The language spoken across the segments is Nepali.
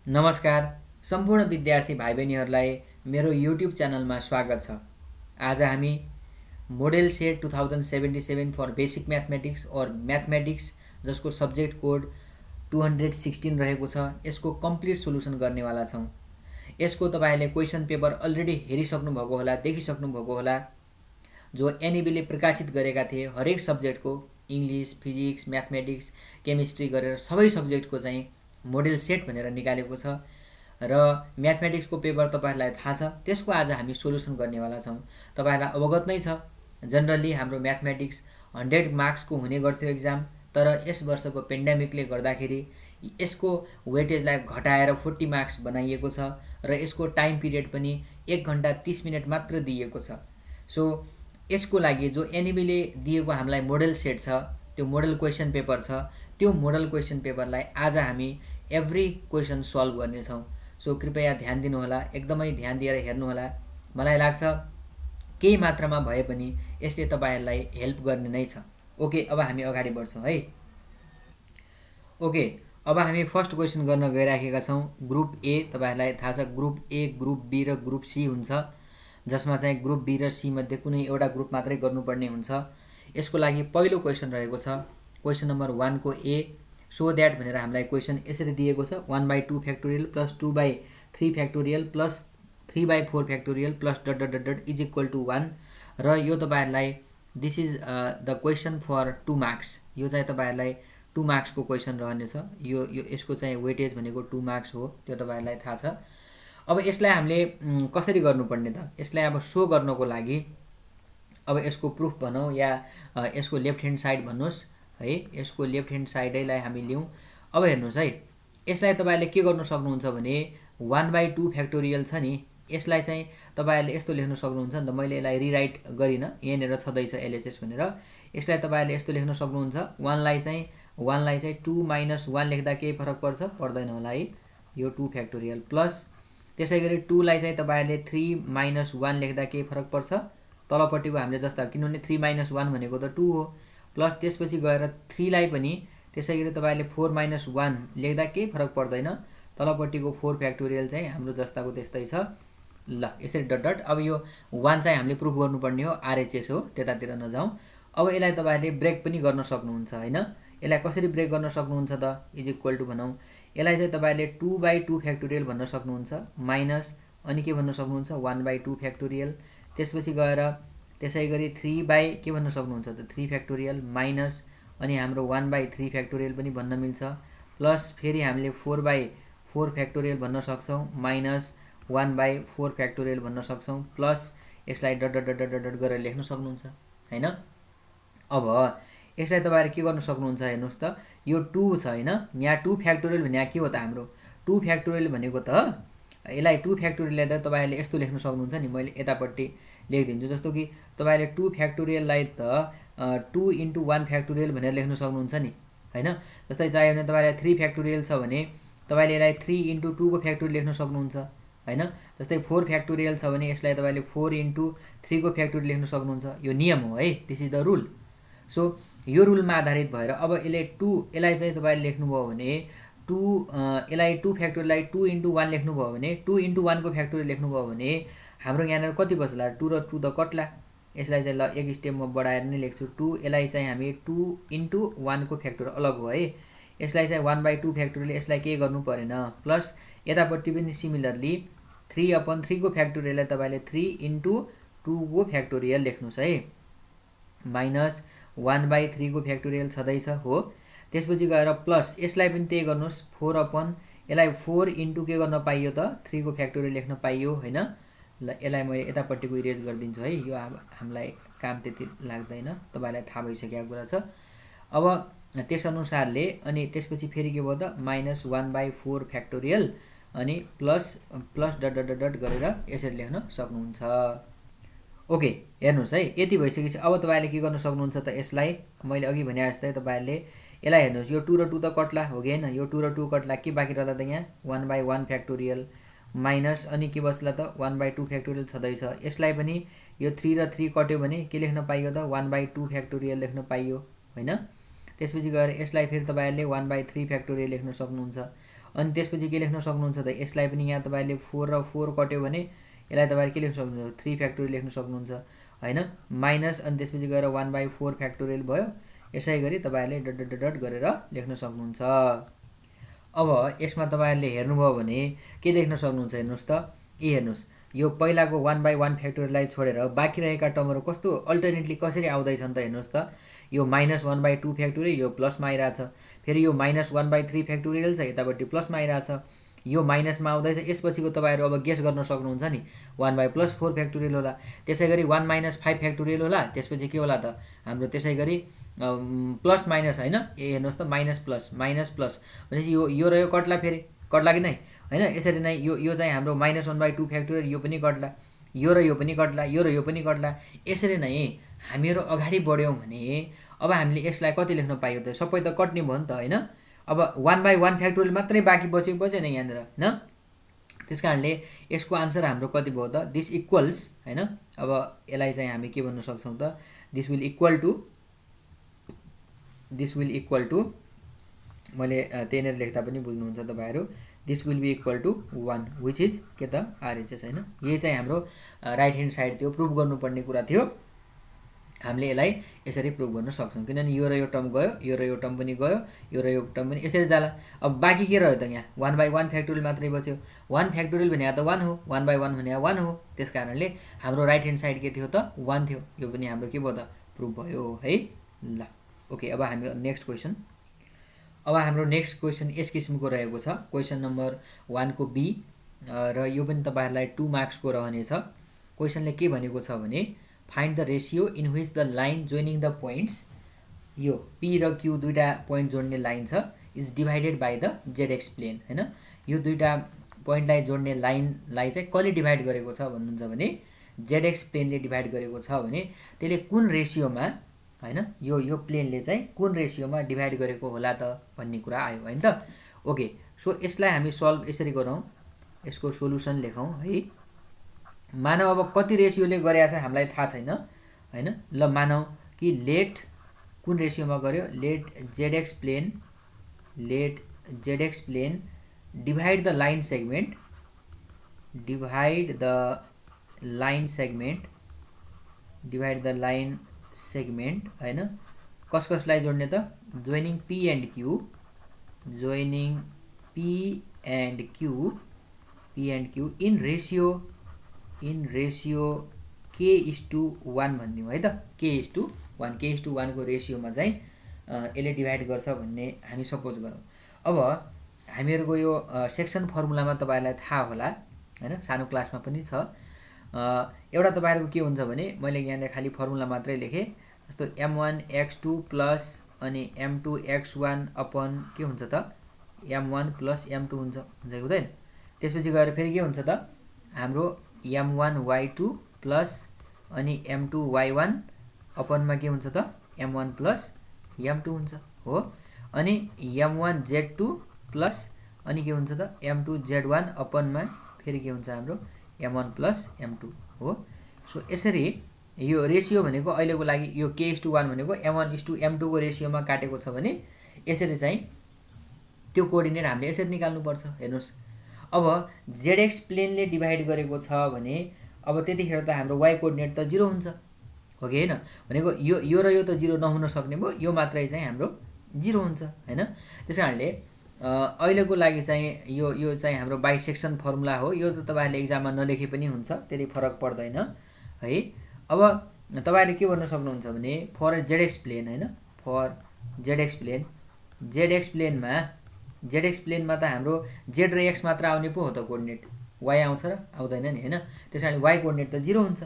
नमस्कार सम्पूर्ण विद्यार्थी भाइ बहिनीहरूलाई मेरो युट्युब च्यानलमा स्वागत छ। आज हामी model set 2077 for basic mathematics और म्याथमेटिक्स जसको सब्जेक्ट कोड 216 रहेको छ यसको कम्प्लिट सोलुसन गर्नेवाला छौँ। यसको तपाईले क्वेशन पेपर अलरेडी हेरिसक्नु भएको होला, देखिसक्नु भएको होला। जो एनईबीले प्रकाशित गरेका थिए हरेक सब्जेक्टको इंग्लिश, फिजिक्स, म्याथमेटिक्स, केमिस्ट्री गरेर सबै सब्जेक्टको चाहिँ मोडेल सेट भनेर निकालेको छ र म्याथमेटिक्सको पेपर तपाईहरुलाई थाहा छ, त्यसको आज हामी सोलुसन गर्नेवाला छौँ। तपाईहरुलाई अवगत नै छ, जनरली हाम्रो म्याथमेटिक्स 100 मार्क्सको हुने गर्थ्यो एक्जाम, तर यस वर्षको पेन्डेमिकले गर्दाखेरि यसको वेटेजलाई घटाएर 40 मार्क्स बनाइएको छ र यसको टाइम पिरियड पनि 1 घण्टा 30 मिनेट मात्र दिएको छ। सो यसको लागि जो एनईबीले दिएको हामीलाई मोडल सेट छ, त्यो मोडल क्वेशन पेपर छ, त्यो मोडल क्वेशन पेपरलाई आज हामी एभ्री क्वेशन सल्भ गर्नेछौँ। सो कृपया ध्यान दिनुहोला, एकदमै ध्यान दिएर हेर्नुहोला। मलाई लाग्छ केही मात्रामा भए पनि यसले तपाईहरुलाई हेल्प गर्ने नै छ। ओके, अब हामी अगाडि बढ्छौँ है। ओके, अब हामी फर्स्ट क्वेशन गर्न गइराखेका छौँ। ग्रुप ए, तपाईहरुलाई थाहा छ ग्रुप ए, ग्रुप बी र ग्रुप सी हुन्छ, जसमा चाहिँ ग्रुप बी र सी मध्ये कुनै एउटा ग्रुप मात्रै गर्नुपर्ने हुन्छ। यसको लागि पहिलो क्वेशन रहेको छ, क्वेशन नम्बर 1 को ए। सो दैट भनेर हामीलाई क्वेशन यसरी दिएको छ, 1/2 factorial plus 2/3 factorial plus 3/4 factorial plus dot dot dot dot is equal to 1। र यो तपाईहरुलाई this is the question for 2 marks. यो चाहिँ तपाईहरुलाई 2 मार्क्सको क्वेशन रहनेछ। यो यसको चाहिँ वेटेज भनेको 2 मार्क्स हो, त्यो तपाईहरुलाई थाहा छ। अब यसलाई हामीले कसरी गर्नुपर्ने त? यसलाई अब सो गर्नको लागि अब यसको प्रुफ भनौँ या यसको लेफ्ट ह्यान्ड साइड भन्नुस् है, यसको लेफ्ट ह्यान्ड साइडैलाई हामी लिउँ। अब हेर्नुस् है, यसलाई तपाईले के गर्न सक्नुहुन्छ भने 1/2 फ्याक्टोरियल छ नि, यसलाई चाहिँ तपाईहरुले यस्तो लेख्न सक्नुहुन्छ नि त। मैले यसलाई रिराइट गरिन, यहाँनिर छँदैछ एलएचएस भनेर। यसलाई तपाईहरुले यस्तो लेख्न सक्नुहुन्छ, 1 लाई चाहिँ 2 - 1 लेख्दा केही फरक पर्छ? पर्दैन होला है, यो 2 फ्याक्टोरियल प्लस त्यसैगरी 2 लाई चाहिँ तपाईहरुले 3 - 1 लेख्दा केही फरक पर्छ? तलपट्टिको हामीले जस्ता, किनभने 3 - 1 भनेको त 2 हो। प्लस त्यसपछि गएर 3 लाई पनि त्यसैगरी तपाईहरुले 4 - 1 लेख्दा केही फरक पर्दैन। तलपट्टिको 4 फ्याक्टोरियल चाहिँ हाम्रो जस्ताको त्यस्तै छ। ल, यसरी डट डट। अब यो 1 चाहिँ हामीले प्रुफ गर्नुपर्ने हो, आरएचएस हो, त्यतातिर नजाउँ। अब यसलाई तपाईहरुले ब्रेक पनि गर्न सक्नुहुन्छ हैन। यसलाई कसरी ब्रेक गर्न सक्नुहुन्छ त? इज इक्वल टु भनौँ, यसलाई चाहिँ तपाईहरुले 2/2 फ्याक्टोरियल भन्न सक्नुहुन्छ, माइनस अनि के भन्न सक्नुहुन्छ 1/2 फ्याक्टोरियल। त्यसपछि गएर त्यसैगरी 3 के भन्न सक्नुहुन्छ त 3 फ्याक्टोरियल माइनस अनि हाम्रो 1/3 फ्याक्टोरियल पनि भन्न मिल्छ। प्लस फेरि हामीले 4/4 फ्याक्टोरियल भन्न सक्छौँ, माइनस 1/4 फ्याक्टोरियल भन्न सक्छौँ, प्लस यसलाई डट डट डट डट गरेर लेख्न सक्नुहुन्छ हैन। अब यसलाई तपाईहरु के गर्न सक्नुहुन्छ हेर्नुस् त, यो 2 छ हैन, यहाँ 2 फ्याक्टोरियल भने के हो त हाम्रो 2 फ्याक्टोरियल भनेको त, यसलाई 2 फ्याक्टोरियल ल्याउँदा तपाईहरुले यस्तो लेख्न सक्नुहुन्छ नि। मैले यतापट्टि लेखिदिन्छु, जस्तो कि तपाईहरुले 2 फ्याक्टोरियललाई त 2 × 1 फ्याक्टोरियल भनेर लेख्न सक्नुहुन्छ नि हैन। जस्तै चाहियो भने तपाईहरुलाई 3 फ्याक्टोरियल छ भने तपाईले यसलाई 3 × 2 को फ्याक्टोरियल लेख्न सक्नुहुन्छ हैन। जस्तै 4 फ्याक्टोरियल छ भने यसलाई तपाईले 4 × 3 को फ्याक्टोरियल लेख्न सक्नुहुन्छ। यो नियम हो है, this is the rule. So यो रुलमा आधारित भएर अब यसलाई चाहिँ तपाईले लेख्नुभयो भने 2 यसलाई 2 फ्याक्टोरियललाई 2 × 1 लेख्नुभयो भने 2 × 1 को फ्याक्टोरियल लेख्नुभयो भने हाम्रो यहाँनिर कति बच्ला? 2 र 2 त कट्ला। यसलाई चाहिँ ल एक स्टेप म बढाएर नै लेख्छु 2। यसलाई चाहिँ हामी 2 × 1 को फ्याक्टोरियल अलग हो है। यसलाई चाहिँ 1/2 फ्याक्टोरियल, यसलाई केही गर्नु परेन। प्लस यतापट्टि पनि सिमिलरली 3/3 को फ्याक्टोरियललाई तपाईले 3 × 2 को फ्याक्टोरियल लेख्नुस् है, माइनस 1/3 को फ्याक्टोरियल छँदैछ हो। त्यसपछि गएर प्लस यसलाई पनि त्यही गर्नुस्, 4/ यसलाई 4 × के गर्न पाइयो त 3 को फ्याक्टोरियल लेख्न पाइयो हैन। ल, यसलाई मैले यतापट्टिको इरेज गरिदिन्छु है, यो अब हामीलाई काम त्यति लाग्दैन, तपाईलाई थाहा भइसकेको कुरा छ। अब त्यसअनुसारले अनि त्यसपछि फेरि के भयो त माइनस 1/4 फ्याक्टोरियल अनि plus dot dot dot dot गरेर यसरी लेख्न सक्नुहुन्छ। ओके, हेर्नुस् है, यति भइसकेपछि अब तपाईले के गर्न सक्नुहुन्छ त, यसलाई मैले अघि भने जस्तै तपाईहरुले यसलाई हेर्नुस्, यो 2 र 2 त कट्ला हो कि हैन। यो 2 र 2 कट्ला, के बाँकी रहला त यहाँ 1/1 फ्याक्टोरियल माइनस अनि के बस्ला त 1/2 फ्याक्टोरियल छँदैछ। यसलाई पनि यो 3 र 3 कट्यो भने के लेख्न पाइयो त 1/2 फ्याक्टोरियल लेख्न पाइयो हैन। त्यसपछि गएर यसलाई फेरि तपाईहरुले 1/3 फ्याक्टोरियल लेख्न सक्नुहुन्छ। अनि त्यसपछि के लेख्न सक्नुहुन्छ त यसलाई पनि यहाँ तपाईहरुले 4 र 4 कट्यो भने यसलाई तपाईहरु के लेख्न सक्नुहुन्छ 3 फ्याक्टोरियल लेख्न सक्नुहुन्छ हैन माइनस अनि त्यसपछि गएर 1/4 फ्याक्टोरियल भयो यसै गरी तपाईहरुले डट डट डट गरेर लेख्न सक्नुहुन्छ अब यसमा तपाईहरुले हेर्नुभयो भने के देख्न सक्नुहुन्छ हेर्नुस् त हेर्नुस् यो पहिलाको 1/1 फ्याक्टोरियललाई छोडेर बाँकी रहेका टर्महरु कस्तो अल्टरनेटली कसरी आउँदै छन् त हेर्नुस् त यो -1/2 फ्याक्टोरियल यो प्लसमा आइराछ फेरि यो -1/3 फ्याक्टोरियल छ यतापट्टि प्लसमा आइराछ यो माइनसमा आउँदैछ यसपछिको तपाईहरु अब गेस गर्न सक्नुहुन्छ नि 1/+4 फ्याक्टोरियल होला त्यसैगरी 1 - 5 फ्याक्टोरियल होला त्यसपछि के होला त हाम्रो त्यसैगरी प्लस माइनस हैन हेर्नुस् त माइनस प्लस भनेपछि यो र यो कट्ला फेरि कट्ला कि नै हैन यसरी नै यो चाहिँ हाम्रो -1/2 फ्याक्टोरियल यो पनि कट्ला यो र यो पनि कट्ला यो र यो पनि कट्ला यसरी नै हामीहरु अगाडि बढ्यौं भने अब हामीले यसलाई कति लेख्न पाइयो त सबै त कट्ने भयो नि त हैन अब 1/1 फ्याक्टोरियल मात्रै बाँकी बचेको छ नि यहाँनिर हैन त्यसकारणले यसको आन्सर हाम्रो कति भयो त दिस इक्वल्स हैन अब यसलाई चाहिँ हामी के भन्न सक्छौं त दिस विल इक्वल टु मैले त्यनेर लेख्दा पनि बुझ्नुहुन्छ तपाईहरु this will be equal to 1 which is के त आरएचएस हैन यही चाहिँ हाम्रो राइट ह्यान्ड साइड थियो प्रुफ गर्नुपर्ने कुरा थियो हामीले यसलाई यसरी प्रुफ गर्न सक्छौं किनभने यो र यो टर्म गयो यो र यो टर्म पनि गयो यो र यो टर्म पनि यसरी जाला अब बाँकी के रह्यो त यहाँ 1/1 फ्याक्टोरियल मात्रै बच्यो 1 फ्याक्टोरियल भने त 1 हो 1/1 भने 1 हो त्यसकारणले हाम्रो राइट ह्यान्ड साइड के थियो त 1 थियो यो पनि हाम्रो के भयो त प्रुफ भयो है ल ओके अब हामी नेक्स्ट क्वेशन यस किसिमको रहेको छ क्वेशन नम्बर 1 को बी र यो पनि तपाईहरुलाई 2 मार्क्स को रहनेछ क्वेशनले के भनेको छ भने find the ratio in which the line joining the points यो p र q दुईटा पोइन्ट जोड्ने लाइन छ is divided by the zx plane हैन यो दुईटा पोइन्टलाई जोड्ने लाइनलाई चाहिँ कसले डिभाइड गरेको छ भन्नुहुन्छ भने zx प्लेनले डिभाइड गरेको छ भने त्यसले कुन रेशियोमा हैन यो प्लेनले चाहिँ कुन रेशियोमा डिभाइड गरेको होला त भन्ने कुरा आयो हैन त ओके सो यसलाई हामी सल्भ यसरी गरौँ यसको सोलुसन लेखौं है मानव अब कति रेशियोले गरेको छ हामीलाई थाहा छैन हैन ल मानौ कि लेट कुन रेशियोमा गर्यो let zx plane divide the line segment हैन कसलाई जोड्ने त joining p and q in ratio k:1 भन्दियौ है त k:1 को रेशियोमा चाहिँ यसले डिभाइड गर्छ भन्ने हामी सपोज गरौँ अब हामीहरुको यो सेक्सन फर्मुलामा तपाईहरुलाई थाहा होला हैन सानो क्लासमा पनि छ एउटा तपाईहरुको के हुन्छ भने मैले यहाँ खाली फर्मुला मात्रै लेखे जस्तो m1 x2 प्लस अनि m2 x1 अपन के हुन्छ त m1 प्लस m2 हुन्छ कि हुँदैन त्यसपछि गएर फेरि के हुन्छ त हाम्रो m1 y2 प्लस अनि m2 y1 अपनमा के हुन्छ त m1 प्लस m2 हुन्छ हो अनि m1 z2 प्लस अनि के हुन्छ त m2 z1 अपनमा फेरि के हुन्छ हाम्रो m1 प्लस m2 हो सो यसरी यो रेशियो भनेको अहिलेको लागि यो k:1 भनेको m1:m2 को रेशियोमा काटेको छ भने यसरी चाहिँ त्यो कोर्डिनेट हामीले यसरी निकाल्नु पर्छ हेर्नुस् अब zx प्लेनले डिभाइड गरेको छ भने अब त्यतिखेर त हाम्रो y कोर्डिनेट त 0 हुन्छ हो कि हैन भनेको यो र यो त 0 नहुन सक्ने भयो यो मात्रै चाहिँ हाम्रो 0 हुन्छ हैन त्यसकारणले अहिलेको लागि चाहिँ यो चाहिँ हाम्रो बाइसेक्सन फर्मुला हो यो त तपाईहरुले एक्जाममा नलेखे पनि हुन्छ त्यति फरक पर्दैन है अब तपाईहरुले के गर्न सक्नुहुन्छ भने फर zx प्लेन हैन फर zx प्लेनमा त हाम्रो z र x मात्र आउने पो हो त कोर्डिनेट y आउँछ र आउँदैन नि हैन त्यसैले y कोर्डिनेट त 0 हुन्छ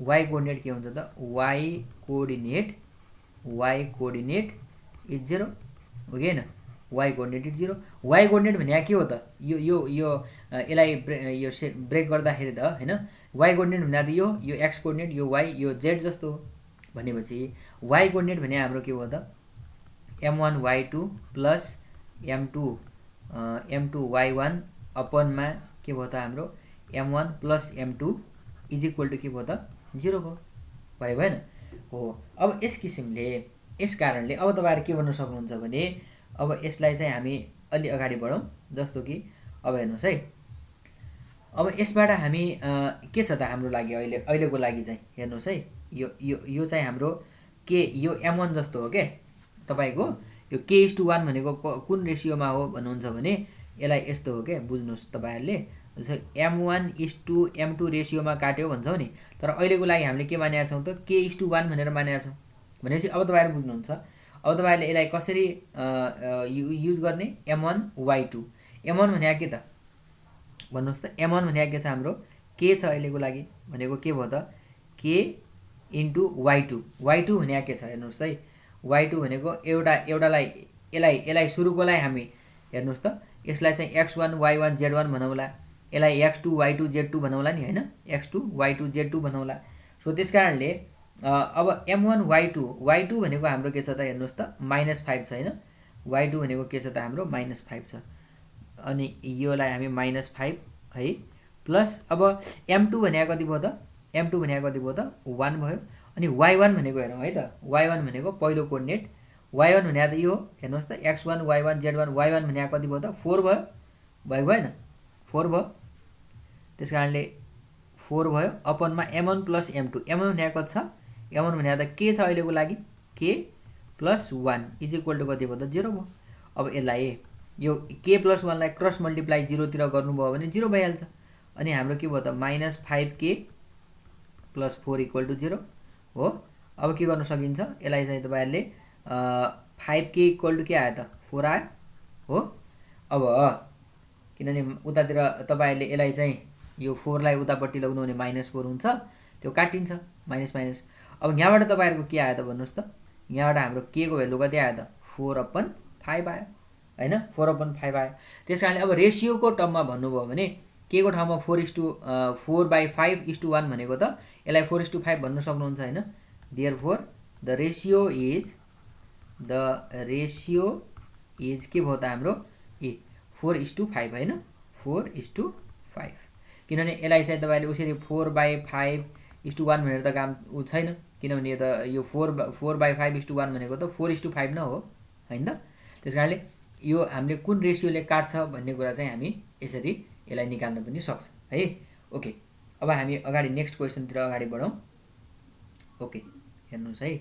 y कोर्डिनेट के हुन्छ त y कोर्डिनेट इज 0 हो कि हैन y coordinate is 0 y coordinate भने के हो त यो यसलाई यो ब्रेक गर्दाखेरि त हैन y कोर्डिनेट भने त यो x कोर्डिनेट यो y यो z जस्तो हो भनेपछि y कोर्डिनेट भने हाम्रो के हो त m1 y2 plus m2 y1 अपनमा के भयो त हाम्रो m1 plus m2 is equal to के भयो त 0 भयो भएन हो अब यस किसिमले यस कारणले अब तपाईहरु के भन्न सक्नुहुन्छ भने अब यसलाई चाहिँ हामी अलि अगाडि बढौँ। जस्तो कि अब हेर्नुहोस् है, अब यसबाट हामी के छ त हाम्रो लागि अहिलेको लागि चाहिँ हेर्नुहोस् है, यो चाहिँ हाम्रो के यो m1 जस्तो हो के तपाईँको। यो k:1 भनेको कुन रेसियोमा हो भन्नुहुन्छ भने यसलाई यस्तो हो के, बुझ्नुहोस् तपाईँहरूले। जस्तो m1:m2 रेसियोमा काट्यो भन्छौँ नि, तर अहिलेको लागि हामीले के मानेका छौँ त k:1 भनेर मानेका छौँ। भनेपछि अब तपाईँहरू बुझ्नुहुन्छ। अब तपाईँहरूले यसलाई कसरी युज गर्ने, m1/2 m1 भनेको के त भन्नुहोस् त। m1 भनेको के छ हाम्रो, के छ अहिलेको लागि भनेको के भयो त k × y2 y2 भनेको के छ हेर्नुहोस् त है। y2 भनेको एउटालाई यसलाई सुरुकोलाई हामी हेर्नुहोस् त, यसलाई चाहिँ x1 y1 z1 भनौँला, यसलाई x2 y2 z2 भनौँला नि होइन, x2 y2 z2 भनौँला। सो त्यस कारणले अब m1/2 भनेको हाम्रो के छ त हेर्नुहोस् त -5 छ होइन। y2 भनेको के छ त हाम्रो -5 छ। अनि योलाई हामी -5 है प्लस अब m2 भनेको कति भयो त, m2 भनेको कति भयो त 1 भयो। अनि y1 भनेको हेरौँ है त, y1 भनेको पहिलो कोअर्डिनेट, y1 भनेको त यो हेर्नुहोस् त x1 y1 z1, y1 भनेको कति भयो त 4 भयो भएन 4 भयो। त्यस कारणले 4 भयो अपनमा m1 + m2। m1 भनेको कति छ, m1 भनेको त के छ अहिलेको लागि k + 1 = कति भयो त 0 भयो। अब यसलाई यो k + 1 लाई क्रस मल्टिप्लाई 0 तिर गर्नुभयो भने 0 भइहाल्छ। अनि हाम्रो के भयो त -5k + 4 = 0 हो। अब के गर्न सकिन्छ, यसलाई चाहिँ तपाईँहरूले 5k = के आयो त 4 आयो हो। अब किनभने उतातिर तपाईँहरूले यसलाई चाहिँ यो 4 लाई उतापट्टि लग्नु भने -4 हुन्छ, त्यो काटिन्छ माइनस। अब यहाँबाट तपाईँहरूको के आयो त भन्नुहोस् त, यहाँबाट हाम्रो k को भ्यालु कति आयो त 4/5 आयो होइन, 4/5 आयो। त्यस कारणले अब रेसियोको टर्ममा भन्नुभयो भने k को ठाउँमा 4/5:1 भनेको त यसलाई 4:5 भन्न सक्नुहुन्छ होइन। देयरफोर द रेसियो इज के भयो त हाम्रो 4:5 होइन, 4:5। किनभने यसलाई चाहिँ तपाईँले उसरी 4/5:1 भनेर त काम छैन, किनभने यो 4/5:1 भनेको त 4:5 न हो होइन त। त्यस कारणले यो हामीले कुन रेसियोले काट्छ भन्ने कुरा चाहिँ हामी यसरी यसलाई निकाल्न पनि सक्छ है। ओके, अब हामी अगाडि नेक्स्ट क्वेसनतिर अगाडि बढौँ। ओके हेर्नुहोस् है,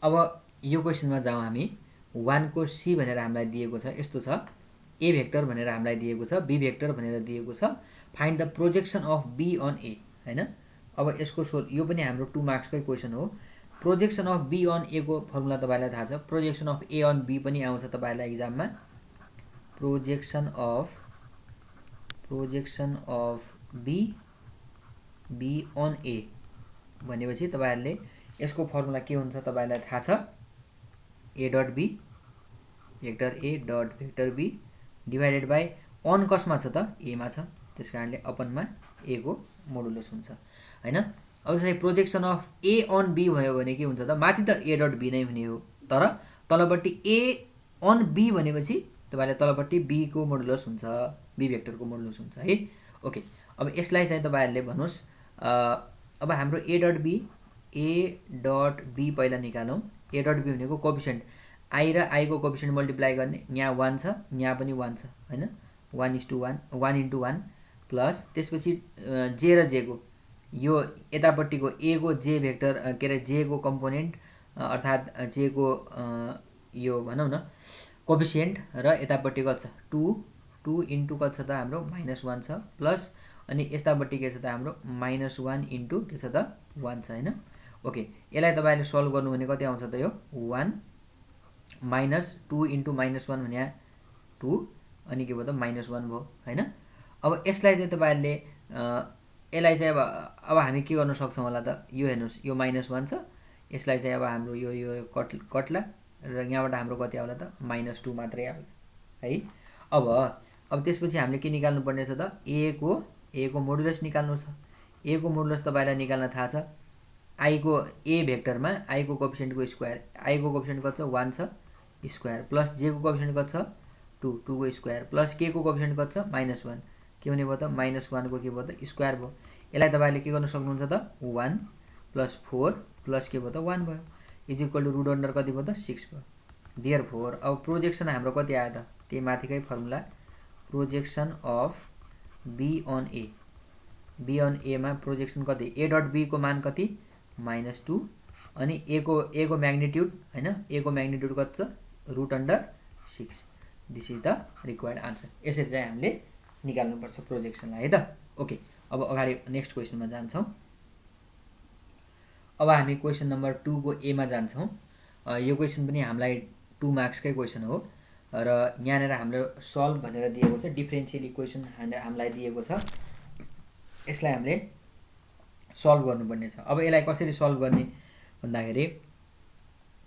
अब यो क्वेसनमा जाउँ हामी। 1 को c भनेर हामीलाई दिएको छ, यस्तो छ a भेक्टर भनेर हामीलाई दिएको छ, b भेक्टर भनेर दिएको छ। Find the projection of b on a होइन। अब यसको यो पनि हाम्रो 2 मार्क्सकै क्वेसन हो। Projection of b on a को फर्मुला तपाईँलाई थाहा छ, projection of a on b पनि आउँछ तपाईँलाई एक्जाममा। Projection of b on a भनेपछि तपाईँहरूले यसको फर्मुला के हुन्छ तपाईँलाई थाहा छ, a.b vector a dot vector b divided by on कसमा छ त a मा छ, त्यस कारणले अपनमा a को मोडुलस हुन्छ होइन। अब जस्तै projection of a on b भयो भने के हुन्छ त, माथि त a डट b नै हुने हो, तर तलपट्टि a अन b भनेपछि तपाईँले तलपट्टि b को मोडुलस हुन्छ, b भेक्टरको मोडुलस हुन्छ है। ओके, अब यसलाई चाहिँ तपाईँहरूले भन्नुहोस्, अब हाम्रो a डट b पहिला निकालौँ। a डट b भनेको कोएफिसिएन्ट i र i को कोएफिसिएन्ट मल्टिप्लाई गर्ने, यहाँ 1 छ यहाँ पनि 1 छ होइन, 1:1 प्लस त्यसपछि j र j को यो यतापट्टिको a को j भेक्टर के अरे j को कम्पोनेन्ट अर्थात् j को यो भनौँ न कोएफिसिएन्ट र यतापट्टि कति छ 2 इन्टु कति छ त हाम्रो -1 छ प्लस अनि यतापट्टि के छ त हाम्रो -1 इन्टु के छ त 1 छ होइन। ओके, यसलाई तपाईँले सल्भ गर्नु भने कति आउँछ त यो 1 -2 इन्टु -1 भने 2 अनि के भयो त -1 भयो होइन। अब यसलाई चाहिँ तपाईँहरूले यसलाई चाहिँ अब हामी के गर्न सक्छौँ होला त, यो हेर्नुहोस् यो -1 छ, यसलाई चाहिँ अब हाम्रो यो कट्ला र यहाँबाट हाम्रो कति आउला त -2 मात्रै आउला है। अब त्यसपछि हामीले के निकाल्नु पर्ने छ त, a को मोडुलस निकाल्नु छ। a को मोडुलस तपाईँलाई निकाल्न थाहा छ, i को a भेक्टरमा i को कोएफिसिएन्टको स्क्वायर, i को कोएफिसिएन्ट कति छ 1 छ स्क्वायर प्लस j को कोएफिसिएन्ट कति छ 2 को स्क्वायर प्लस k को कोएफिसिएन्ट कति छ -1 के हुने भयो त -1 को के भयो त स्क्वायर भयो। यसलाई तपाईँले के गर्न सक्नुहुन्छ त 1 + 4 प्लस के भयो त 1 भयो = रुट अन्डर कति भयो त 6 भयो देयरफोर अब प्रोजेक्सन हाम्रो कति आयो त त्यही माथिकै formula projection of B on A मा प्रोजेक्सन कति ए डट बी को मान कति -2 अनि ए को म्याग्निट्युड हैन ए को म्याग्निट्युड कति छ √6 this is the required answer यसरी चाहिँ हामीले निकाल्नु पर्छ प्रोजेक्सनलाई है त ओके अब अगाडि नेक्स्ट क्वेशनमा जान्छौं अब हामी क्वेशन नम्बर 2 को ए मा जान्छौं यो क्वेशन पनि हामीलाई 2 मार्क्सकै क्वेशन हो र यहाँनेर हाम्रो सल्भ भनेर दिएको छ डिफरेन्शियल इक्वेसन हामीलाई दिएको छ यसलाई हामीले सल्भ गर्नुपर्ने छ अब यसलाई कसरी सल्भ गर्ने भन्दाखेरि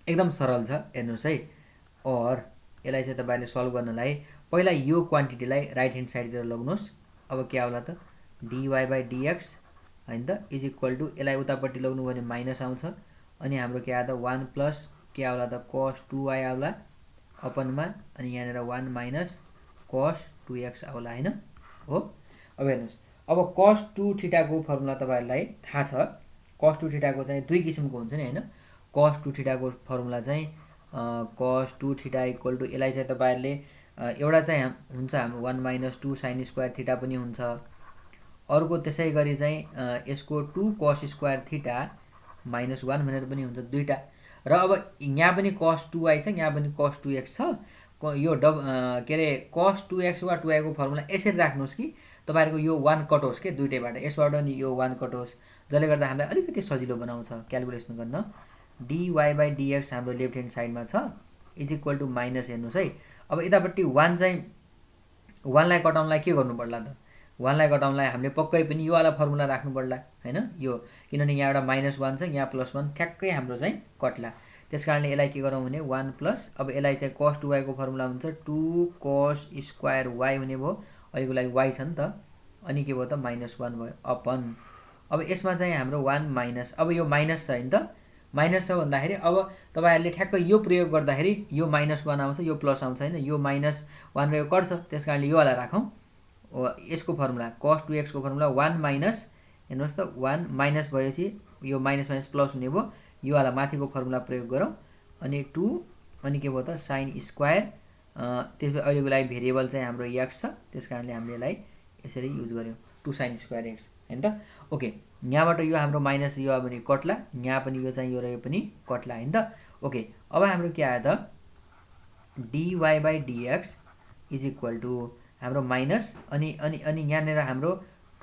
एकदम सरल छ हेर्नुस् है और यसलाई चाहिँ तपाईले सल्भ गर्नलाई पहिला यो क्वान्टिटीलाई राइट ह्यान्ड साइडतिर लग्नुस् अब के आउला त dy/dx हैन त इज इक्वल टु यसलाई उतापट्टि लग्नु भने माइनस आउँछ अनि हाम्रो के आयो त 1 प्लस के आउला त cos 2y आउला अपनमा अनि यहाँनेर 1 माइनस cos 2x आउला हैन हो अब हेर्नुस् अब cos 2 थीटा को फर्मुला तपाईहरुलाई थाहा छ cos 2 थीटा को चाहिँ दुई किसिमको हुन्छ नि हैन cos 2 थीटा को फर्मुला चाहिँ cos 2 थीटा इक्वल टु यसलाई चाहिँ तपाईहरुले एउटा चाहिँ हुन्छ हाम्रो 1 माइनस 2 sin स्क्वायर थीटा पनि हुन्छ अर्को त्यसै गरी चाहिँ यसको 2 cos स्क्वायर थीटा -1 भनेर पनि हुन्छ दुईटा र अब यहाँ पनि cos 2y छ यहाँ पनि cos 2x छ यो के रे cos 2x वा 2y को फर्मुला यसरी राख्नुस् कि तपाईहरुको यो 1 कटोस् के दुईटैबाट यसबाट नि यो 1 कटोस् जसले गर्दा हामीलाई अलिकति सजिलो बनाउँछ क्याल्कुलेसन गर्न dy/dx हाम्रो लेफ्ट ह्यान्ड साइडमा छ इज इक्वल टु माइनस हेर्नुस् है अब यतापट्टि 1 चाहिँ 1 लाई कटाउनलाई के गर्नु पर्ला त 1 लाई कटाउनलाई हामीले पक्कै पनि यो वाला फर्मुला राख्नु पर्ला हैन यो किनभने यहाँ एउटा -1 छ यहाँ +1 ठ्याक्कै हाम्रो चाहिँ कट्ला त्यसकारणले यसलाई के गरौँ भने 1 प्लस अब यसलाई चाहिँ cos 2y को फर्मुला हुन्छ 2 cos स्क्वायर y हुने भयो अहिलेको लागि y छ नि त अनि के भयो त -1 भयो अपन अब यसमा चाहिँ हाम्रो 1 माइनस अब यो माइनस छ हैन त माइनस छ भन्दाखेरि अब तपाईहरुले ठ्याक्क यो प्रयोग गर्दाखेरि यो -1 आउँछ यो प्लस आउँछ हैन यो -1 रहेको कट्छ त्यसकारणले यो वाला राखौं यसको फर्मुला cos 2x को फर्मुला 1 माइनस हेर्नुस् त 1 माइनस भएपछि यो माइनस माइनस प्लस हुने भयो यो वाला माथिको फर्मुला प्रयोग गरौँ अनि 2 अनि के भयो त sin स्क्वायर त्यसपछि अहिलेको लागि भेरिएबल चाहिँ हाम्रो x छ त्यसकारणले हामीले यसलाई यसरी युज गर्यौं 2 sin स्क्वायर x हैन त ओके यहाँबाट यो हाम्रो माइनस यो अब नि कट्ला यहाँ पनि यो चाहिँ यो र यो पनि कट्ला हैन त ओके अब हाम्रो के आयो त dy/dx इज इक्वल टु हाम्रो माइनस अनि यहाँनेर हाम्रो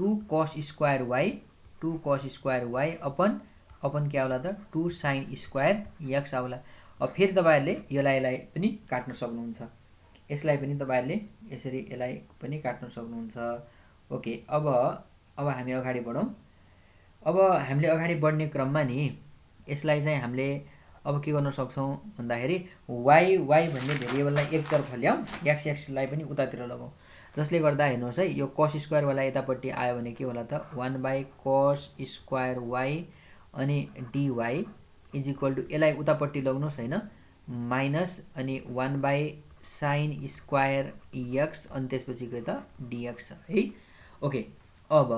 2 cos स्क्वायर y अपन के आउला त 2 sin स्क्वायर x आउला अब फेरि तपाईहरुले यसलाई पनि काट्न सक्नुहुन्छ यसलाई पनि तपाईहरुले यसरी यसलाई पनि काट्न सक्नुहुन्छ ओके अब हामी अगाडि बढौं अब हामीले अगाडि बढ्ने क्रममा नि यसलाई चाहिँ हामीले अब के गर्न सक्छौं भन्दाखेरि y भन्ने भेरिएबललाई एकतर्फ ल्याऊ x लाई पनि उतातिर लगाऊ जसले गर्दा हेर्नुस् है यो cos स्क्वायर वाला यतापट्टि आयो भने के होला त 1/cos स्क्वायर y अनि dy इज इक्वल टु यसलाई उतापट्टि लग्नुस् हैन माइनस अनि 1/sin स्क्वायर x अनि त्यसपछि के त dx है ओके अब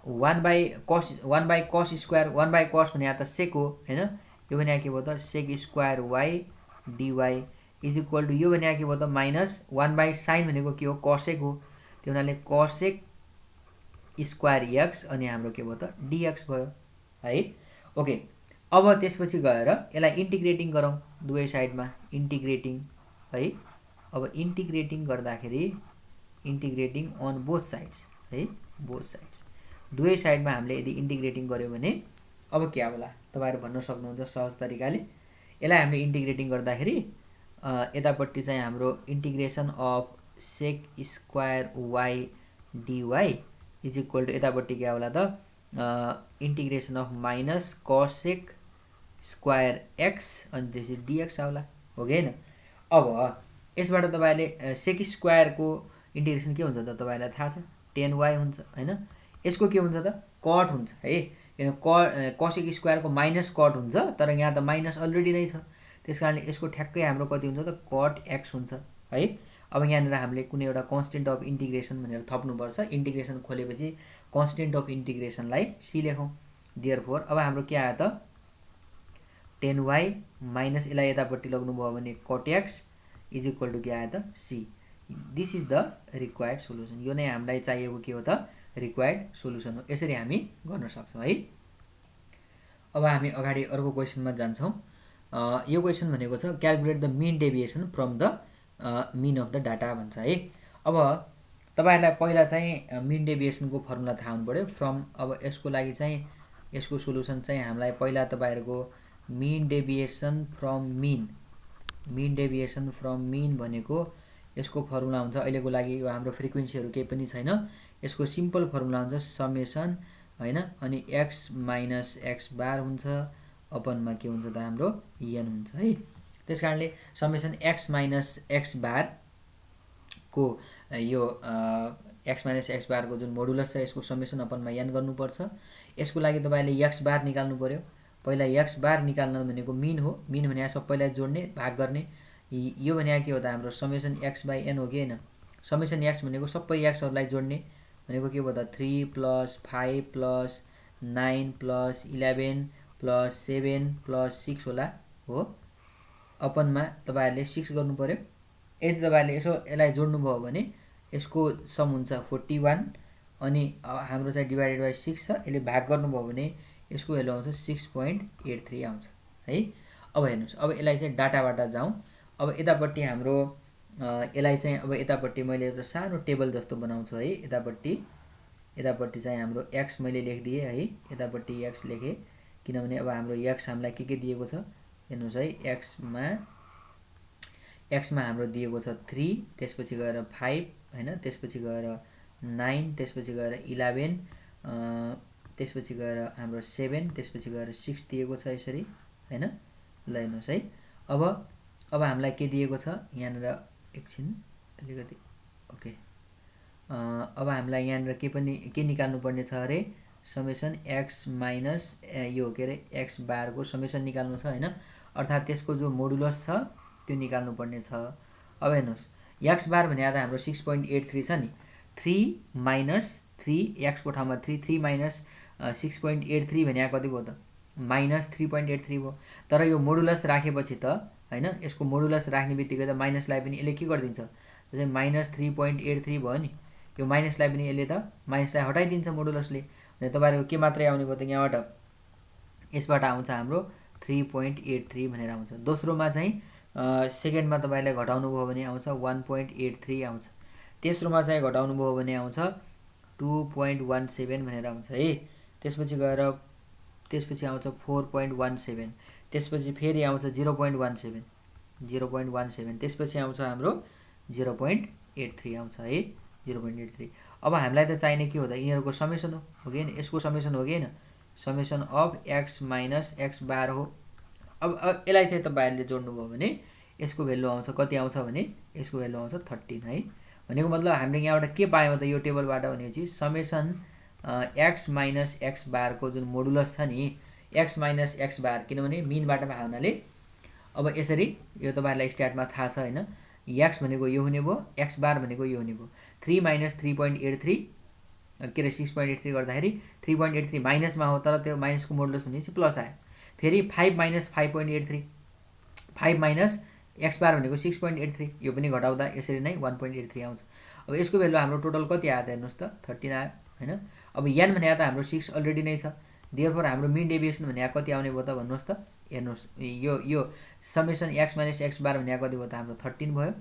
1/cos स्क्वायर 1/cos भने त sec हो हैन यो भने के भयो त sec square y dy is equal to यो भने के भयो त माइनस 1/sin भनेको के हो cosec हो त्यो हुनाले cosec स्क्वायर x अनि हाम्रो के भयो त dx भयो है ओके अब त्यसपछि गएर यसलाई इन्टिग्रेटिङ गरौँ दुवै साइडमा इन्टिग्रेटिङ है अब इन्टिग्रेटिङ गर्दाखेरि इन्टिग्रेटिङ अन बोथ साइड्स है बोथ साइड्स दुवै साइडमा हामीले यदि इन्टिग्रेटिङ गर्यो भने अब के होला तपाईहरु भन्न सक्नुहुन्छ सहज तरिकाले यसलाई हामीले इन्टिग्रेटिङ गर्दाखेरि यतापट्टि चाहिँ हाम्रो integration of sec square y dy is equal to यतापट्टि के होला त integration of minus cosec square x अनि त्यसपछि dx आउला हो कि हैन अब यसबाट तपाईले sec स्क्वायर को इन्टिग्रेसन के हुन्छ त तपाईलाई थाहा छ 10y हुन्छ हैन यसको के हुन्छ त cot हुन्छ है किन cosec स्क्वायर को माइनस cot हुन्छ तर यहाँ त माइनस अलरेडी नै छ त्यसकारणले यसको ठ्याक्कै हाम्रो कति हुन्छ त cot x हुन्छ है अब यहाँनेर हामीले कुनै एउटा कन्स्टेन्ट अफ इन्टिग्रेसन भनेर थप्नु पर्छ इन्टिग्रेसन खोलेपछि कन्स्टेन्ट अफ इन्टिग्रेसनलाई c लेखौं देयरफोर अब हाम्रो के आयो त 10y माइनस यसलाई यतापट्टि लग्नुभयो भने cot x is equal to के आयो त c। This is the required solution. यो नै हामीलाई चाहिएको के हो त रिक्वायर्ड सोल्युसन हो। यसरी हामी गर्न सक्छौँ है। अब हामी अगाडि अर्को क्वेसनमा जान्छौँ। यो क्वेसन भनेको छ calculate the mean deviation from the mean of the data भन्छ है। अब तपाईहरुलाई पहिला चाहिँ मिन डेभिएसनको फर्मुला थाहा हुनु पर्यो फ्रम। अब यसको लागि चाहिँ यसको सोलुसन चाहिँ हामीलाई पहिला तपाईहरुको मिन डेभिएसन फ्रम मिन भनेको यसको फर्मुला हुन्छ। अहिलेको लागि यो हाम्रो फ्रिक्वेन्सीहरु केही पनि छैन। यसको सिम्पल फर्मुला हुन्छ समेसन हैन, अनि x माइनस x बार हुन्छ अपनमा के हुन्छ त हाम्रो n हुन्छ है। त्यसकारणले समेसन x माइनस x बार को यो x माइनस x बार को जुन मोडुलस छ यसको समेसन अपनमा n गर्नुपर्छ। यसको लागि तपाईले x बार निकाल्नु पर्यो। पहिला x बार निकाल्न भनेको मिन हो। मिन भने सबैलाई जोड्ने भाग गर्ने। यो भने के हो त हाम्रो समेसन x बाइ n हो कि हैन। समेसन x भनेको सबै x हरुलाई जोड्ने भनेको के भयो त 3 + 5 + 9 + 11 + 7 + 6 होला हो। अपनमा तपाईहरुले 6 गर्नु पर्यो। यदि तपाईहरुले यसो यसलाई जोड्नु भयो भने यसको सम हुन्छ 41 अनि हाम्रो चाहिँ डिवाइडेड बाइ 6 छ। यसले भाग गर्नु भयो भने यसको भ्यालु आउँछ 6.83 आउँछ है। अब हेर्नुस्, अब यसलाई चाहिँ डाटाबाट जाउँ। अब यतापट्टि हाम्रो यसलाई चाहिँ अब यतापट्टि मैले एउटा सानो टेबल जस्तो बनाउँछु है। यतापट्टि चाहिँ हाम्रो x मैले लेखिदिए है। यतापट्टि x लेखे किनभने अब हाम्रो x हामीलाई के दिएको छ हेर्नुस् है। x मा हाम्रो दिएको छ 3, त्यसपछि गएर 5 हैन, त्यसपछि गएर 9, त्यसपछि गएर 11, त्यसपछि गएर हाम्रो 7, त्यसपछि गएर 6 दिएको छ यसरी हैन। ल हेर्नुस् है। अब हामीलाई के दिएको छ यहाँनिर एकछिन अलिकति ओके। अब हामीलाई यहाँनिर के निकाल्नु पर्ने छ अरे समेसन x माइनस यो के अरे x बार को समेसन निकाल्नु छ हैन। अर्थात त्यसको जो मोडुलस छ त्यो निकाल्नु पर्ने छ। अब हेर्नुस् x बार भने त हाम्रो 6.83 छ नि। 3 माइनस 3 x को ठाउँमा 3 माइनस 6.83 भने कति भयो त माइनस 3.83 भयो। तर यो मोडुलस राखेपछि त हैन, यसको मोडुलस राख्ने बित्तिकै त माइनसलाई पनि यसले के गर्दिन्छ त्यसै माइनस 3.83 भयो नि। यो माइनसलाई पनि यसले त माइनसलाई हटाइदिन्छ मोडुलसले। भने तपाईहरुको के मात्रै आउने भयो त यहाँबाट यसबाट आउँछ हाम्रो 3.83 भनेर आउँछ। दोस्रोमा चाहिँ सेकेन्डमा तपाईले घटाउनु भयो भने आउँछ 1.83 आउँछ। तेस्रोमा चाहिँ घटाउनु भयो भने आउँछ 2.17 भनेर आउँछ है। त्यसपछि आउँछ 4.17, त्यसपछि फेरि आउँछ 0.17, त्यसपछि आउँछ हाम्रो 0.83 आउँछ है 0.83। अब हामीलाई त चाहिने के हो त यिनीहरुको समेसन हो कि हैन, यसको समेसन हो कि हैन, summation of x minus x बार हो। अब यसलाई चाहिँ तपाईहरुले जोड्नु भयो भने यसको भ्यालु आउँछ कति आउँछ भने यसको भ्यालु आउँछ 13 है। भनेको मतलब हामीले यहाँबाट के पायौं त यो टेबलबाट भनेपछि समेसन x माइनस x बार को जुन मोडुलस छ नि x माइनस x बार, किनभने मिनबाट पाए हुनाले अब यसरी यो तपाईहरुलाई स्ट्याटमा थाहा छ हैन। x भनेको यो हुने भयो, x बार भनेको यो हुने भयो। 3 माइनस 3.83 के रे 6.83 गर्दाखेरि 3.83 माइनसमा हो, तर त्यो माइनसको मोडुलस भनेपछि प्लस आयो। फेरि 5 माइनस 5.83, 5 माइनस x बार भनेको 6.83, यो पनि घटाउँदा यसरी नै 1.83 आउँछ। अब यसको भ्यालु हाम्रो टोटल कति आयो त हेर्नुस् त 13 आयो हैन। अब n भने त हाम्रो 6 अलरेडी नै छ। देयरफोर हाम्रो मिन डेभिएसन भने कति आउने भयो त भन्नुस् त हेर्नुस्। यो समेसन x माइनस x बार भने कति भयो त हाम्रो 13 भयो।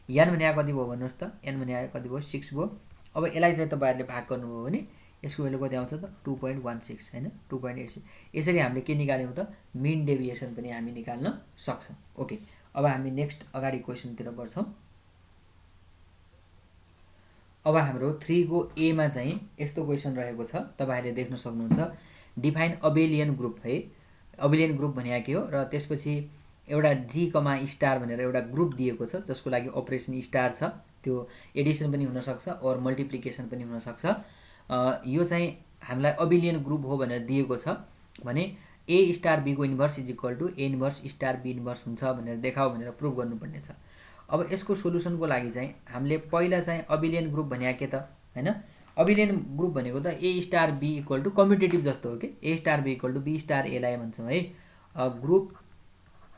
n भने कति भयो भन्नुस् त n भने कति भयो 6 भयो। अब यसलाई चाहिँ तपाईहरुले भाग गर्नुभयो भने यसको भ्यालु कति आउँछ त 2.16 हैन 2.86। यसरी हामीले के निकाल्यौं त मिन डेभिएसन पनि हामी निकाल्न सक्छौं। ओके, अब हामी नेक्स्ट अगाडि क्वेशनतिर बढ्छौं। अब हाम्रो 3 को ए मा चाहिँ यस्तो क्वेशन रहेको छ, तपाईहरुले देख्न सक्नुहुन्छ। डिफाइन अबेलियन ग्रुप है। अबेलियन ग्रुप भने के हो र त्यसपछि एउटा g, स्टार भनेर एउटा ग्रुप दिएको छ जसको लागि अपरेसन स्टार छ। त्यो एडिसन पनि हुन सक्छ और मल्टिप्लिकेसन पनि हुन सक्छ। यो चाहिँ हामीलाई अबेलियन ग्रुप हो भनेर दिएको छ भने a स्टार b को inverse is equal to a inverse star b inverse हुन्छ भनेर देखाऊ भनेर प्रुभ गर्नुपर्ने छ। अब यसको सोलुसनको लागि चाहिँ हामीले पहिला चाहिँ अबेलियन ग्रुप भने के त हैन। अबेलियन ग्रुप भनेको त a star b equal to commutative जस्तो हो के। a star b equal to b star a लाई भन्छौं है। Group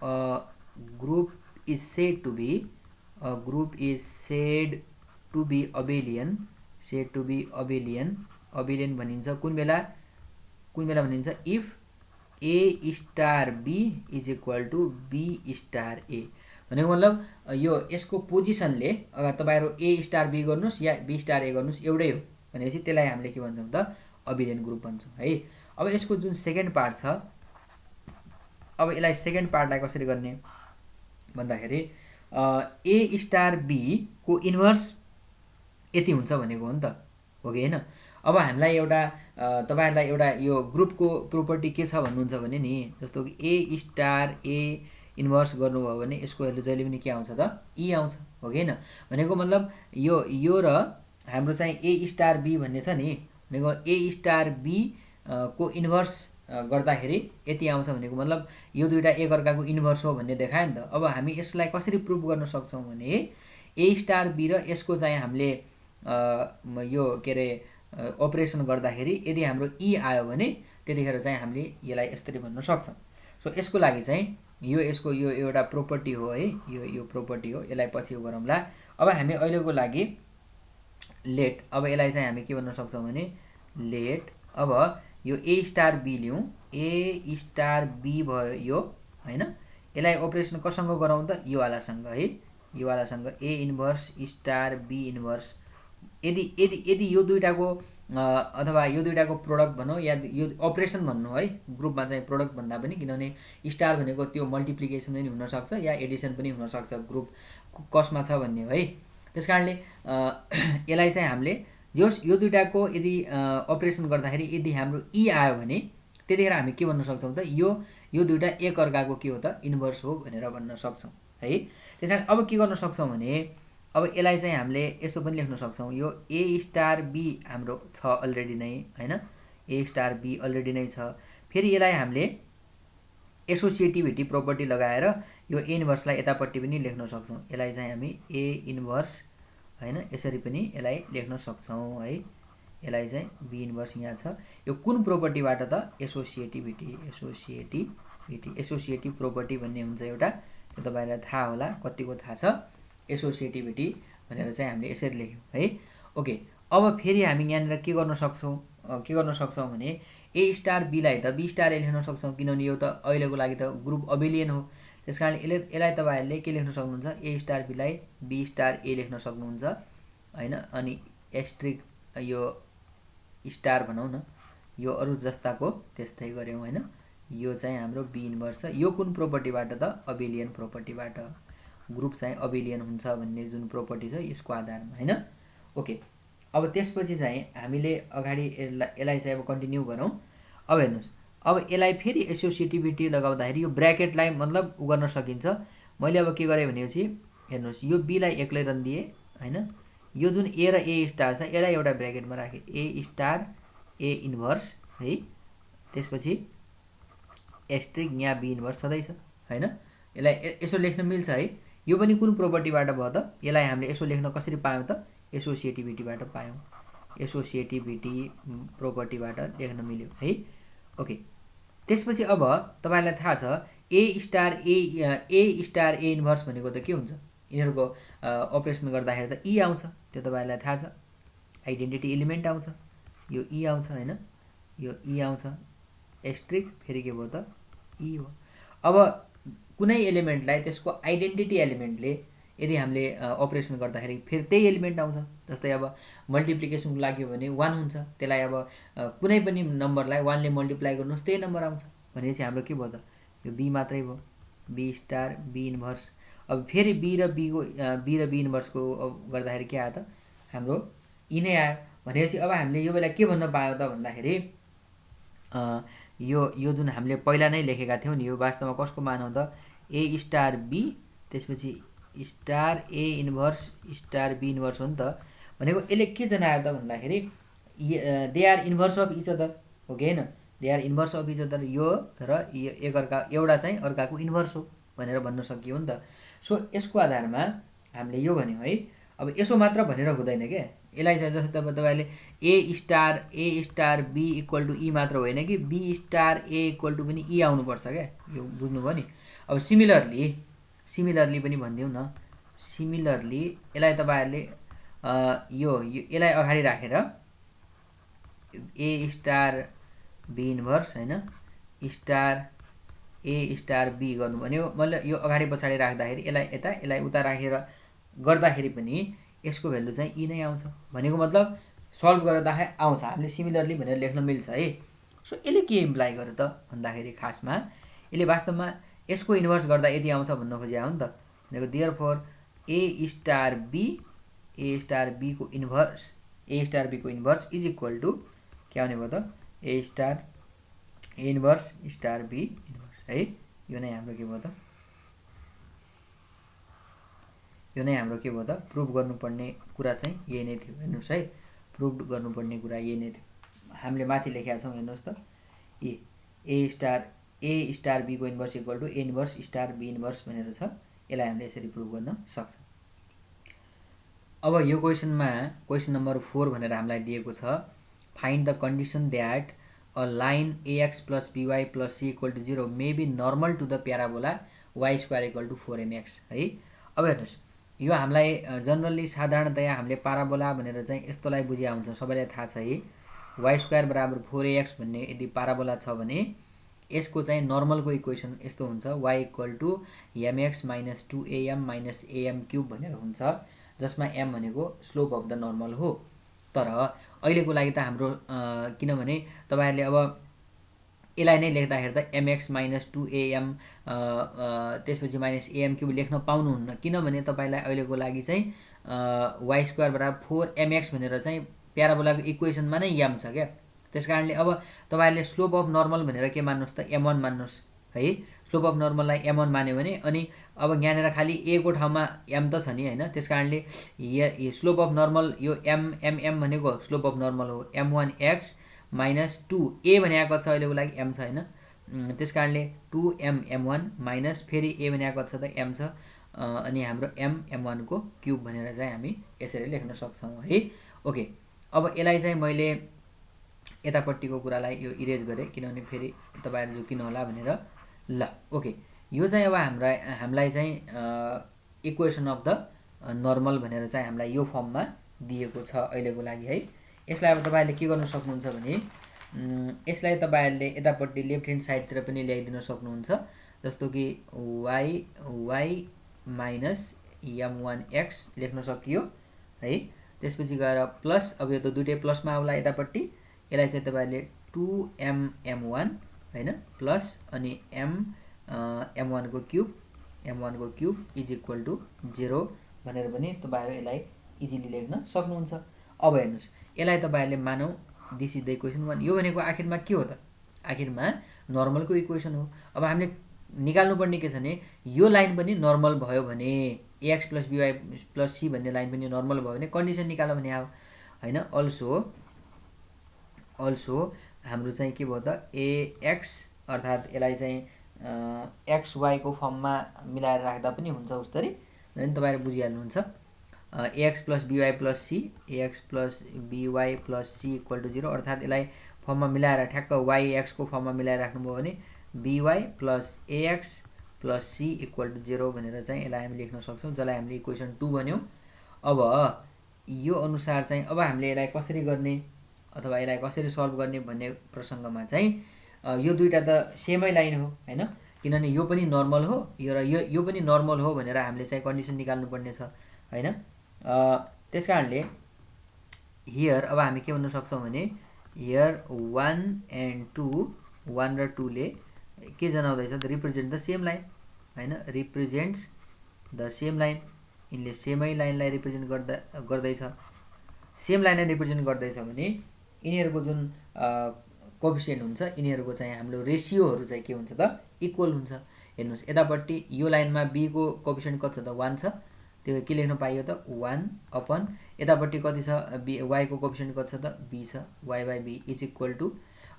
group is said to be abelian abelian भनिन्छ कुन बेला भनिन्छ if a star b is equal to b star a भनेको मतलब यो यसको पोजिसनले अगर तपाईहरु a स्टार b गर्नुस् या b स्टार a गर्नुस् एउटै हो भनेपछि त्यसलाई हामीले के भन्छौं त अबिलियन ग्रुप भन्छौं है। अब यसको जुन सेकेन्ड पार्ट छ, अब यसलाई सेकेन्ड पार्टलाई कसरी गर्ने भन्दाखेरि a स्टार b को इन्भर्स यति हुन्छ भनेको हो नि त, हो कि हैन। अब हामीलाई एउटा तपाईहरुलाई एउटा यो ग्रुपको प्रोपर्टी के छ भन्नुहुन्छ भने नि, जस्तो कि a स्टार a इन्भर्स गर्नुभयो भने यसको भ्यालु जहिले पनि के आउँछ त e आउँछ, हो कि हैन। भनेको मतलब यो र हाम्रो चाहिँ a स्टार b भन्ने छ नि, भनेको a स्टार b को इन्भर्स गर्दाखेरि यति आउँछ भनेको मतलब यो दुईटा एक अर्काको इन्भर्स हो भन्ने देखायो नि त। अब हामी यसलाई कसरी प्रुफ गर्न सक्छौं भने a स्टार b र यसको चाहिँ हामीले यो के रे अपरेसन गर्दाखेरि यदि हाम्रो e आयो भने त्यतिखेर चाहिँ हामीले यसलाई यसरी भन्न सक्छौं। सो यसको लागि चाहिँ यो यसको यो एउटा प्रोपर्टी हो है, यो प्रोपर्टी हो, यसलाई पछि गरौँला। अब हामी अहिलेको लागि लेट, अब यसलाई चाहिँ हामी के भन्न सक्छौं भने लेट अब यो a स्टार b लियौं, a स्टार b भयो यो हैन। यसलाई अपरेसन कसँग गरौँ त यो वालासँग है, यो वालासँग a inverse star b inverse. यदि यो दुईटाको अथवा यो दुईटाको प्रोडक्ट भनौं या यो अपरेसन भन्नु है, ग्रुपमा चाहिँ प्रोडक्ट भन्दा पनि, किनभने स्टार भनेको त्यो मल्टिप्लिकेसन पनि हुन सक्छ या एडिसन पनि हुन सक्छ ग्रुप कसमा छ भन्ने है। त्यसकारणले यसलाई चाहिँ हामीले यो दुईटाको यदि अपरेसन गर्दाखेरि यदि हाम्रो e आयो भने त्यतिखेर हामी के भन्न सक्छौं त यो दुईटा एक अर्काको के हो त इन्भर्स हो भनेर भन्न सक्छौं है। त्यसकारण अब के गर्न सक्छौं भने अब यसलाई चाहिँ हामीले यस्तो पनि लेख्न सक्छौं, यो a स्टार b हाम्रो छ अलरेडी नै हैन, a स्टार b अलरेडी नै छ। फेरि यसलाई हामीले एसोसिएटिभिटी प्रोपर्टी लगाएर यो a इन्भर्सलाई यतापट्टि पनि लेख्न सक्छौं। यसलाई चाहिँ हामी a इन्भर्स हैन यसरी पनि यसलाई लेख्न सक्छौं है। यसलाई चाहिँ b इन्भर्स यहाँ छ। यो कुन प्रोपर्टीबाट त एसोसिएटिभ प्रोपर्टी भन्ने हुन्छ एउटा, त्यो तपाईहरुलाई थाहा होला, कतिको थाहा छ एसोसिएटिभिटी भनेर चाहिँ हामीले यसरी लेख्यौं है। ओके, अब फेरि हामी यहाँनिर के गर्न सक्छौं भने a स्टार b लाई त b स्टार a लेख्न सक्छौं, किनभने यो त अहिलेको लागि त ग्रुप अबिलियन हो। त्यसकारणले यसलाई तपाईहरुले के लेख्न सक्नुहुन्छ, a स्टार b लाई b स्टार a लेख्न सक्नुहुन्छ हैन। अनि एस्ट्रिक यो स्टार भनौं न, यो अरु जस्ताको त्यस्तै गर्यौं हैन। यो चाहिँ हाम्रो b इन्भर्स छ। यो कुन प्रोपर्टीबाट त अबिलियन प्रोपर्टीबाट, ग्रुप चाहिँ अबिलियन हुन्छ भन्ने जुन प्रोपर्टी छ यसको आधारमा हैन। ओके, अब त्यसपछि चाहिँ हामीले अगाडि यसलाई चाहिँ अब कन्टिन्यू गरौँ। अब हेर्नुस्, अब यसलाई फेरि एसोसिएटिभिटी लगाउँदाखेरि यो ब्र्याकेटलाई मतलब उ गर्न सकिन्छ। मैले अब के गरे भनेपछि हेर्नुस्, यो b लाई एक्लै रन दिए हैन। यो जुन a र a स्टार छ यसलाई एउटा ब्र्याकेटमा राखे, a स्टार a इन्भर्स है। त्यसपछि एस्ट्रिक यहाँ b इन्भर्स छँदै छ हैन। यसलाई यसो लेख्न मिल्छ है। यो पनि कुन प्रोपर्टीबाट भयो त, यसलाई हामीले यसो लेख्न कसरी पायौं त एसोसिएटिभिटीबाट पायौं, एसोसिएटिभिटी प्रोपर्टीबाट लेख्न मिल्यो है। ओके, त्यसपछि अब तपाईहरुलाई थाहा छ a स्टार a इन्भर्स भनेको त के हुन्छ, यिनीहरुको अपरेसन गर्दाखेरि त e आउँछ, त्यो तपाईहरुलाई थाहा छ। आइडेन्टिटी एलिमेन्ट आउँछ, यो e आउँछ हैन, यो e आउँछ एस्ट्रिक फेरि के भयो त e हो। अब कुनै एलिमेन्टलाई त्यसको आइडेन्टिटी एलिमेन्टले यदि हामीले अपरेसन गर्दाखेरि फेरि त्यही एलिमेन्ट आउँछ। जस्तै अब मल्टिप्लिकेसनको लागि हो भने 1 हुन्छ, त्यसलाई अब कुनै पनि नम्बरलाई 1 ले मल्टिप्लाई गर्नुस् त्यही नम्बर आउँछ भनेपछि हाम्रो के भयो त यो b मात्रै भयो, b स्टार b इन्भर्स। अब फेरि b र b इन्भर्स को गर्दाखेरि के आयो त हाम्रो e नै आयो भनेपछि अब हामीले यो बेला के भन्न पायो त भन्दाखेरि यो जुन हामीले पहिला नै लेखेका थियौं नि, यो वास्तवमा कसको मान हो त a स्टार b त्यसपछि star a inverse star b inverse हो नि त। भनेको यसले के जनायो त भन्दाखेरि they are inverse of each other, हो कि हैन, they are inverse of each other. यो र एक अर्का एउटा चाहिँ अर्काको इन्भर्स हो भनेर भन्न सकियो नि त। सो यसको आधारमा हामीले यो भन्यौ है। अब यसो मात्र भनेर हुँदैन के, यसलाई चाहिँ जस्तै तपाईले a star b equal to e मात्र होइन कि b star a equal to पनि e आउनु पर्छ के, यो बुझ्नुभयो नि। अब सिमिलरली पनि भनिदिउँ न, सिमिलरली यसलाई तपाईहरुले यसलाई अगाडि राखेर ए स्टार बी इन्भर्स हैन स्टार ए स्टार बी गर्नु भन्यो। मैले यो अगाडि पछाडि राख्दाखेरि यसलाई यता यसलाई उता राखेर गर्दाखेरि पनि यसको भ्यालु चाहिँ ई नै आउँछ। भनेको मतलब सल्भ गर्दाखेरि आउँछ, हामीले सिमिलरली भनेर लेख्न मिल्छ है। सो यसले के इम्प्लाइ गर्यो त भन्दाखेरि खासमा यसले वास्तवमा यसको इन्भर्स गर्दा यति आउँछ भन्न खोजेको हो नि त। भनेको देयरफोर ए स्टार बी को इन्भर्स इज इक्वल टु के आउने भयो त ए इन्भर्स स्टार बी इन्भर्स है। यो नै हाम्रो के भयो त, यो नै हाम्रो के भयो त प्रुभ गर्नुपर्ने कुरा चाहिँ यही नै थियो। हेर्नुस् है, प्रुभ गर्नुपर्ने कुरा यही नै थियो। हामीले माथि लेखेका छौँ, हेर्नुस् त ए स्टार बी को inverse equal to A inverse star B inverse भनेर छ। यसलाई हामीले यसरी प्रुभ गर्न सक्छौँ। अब यो क्वेसन नम्बर 4 भनेर हामीलाई दिएको छ, find the condition that a line ax plus by plus c equal to 0 may be normal to the parabola y square equal to 4mx है। अब हेर्नुस्, यो हामीलाई जनरली साधारणतया हामीले पाराबोला भनेर चाहिँ यस्तोलाई बुझिया हुन्छ, सबैलाई थाहा छ है। y स्क्वायर बराबर 4ax भन्ने यदि पाराबोला छ भने यसको चाहिँ नर्मलको इक्वेसन यस्तो हुन्छ, y equal to mx minus 2am minus am cube भनेर हुन्छ, जसमा m भनेको स्लोप अफ द नर्मल हो। तर अहिलेको लागि त हाम्रो किनभने तपाईहरुले अब यसलाई नै लेख्दाखेरि त mx माइनस 2am त्यसपछि माइनस am क्यूब लेख्न पाउनुहुन्न, किनभने तपाईलाई अहिलेको लागि चाहिँ y स्क्वायर बराबर 4mx भनेर चाहिँ प्याराबोलाको इक्वेसनमा नै m छ क्या। त्यसकारणले अब तपाईहरुले स्लोप अफ नर्मल भनेर के मान्नुस् त m1 मान्नुस् है। स्लोप अफ नर्मललाई m1 मान्यो भने अनि अब यहाँनिर खाली a को ठाउँमा m त छ नि हैन, त्यसकारणले स्लोप अफ नर्मल यो m भनेको स्लोप अफ नर्मल हो, m1x माइनस 2a भनेको छ अहिलेको लागि m छ हैन, त्यसकारणले 2m1 माइनस फेरि a भनेको छ त m छ, अनि हाम्रो m1 को क्यूब भनेर चाहिँ हामी यसरी लेख्न सक्छौं है। ओके, अब यसलाई चाहिँ मैले यतापट्टिको कुरालाई यो इरेज गरे किनभने फेरि तपाईहरु झुकिनु होला भनेर। ल ओके, यो चाहिँ अब हामीलाई चाहिँ इक्वेसन अफ द नर्मल भनेर चाहिँ हामीलाई यो फर्ममा दिएको छ अहिलेको लागि है। यसलाई अब तपाईहरुले के गर्न सक्नुहुन्छ भने यसलाई तपाईहरुले यतापट्टि लेफ्ट ह्यान्ड साइडतिर पनि ल्याइदिन सक्नुहुन्छ, जस्तो कि y माइनस m1x लेख्न सकियो है। त्यसपछि गएर प्लस, अब यो त दुईटै प्लसमा आउला यतापट्टि, यसलाई चाहिँ तपाईहरुले 2m1 हैन प्लस अनि m1 को क्यूब इज इक्वल टु 0 भनेर पनि तपाईहरु यसलाई इजिली लेख्न सक्नुहुन्छ। अब हेर्नुस्, यसलाई तपाईहरुले मानौ दिस इज द इक्वेसन 1। यो भनेको आखिरमा के हो त, आखिरमा नर्मलको इक्वेसन हो। अब हामीले निकाल्नु पर्ने के छ भने यो लाइन पनि नर्मल भयो भने ax plus by plus c भन्ने लाइन पनि नर्मल भयो भने कन्डिसन निकाल्नु भने आयो हैन। अल्सो हाम्रो चाहिँ के भयो त ax अर्थात यसलाई चाहिँ xy को फर्ममा मिलाएर राख्दा पनि हुन्छ उसरी, हैन तपाईहरु बुझिहाल्नुहुन्छ। ax plus by plus c equal to 0 अर्थात यसलाई फर्ममा मिलाएर ठ्याक्क yx को फर्ममा मिलाएर राख्नुभयो भने by plus ax plus c equal to 0 भनेर चाहिँ यसलाई हामी लेख्न सक्छौं, जसलाई हामीले इक्वेसन 2 भन्यौं। अब यो अनुसार चाहिँ अब हामीले यसलाई कसरी गर्ने अथवा यसलाई कसरी सल्भ गर्ने भन्ने प्रसंगमा चाहिँ यो दुईटा त सेमै लाइन हो हैन, किनभने यो पनि नर्मल हो र यो पनि नर्मल हो भनेर हामीले चाहिँ कन्डिसन निकाल्नु पर्ने छ हैन। त्यसकारणले हियर अब हामी के भन्न सक्छौं भने हियर 1 and 1 र 2 ले के जनाउँदैछ त रिप्रेजेन्ट द सेम लाइन हैन, रिप्रेजेन्ट्स द सेम लाइन। इनले सेमै लाइनलाई रिप्रेजेन्ट गर्दैछ, सेम लाइनलाई रिप्रेजेन्ट गर्दैछ भने यिनीहरुको जुन कोएफिसिएन्ट हुन्छ यिनीहरुको चाहिँ हाम्रो रेशियोहरु चाहिँ के हुन्छ त इक्वल हुन्छ। हेर्नुस्, यतापट्टि यो लाइनमा b को कोएफिसिएन्ट कति छ त 1 छ, त्यो के लेख्न पाइयो त 1 अपन यतापट्टि कति छ y को कोएफिसिएन्ट कति छ त b छ, y by b is equal to.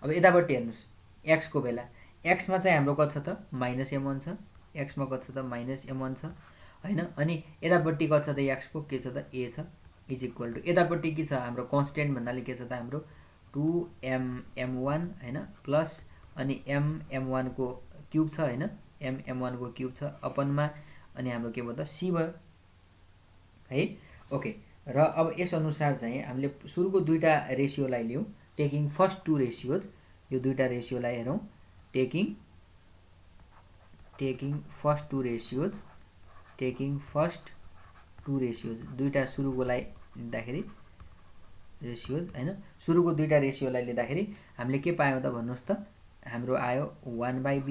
अब यतापट्टि हेर्नुस् x को बेला x मा चाहिँ हाम्रो कति छ त माइनस m1 छ, x मा कति छ त माइनस m1 छ हैन, अनि यतापट्टि कति छ त x को के छ त a छ इज इक्वल टु। यतापट्टि के छ हाम्रो कन्स्टेन्ट भन्नाले के छ त हाम्रो 2m1 हैन प्लस अनि m1 को क्यूब छ हैन, m m1 को क्युब छ अपनमा अनि हाम्रो के भयो त c भयो है। ओके, र अब यस अनुसार चाहिँ हामीले सुरुको दुईटा रेसियोलाई लियौँ टेकिङ फर्स्ट टु रेसियोज। यो दुईटा रेसियोलाई हेरौँ टेकिङ फर्स्ट टु रेसियोज दुईटा सुरुकोलाई लिँदाखेरि रेसियोज हैन सुरुको दुईटा रेसियोलाई लिँदाखेरि हामीले के पायौँ त भन्नुहोस् त हाम्रो आयो 1/b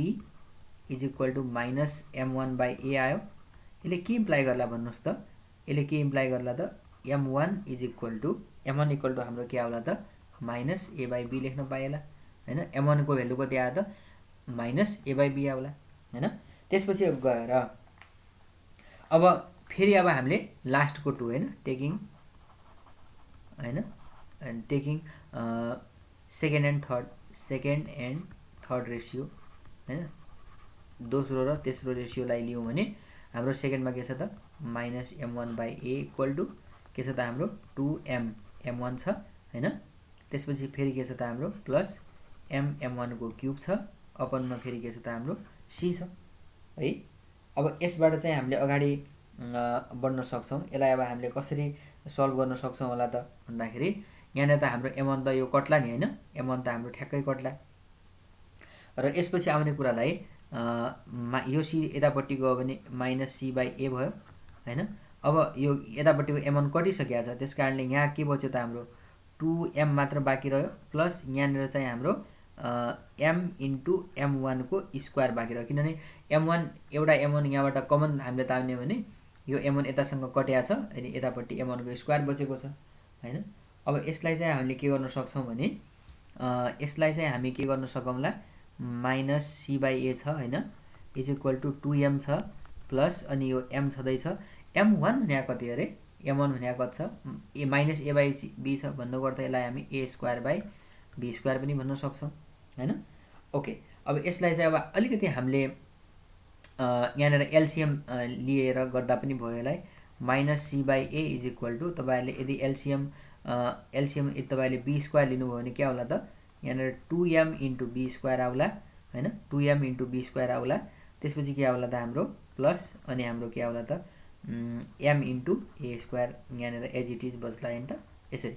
is equal to minus m1/a आयो। यसले के इम्प्लाई गर्ला भन्नुहोस् त यसले के इम्प्लाई गर्ला त m1 इज इक्वल टु हाम्रो के आउला त माइनस a/b लेख्न पाइएला हैन। m1 को भ्यालु कति आयो त माइनस a/b आउला हैन। त्यसपछि गएर अब फेरि अब हामीले लास्टको टु हैन taking second and third ratio हैन दोस्रो र तेस्रो रेसियोलाई लियौँ भने हाम्रो सेकेन्डमा के छ त माइनस m1/a इक्वल टु के छ त हाम्रो 2m m1 छ हैन। त्यसपछि फेरि के छ त हाम्रो प्लस m1 को क्युब छ अपनमा फेरि के छ त हाम्रो c छ है। अब यसबाट चाहिँ हामीले अगाडि बढ्न सक्छौँ। यसलाई अब हामीले कसरी सल्भ गर्न सक्छौँ होला त भन्दाखेरि यहाँनिर त हाम्रो m1 त यो कट्ला नि हैन m1 त हाम्रो ठ्याक्कै कट्ला र यसपछि आउने कुरालाई यो c यतापट्टि गयो भने माइनस c/a भयो हैन। अब यो यतापट्टिको m1 कटिसकेको छ त्यसकारणले यहाँ के बच्यो त हाम्रो 2m मात्र बाँकी रह्यो प्लस यहाँनिर चाहिँ हाम्रो m इन्टु m1 को स्क्वायर बाँकी रह्यो किनभने m1 एउटा m1 यहाँबाट कमन हामीले तान्यो भने यो m1 यतासँग कट्या छ अनि यतापट्टि m1 को स्क्वायर बचेको छ हैन। अब यसलाई चाहिँ हामीले के गर्न सक्छौँ भने यसलाई चाहिँ हामी के गर्न सकौँला माइनस c/a छ हैन इज इक्वल टु 2m छ प्लस अनि यो m छँदैछ m1 भनेको कति अरे m1 भनेको कति छ माइनस a/b छ भन्नुको अर्थ यसलाई हामी a²/b² पनि भन्न सक्छौँ हैन। ओके, अब यसलाई चाहिँ अब अलिकति हामीले यहाँनिर एलसिएम लिएर गर्दा पनि भयो। यसलाई minus c/a is equal to तपाईँहरूले यदि एलसिएम यदि तपाईँले b² लिनुभयो भने के आउला त यहाँनिर 2m इन्टु b² आउला हैन 2m इन्टु b² आउला। त्यसपछि के आउला त हाम्रो प्लस अनि हाम्रो के आउला त m इन्टु a² यहाँनिर एज इट इज बस्ला हैन त यसरी।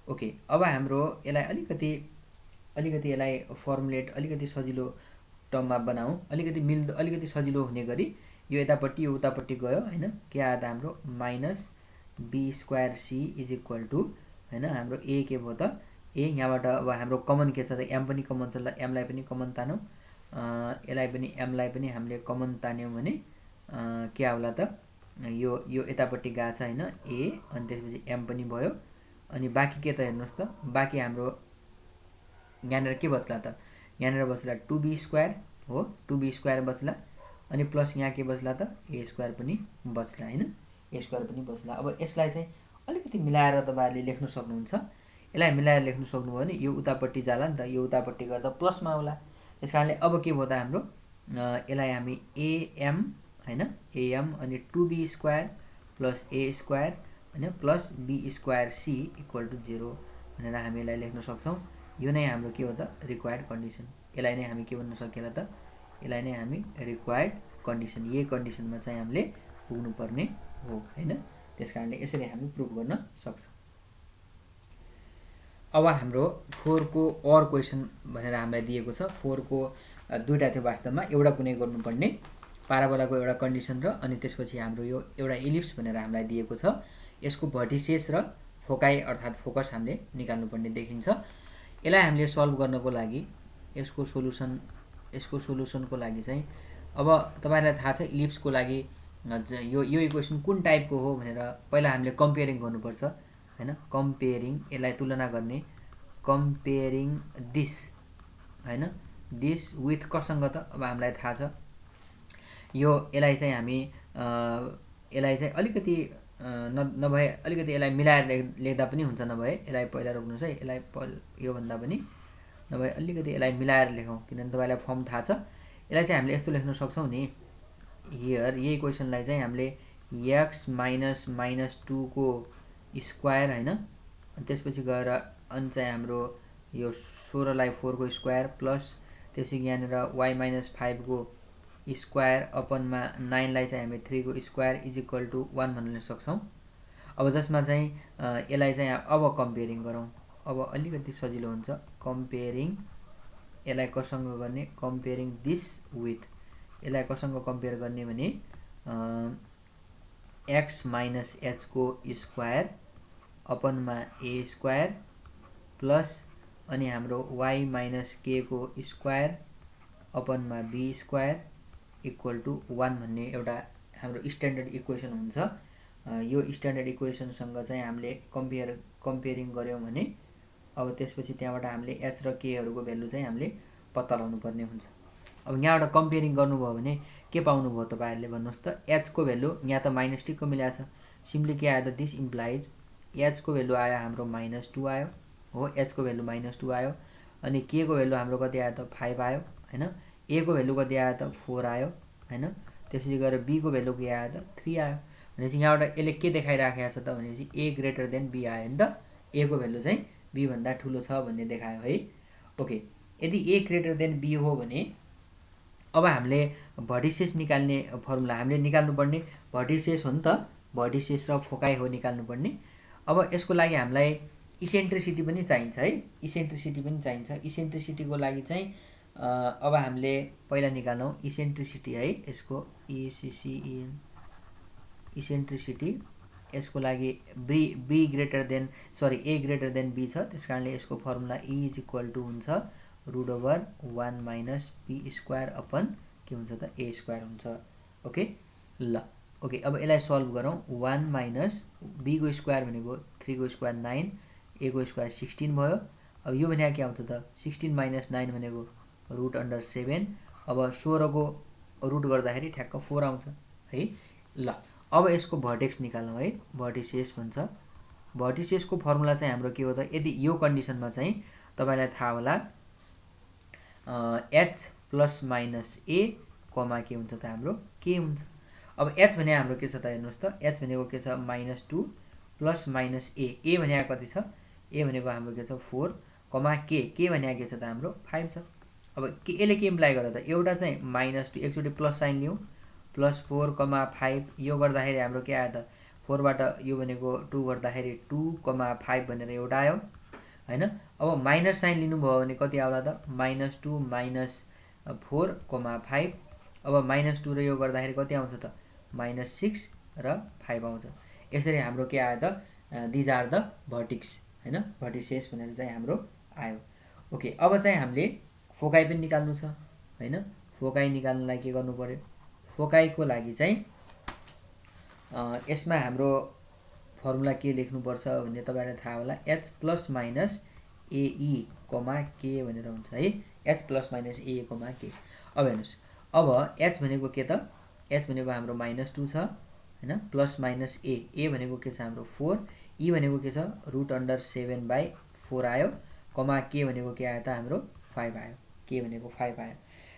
ओके, अब हाम्रो यसलाई अलिकति यसलाई फर्मुलेट अलिकति सजिलो टर्ममा बनाऊ अलिकति सजिलो हुने गरी यो यतापट्टि यो उतापट्टि गयो हैन के आयो त हाम्रो minus b²c is equal to हैन हाम्रो a के भयो त a यहाँबाट अब हाम्रो कमन के छ त m पनि कमन छ ल m लाई पनि कमन तानौँ यसलाई पनि m लाई पनि हामीले कमन तान्यौँ भने के आउला त यो यतापट्टि गएको छ हैन a अनि त्यसपछि m पनि भयो अनि बाँकी के त हेर्नुहोस् त बाँकी हाम्रो यहाँनिर के बच्ला त यहाँनिर बच्ला 2b² हो 2b² बच्ला अनि प्लस यहाँ के बच्ला त a² पनि बच्ला हैन a² पनि बच्ला। अब यसलाई चाहिँ अलिकति मिलाएर तपाईँहरूले लेख्न सक्नुहुन्छ। यसलाई मिलाएर लेख्न सक्नुभयो भने यो उतापट्टि जाला नि त यो उतापट्टि गर्दा प्लसमा आउला। त्यसकारणले अब के भयो त हाम्रो यसलाई हामी am हैन am अनि 2b² प्लस a² हैन प्लस b²c इक्वल टु 0 भनेर हामी यसलाई लेख्न सक्छौँ। यो नै हाम्रो के हो त रिक्वायर्ड कन्डिसन। यसलाई नै हामी के भन्न सकिएला त यसलाई नै हामी रिक्वायर्ड कन्डिसन यही कन्डिसनमा चाहिँ हामीले पुग्नुपर्ने हो हैन। त्यसकारणले यसरी हामी प्रुभ गर्न सक्छौँ। अब हाम्रो 4 को और क्वेसन भनेर हामीलाई दिएको छ। 4 को दुईटा थियो वास्तवमा एउटा कुनै गर्नुपर्ने पाराबोलाको एउटा कन्डिसन र अनि त्यसपछि हाम्रो यो एउटा इलिप्स भनेर हामीलाई दिएको छ। यसको भर्टिसेस र फोकाइ अर्थात् फोकस हामीले निकाल्नुपर्ने देखिन्छ। यसलाई हामीले सल्भ गर्नको लागि यसको सोलुसनको लागि चाहिँ अब तपाईहरुलाई थाहा छ इलिप्सको लागि यो इक्वेसन कुन टाइपको हो भनेर पहिला हामीले कम्पेयरिङ गर्नुपर्छ हैन कम्पेयरिङ यसलाई तुलना गर्ने कम्पेयरिङ दिस हैन दिस विथ कसँग त अब हामीलाई थाहा छ यसलाई चाहिँ हामी यसलाई चाहिँ अलिकति नभए अलिकति यसलाई मिलाएर लेख्दा पनि हुन्छ नभए यसलाई पहिला रोक्नुस् है यसलाई यो भन्दा पनि नभए अलिकति यसलाई मिलाएर लेखौं किनभने तपाईलाई फर्म थाहा छ। यसलाई चाहिँ हामीले यस्तो लेख्न सक्छौं नि हियर यही क्वेशनलाई चाहिँ हामीले x - -2 को स्क्वायर हैन अनि त्यसपछि गएर अनि चाहिँ हाम्रो यो 16 लाई 4 को स्क्वायर प्लस त्यसपछि यहाँनिर y - 5 को स्क्वायर अपनमा 9 लाई चाहिँ हामी 3 को स्क्वायर इज इक्वल टु 1 भन्न सक्छौं। अब जसमा चाहिँ यसलाई चाहिँ अब कम्पेयरिङ गरौँ। अब अलिकति सजिलो हुन्छ। कम्पेयरिङ यसलाई कसँग गर्ने, कम्पेयरिङ दिस विथ, यसलाई कसँग कम्पेयर गर्ने भने x माइनस h को स्क्वायर अपनमा a स्क्वायर प्लस अनि हाम्रो y माइनस k को स्क्वायर अपनमा b स्क्वायर इक्वल टु 1 भन्ने एउटा हाम्रो स्ट्यान्डर्ड इक्वेसन हुन्छ। यो स्ट्यान्डर्ड इक्वेसनसँग चाहिँ हामीले कम्पेयरिङ गर्यौं भने अब त्यसपछि त्यहाँबाट हामीले h र k हरुको भ्यालु चाहिँ हामीले पत्ता लगाउनु पर्ने हुन्छ। अब यहाँबाट कम्पेयरिङ गर्नुभयो भने के पाउनु भयो तपाईहरुले भन्नुस् त। h को भ्यालु यहाँ त माइनस टिकको मिलाएको छ, सिम्पली के आयो त, दिस इम्प्लाइज h को भ्यालु आयो हाम्रो -2 आयो हो, h को भ्यालु -2 आयो अनि k को भ्यालु हाम्रो कति आयो त 5 आयो हैन, a को भ्यालु कति आयो त 4 आयो हैन, त्यसैले गरेर b को भ्यालु के आयो त 3 आयो। भनेपछि यहाँबाट यसले के देखाइराखेको छ त भनेपछि a ग्रेटर देन b आयो नि त, a को भ्यालु चाहिँ b भन्दा ठुलो छ भन्ने देखायो है। ओके, यदि a ग्रेटर देन b हो भने अब हामीले भर्टिसेस निकाल्ने फर्मुला हामीले निकाल्नु पर्ने भर्टिसेस हो नि त, भर्टिसेस र फोकाइ हो निकाल्नु पर्ने। अब यसको लागि हामीलाई इसेन्ट्रिसिटी पनि चाहिन्छ है, इसेन्ट्रिसिटी पनि चाहिन्छ। इसेन्ट्रिसिटीको लागि चाहिँ अब हामीले पहिला निकालौं इसेन्ट्रिसिटी है, यसको ECCEN इसेन्ट्रिसिटी। यसको लागि b greater than a greater than b छ, त्यसकारणले यसको formula E is equal to हुन्छ √1 माइनस b स्क्वायर अपन के हुन्छ त a स्क्वायर हुन्छ। ओके ल, ओके अब यसलाई सल्भ गरौँ। 1 माइनस b को स्क्वायर भनेको 3 को स्क्वायर 9, a को स्क्वायर 16 भयो। अब यो भनेको के आउँछ त 16 माइनस 9 भनेको √7। अब 16 को रुट गर्दाखेरि ठ्याक्क 4 आउँछ है। ल अब यसको भर्टेक्स निकाल्नु है, भर्टिसेस भन्छ। भर्टिसेसको फर्मुला चाहिँ हाम्रो के हो त, यदि यो कन्डिसनमा चाहिँ तपाईलाई थाहा होला h प्लस माइनस a कमा के हुन्छ त हाम्रो k हुन्छ। अब h भने हाम्रो के छ त हेर्नुस् त, h भनेको के छ -2 प्लस माइनस a भनेको कति छ, a भनेको हाम्रो के छ 4 कमा k भनेको के छ त हाम्रो 5 छ। अब यसले के इम्प्लाई गर्दा त, एउटा चाहिँ -2 एकचोटी प्लस साइन लियौं, प्लस 4 कमा 5 यो गर्दाखेरि हाम्रो के आयो त 4 बाट यो भनेको 2 गर्दाखेरि 2 कमा 5 भनेर एउटा आयो हैन। अब माइनस साइन लिनुभयो भने कति आउला त -2 माइनस 4 कमा 5। अब -2 र यो गर्दाखेरि कति आउँछ त -6 र 5 आउँछ। यसरी हाम्रो के आयो त, दिज आर द भर्टिक्स हैन, भर्टिसेस भनेर चाहिँ हाम्रो आयो। ओके, अब चाहिँ हामीले फोकाइ पनि निकाल्नु छ हैन। फोकाइ निकाल्नलाई के गर्नु पर्यो, फोकाइको लागि चाहिँ यसमा हाम्रो फर्मुला के लेख्नु पर्छ भन्ने तपाईलाई थाहा होला, h प्लस माइनस ae कमा k भनेर हुन्छ है, h प्लस माइनस ae कमा k। अब हेर्नुस्, अब h भनेको के त, h भनेको हाम्रो -2 छ हैन, प्लस माइनस a भनेको के छ हाम्रो 4, e भनेको के छ √7/4 आयो, कमा k भनेको के आयो त हाम्रो 5 आयो, k भनेको 5 आयो।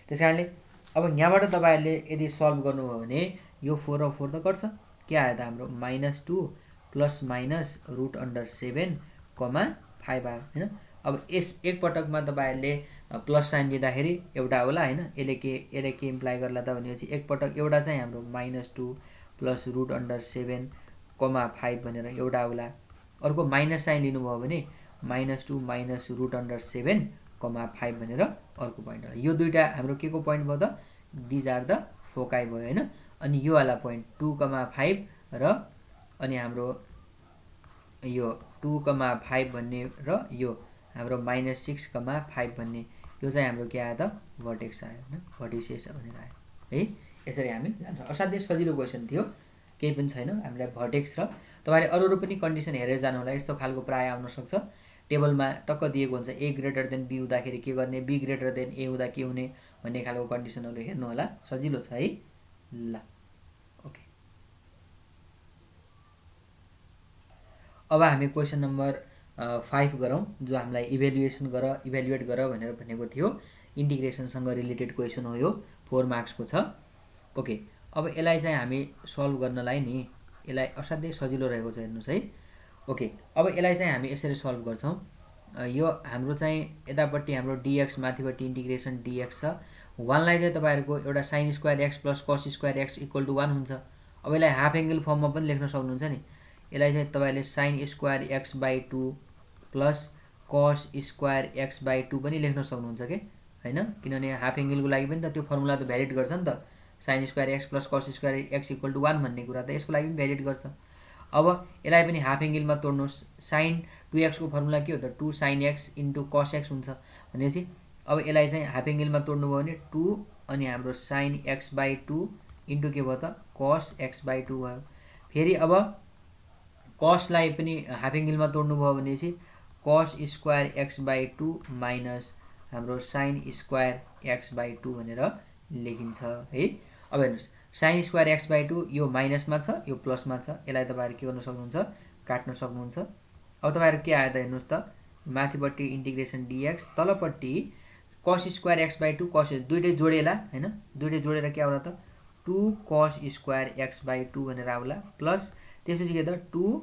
त्यसकारणले अब यहाँबाट तपाईहरुले यदि सल्भ गर्नुभयो भने यो 4 र 4 त कट्छ, के आयो त हाम्रो -2 प्लस माइनस √7 कमा 5 आयो हैन। अब यस एक पटकमा तपाईहरुले प्लस साइन लिँदाखेरि एउटा होला हैन, यसले के इम्प्लाई गर्ला त भनेपछि एक पटक एउटा चाहिँ हाम्रो -2 प्लस √7 कमा 5 भनेर एउटा होला। अर्को माइनस साइन लिनुभयो भने -2 माइनस √7 कमा 5 भनेर अर्को पोइन्ट होला। यो दुईटा हाम्रो के को पोइन्ट भयो त, दिज आर द फोकाइ भयो हैन। अनि यो वाला पोइन्ट 2,5 र अनि हाम्रो यो 2,5 भन्ने र यो हाम्रो -6,5 भन्ने यो चाहिँ हाम्रो के आयो त भर्टेक्स आयो हैन, भर्टिसेस भनेर आयो है। यसरी हामी जान्छौँ। असाध्यै सजिलो क्वेशन थियो, केही पनि छैन। हामीलाई भर्टेक्स र तपाईले अरु पनि कन्डिसन हेरेर जानु होला, यस्तो खालको प्राय आउन सक्छ। टेबलमा टक्क दिएको हुन्छ a ग्रेटर देन b हुँदाखेरि के गर्ने, b ग्रेटर देन a हुँदा के हुने भन्ने खालको कन्डिसनहरु हेर्नु होला, सजिलो छ है। ल ओके, अब हामी क्वेशन नम्बर 5 गरौँ, जो हामीलाई इभ्यालुएट गर भनेर भनेको थियो। इन्टिग्रेसन सँग रिलेटेड क्वेशन हो यो, 4 मार्क्स को छ। ओके, अब यसलाई चाहिँ हामी सल्भ गर्नलाई नि यसलाई असाध्यै सजिलो रहेको छ हेर्नुस् है। ओके, अब यसलाई चाहिँ हामी यसरी सल्भ गर्छौं। यो हाम्रो चाहिँ यतापट्टि हाम्रो dx माथिपट्टि इन्टिग्रेसन dx छ, 1 लाई चाहिँ तपाईहरुको एउटा sin square x plus cos square x equal to 1 हुन्छ। अब यसलाई हाफ एंगल फर्ममा पनि लेख्न सक्नुहुन्छ नि। यसलाई चाहिँ तपाईले sin square x by 2 plus cos square x by 2 पनि लेख्न सक्नुहुन्छ के हैन, किनभने हाफ एंगलको लागि पनि त त्यो फर्मुला त भ्यालिड गर्छ नि त। sin square x plus cos square x equal to 1 भन्ने कुरा त यसको लागि पनि भ्यालिड गर्छ। अब यसलाई पनि हाफ एंगलमा तोड्नुस्। sin 2x को फर्मुला के हो त 2 sin x into cos x हुन्छ भनेपछि अब यसलाई चाहिँ हाफ एंगलमा तोड्नु भयो भने 2 अनि हाम्रो sin x बाइ 2 इन्टु के भयो त cos x बाइ 2 भयो। फेरि अब cos लाई पनि हाफ एंगलमा तोड्नु भयो भनेपछि cos square x by 2 minus हाम्रो sin स्क्वायर x बाइ 2 भनेर लेखिन्छ है। अब हेर्नुस् sin स्क्वायर x बाइ 2 यो माइनसमा छ यो प्लसमा छ, यसलाई तपाईहरु के गर्न सक्नुहुन्छ काट्न सक्नुहुन्छ। अब तपाईहरु के आयो त हेर्नुस् त माथिपट्टि इंटीग्रेशन dx तलपट्टि cos square x by 2 cos दुईटै जोडेला हैन, दुईटै जोडेर के आउला त 2 cos स्क्वायर x बाइ 2 भनेर आउला प्लस त्यसपछि के त 2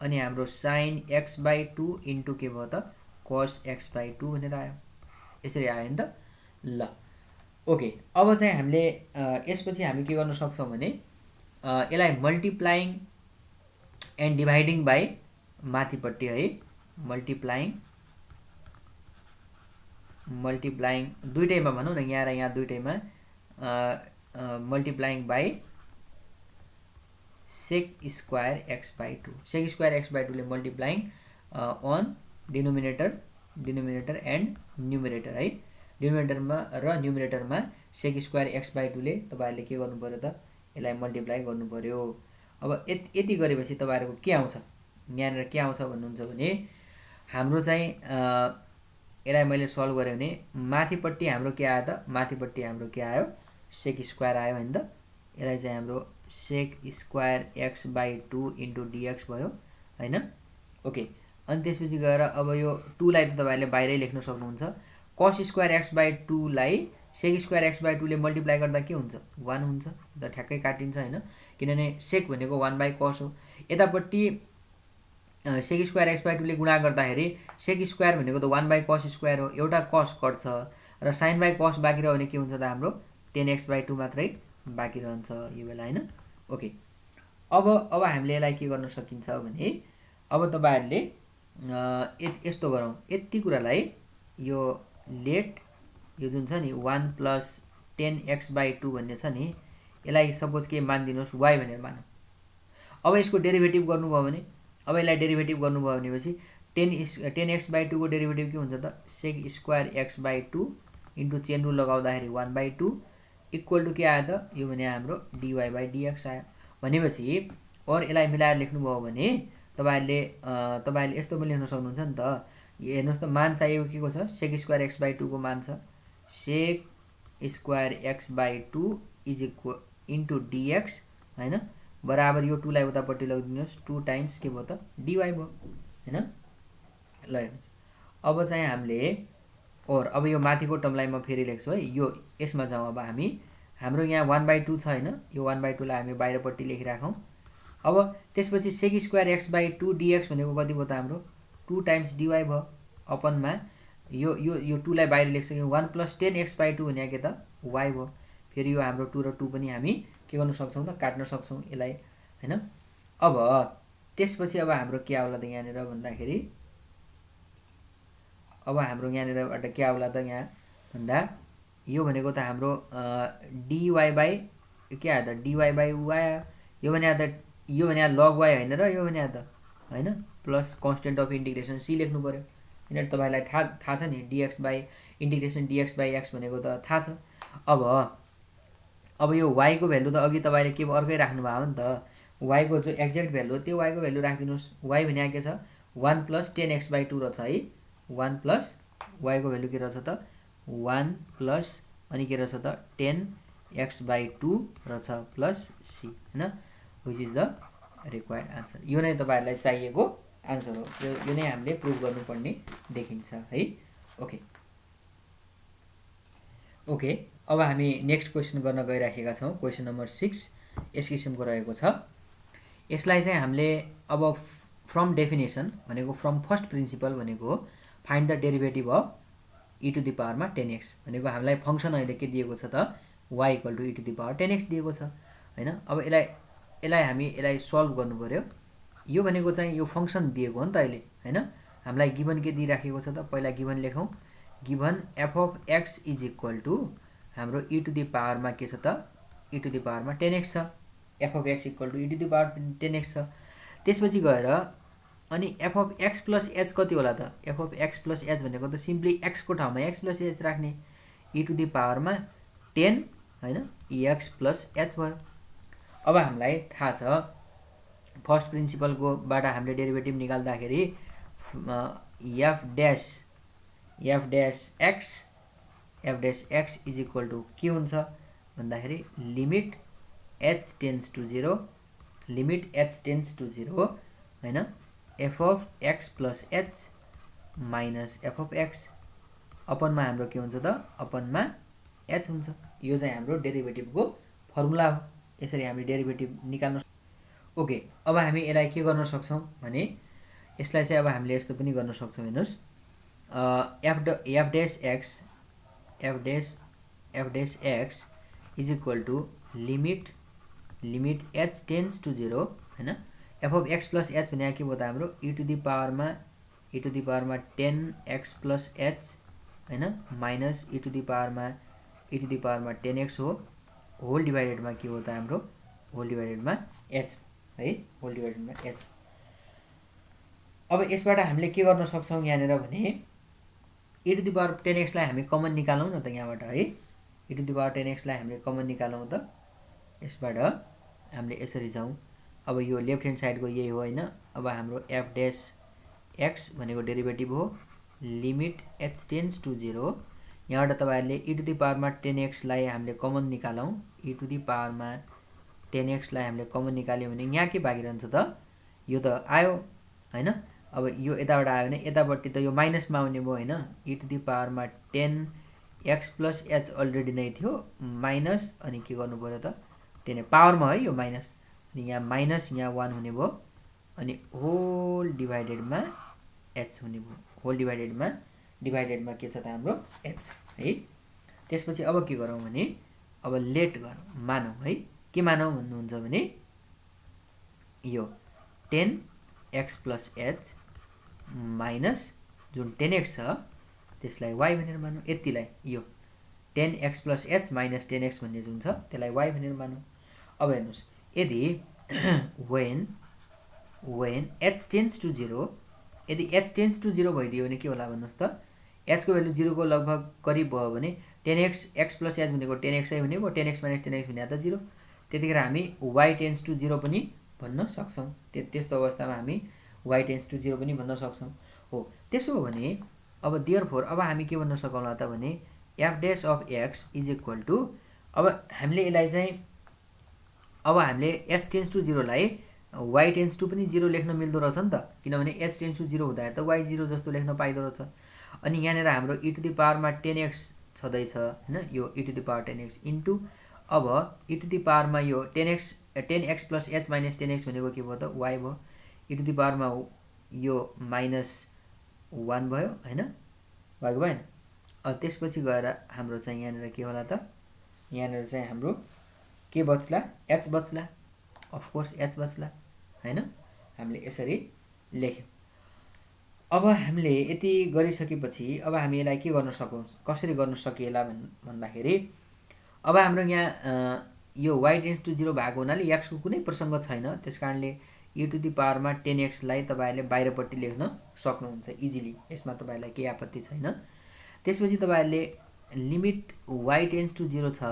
अनि हाम्रो sin x बाइ 2 इन्टु के भयो त cos x बाइ 2 भनेर आयो। यसरी आयो नि त। ल ओके, अब चाहिँ हामीले यसपछि हामी के गर्न सक्छौं भने यसलाई मल्टिप्लाइङ एन्ड डिभाइडिङ बाइ माथिपट्टि है, मल्टिप्लाइङ दुईटैमा भनौं न, यहाँ र यहाँ दुईटैमा multiplying by sec square x by 2, sec square x by 2 ले multiplying on denominator and numerator है। डिनोमिनेटरमा र न्युमरेटरमा sec स्क्वायर x बाइ 2 ले तपाईहरुले के गर्नु पर्यो त यसलाई मल्टिप्लाई गर्नु पर्यो। अब यति गरेपछि तपाईहरुको के आउँछ, यहाँनेर के आउँछ भन्नुहुन्छ भने हाम्रो चाहिँ यसलाई मैले सल्भ गरे भने माथिपट्टि हाम्रो के आयो त, माथिपट्टि हाम्रो के आयो sec स्क्वायर आयो हैन त। यसलाई चाहिँ हाम्रो sec square x by 2 into dx भयो हैन। ओके, अनि त्यसपछि गएर अब यो 2 लाई त तपाईहरुले बाहिरै लेख्न सक्नुहुन्छ। cos स्क्वायर x बाइ 2 लाई sec स्क्वायर x बाइ 2 ले मल्टिप्लाई गर्दा के हुन्छ 1 हुन्छ त, ठ्याक्कै काटिन्छ हैन, किनभने sec भनेको 1 बाइ cos हो। यतापट्टि sec स्क्वायर x बाइ 2 ले गुणा गर्दाखेरि sec स्क्वायर भनेको त 1 बाइ cos स्क्वायर हो, एउटा cos कट्छ र sin बाइ cos बाँकी रह्यो भने के हुन्छ त हाम्रो 10x बाइ 2 मात्रै बाँकी रहन्छ यो बेला हैन। ओके, अब हामीले यसलाई के गर्न सकिन्छ भने अब तपाईहरुले यस्तो गरौँ, यति कुरालाई यो लेट यो जुन छ नि 1 प्लस 10x बाइ 2 भन्ने छ नि, यसलाई सपोज के मानिदिनुस् y भनेर मानौं। अब यसको डेरिभेटिभ गर्नुभयो भने, अब यसलाई डेरिभेटिभ गर्नुभयो भनेपछि 10x बाइ 2 को डेरिभेटिभ के हुन्छ त sec square x by 2 into chain rule लगाउँदाखेरि 1 बाइ 2 इक्वल टु के आयो त यो भने हाम्रो dy बाइ dx आयो। भनेपछि और यसलाई मिलाएर लेख्नुभयो भने तपाईहरुले यस्तो पनि लेख्न सक्नुहुन्छ नि त। हेर्नुस् त मान चाहिएको के को छ sec स्क्वायर x बाइ 2 को मान छ sec square x by 2 is equal into dx हैन, बराबर यो 2 लाई उतापट्टि लगिदिनुस् 2 टाइम्स के भयो त dy भयो हैन। ल हेर्नुस् अब चाहिँ हामीले और अब यो माथिको टर्मलाई म फेरि लेख्छु है, यो यसमा जाउँ। अब हाम्रो यहाँ 1 बाइ 2 छ हैन, यो 1 बाइ 2 लाई हामी बाहिरपट्टि लेखिराखौं। अब त्यसपछि sec square x by 2 dx भनेको कति भयो त हाम्रो 2 टाइम्स dy भयो अपनमा यो 2 लाई बाहिर लेख्छौं 1 प्लस 10x बाइ 2 भने के त y भयो। फेरि यो हाम्रो 2 र 2 पनि हामी के गर्न सक्छौं त काट्न सक्छौं यसलाई हैन। अब त्यसपछि अब हाम्रो के आउला त यहाँनेर भन्दाखेरि अब हाम्रो यहाँनेरबाट के आउला त यहाँ भन्दा यो भनेको त हाम्रो dy बाइ के आयो त dy बाइ y आयो। यो भने log y हैन र यो भने त हैन plus constant of integration c लेख्नु पर्यो हैन। तपाईलाई थाहा छ नि dx by integration dx by x भनेको त थाहा छ। अब यो y को भ्यालु त अघि तपाईले के अर्कै राख्नु भयो नि त, y को जो एक्ज्याक्ट भ्यालु हो त्यो y को भ्यालु राखिदिनुस्। y भने के छ 1 प्लस 10x बाइ 2 रहेछ है, 1 प्लस y को भ्यालु के रहेछ त 1 प्लस अनि के रहेछ त 10x बाइ 2 रहेछ प्लस c हैन, which is the required answer. यो नै तपाईहरुलाई चाहिएको आन्सर हो, यो नै हामीले प्रुभ गर्नुपर्ने देखिन्छ है। ओके, अब हामी नेक्स्ट क्वेशन गर्न गइराखेका छौं। क्वेशन नम्बर 6 यस किसिमको रहेको छ। यसलाई चाहिँ हामीले अब फ्रम डेफिनेसन भनेको फ्रम फर्स्ट प्रिन्सिपल भनेको find the derivative of e to the पावरमा 10x भनेको हामीलाई फंक्सन अहिले के दिएको छ त y equal to e to the power 10x दिएको छ हैन। अब यसलाई हामी यसलाई सल्भ गर्नु पर्यो। यो भनेको चाहिँ यो फंक्सन दिएको हो नि त अहिले हैन। हामीलाई गिभन के दिइराखेको छ त पहिला गिभन लेखौं। Given f of x is equal to हाम्रो e टु द पावरमा के छ त e टु द पावरमा 10x छ। f of x equal to e to the power 10x छ। त्यसपछि गएर अनि f of x plus h कति होला त f of x plus h भनेको त सिम्पली x को ठाउँमा x प्लस h राख्ने e टु द पावरमा 10 हैन x प्लस h भयो। अब हामीलाई थाहा छ फर्स्ट प्रिन्सिपल को बाट हामीले डेरिभेटिभ निकाल्दाखेरि f dash x is equal to के हुन्छ भन्दाखेरि लिमिट h टेन्ड्स टु 0 हैन f of x plus h minus f of x अपनमा हाम्रो के हुन्छ त अपनमा h हुन्छ। यो चाहिँ हाम्रो डेरिभेटिभको फर्मुला हो। यसरी हामी डेरिभेटिभ निकाल्न ओके। अब हामी यसलाई के गर्न सक्छौं भने यसलाई चाहिँ अब हामीले यस्तो पनि गर्न सक्छौं। हेर्नुस् f dash x is equal to limit h tends to 0 हैन f of x plus h भने के भयो त हाम्रो e टु द पावरमा 10x प्लस h हैन माइनस e टु द पावरमा 10x हो होल डिवाइडेडमा के हो त हाम्रो होल डिवाइडेडमा h है होल डिवाइडेडमा h। अब यसबाट हामीले के गर्न सक्छौं यहाँनेर भने e to the power 10x लाई हामी कमन निकालौं न त यहाँबाट है e to the power 10x लाई हामीले कमन निकालौं त यसबाट हामीले यसरी जाउँ। अब यो लेफ्ट ह्यान्ड साइडको यही हो हैन। अब हाम्रो f डैश x भनेको डेरिभेटिभ हो लिमिट h टेन्ड्स टु 0। यहाँबाट तपाईहरुले e टु द पावरमा 10x लाई हामीले कमन निकालौं e टु द पावरमा 10x लाई हामीले कमन निकाल्यौं भने यहाँ के बाँकी रहन्छ त यो त आयो हैन। अब यो यताबाट आयो भने यतापट्टि त यो माइनसमा आउने भयो हैन e टु द पावरमा 10x प्लस h अलरेडी नै थियो माइनस अनि के गर्नु पर्यो त 10 पावरमा है यो माइनस अनि यहाँ माइनस यहाँ 1 हुने भयो अनि होल डिवाइडेडमा h हुने भयो। होल डिवाइडेडमा के छ त हाम्रो h है। त्यसपछि अब के गरौँ भने अब लेट गरौँ मानौँ है के मानौँ भन्नुहुन्छ भने यो 10x प्लस h माइनस जुन 10x छ त्यसलाई y भनेर मानौँ। यतिलाई यो 10x plus h minus 10x भन्ने जुन छ त्यसलाई y भनेर मानौँ। अब हेर्नुस् यदि when h टेन्ड्स टु 0 यदि h टेन्ड्स टु 0 भइदियो भने के होला भन्नुस् त h को भ्यालु 0 को लगभग करिब भयो भने 10x x प्लस h भनेको 10x नै हुने भयो 10x माइनस 10x भने त 0। त्यतिखेर हामी y टेन्ड्स टु 0 पनि भन्न सक्छौं। त्यस्तो अवस्थामा हामी y टेन्ड्स टु 0 पनि भन्न सक्छौं हो। त्यसो हो भने अब देयरफोर अब हामी के भन्न सकौँला त भने f dash of x is equal to अब हामीले यसलाई चाहिँ अब हामीले h टेन्ड्स टु 0 लाई y टेन्ड्स टु पनि 0 लेख्न मिल्दो रहेछ नि त किनभने h टेन्ड्स टु 0 हुँदा त y 0 जस्तो लेख्न पाइदो रहेछ। अनि यहाँनेर हाम्रो e टु द पावरमा 10x छदै छ हैन यो e to the power 10x into अब e टु द पावरमा यो 10x plus h minus 10x भनेको के भयो त y भयो e टु द पावरमा यो माइनस 1 भयो हैन भएको भएन। अब त्यसपछि गएर हाम्रो चाहिँ यहाँनेर के होला त यहाँनेर चाहिँ हाम्रो के बच्ला h बच्ला अफ कोर्स h बच्ला हैन। हामीले यसरी लेख्यौं। अब हामीले यति गरिसकेपछि अब हामी यसलाई के गर्न सकौं कसरी गर्न सकिएला भन्दाखेरि अब हाम्रो यहाँ यो y टेन्ड्स टु 0 भएको हुनाले x को कुनै प्रसंग छैन त्यसकारणले e टु द पावरमा 10x लाई तपाईहरुले बाहिरपट्टि लेख्न सक्नुहुन्छ इजिली। यसमा तपाईहरुलाई केही आपत्ति छैन। त्यसपछि तपाईहरुले लिमिट y टेन्ड्स टु 0 छ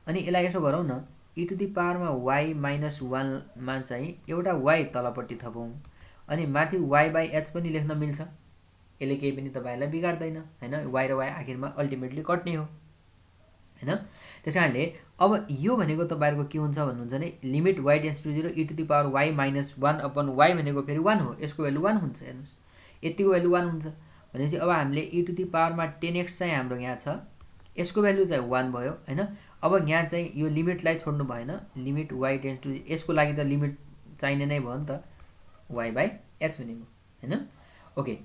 अनि यसलाई यसो गरौँ न e टु द पावरमा y माइनस 1 मा चाहिँ एउटा y तलपट्टि थपौं अनि माथि y बाइ h पनि लेख्न मिल्छ। यसले केही पनि तपाईहरुलाई बिगाड्दैन हैन y र y आखिरमा अल्टिमेटली कट्ने हो हैन। त्यसकारणले अब यो भनेको तपाईहरुको के हुन्छ भन्नुहुन्छ भने limit y tends to 0 e to the पावर y माइनस 1 अपन y भनेको फेरि 1 हो यसको भ्यालु 1 हुन्छ। हेर्नुस् यतिको भ्यालु 1 हुन्छ भनेपछि अब हामीले e टु द पावरमा 10x चाहिँ हाम्रो यहाँ छ यसको भ्यालु चाहिँ 1 भयो हैन। अब यहाँ चाहिँ यो लिमिटलाई छोड्नु भएन लिमिट y टेन्ड्स टु यसको लागि त लिमिट चाहिने नै भयो नि त y बाइ h हुने भयो हैन। ओके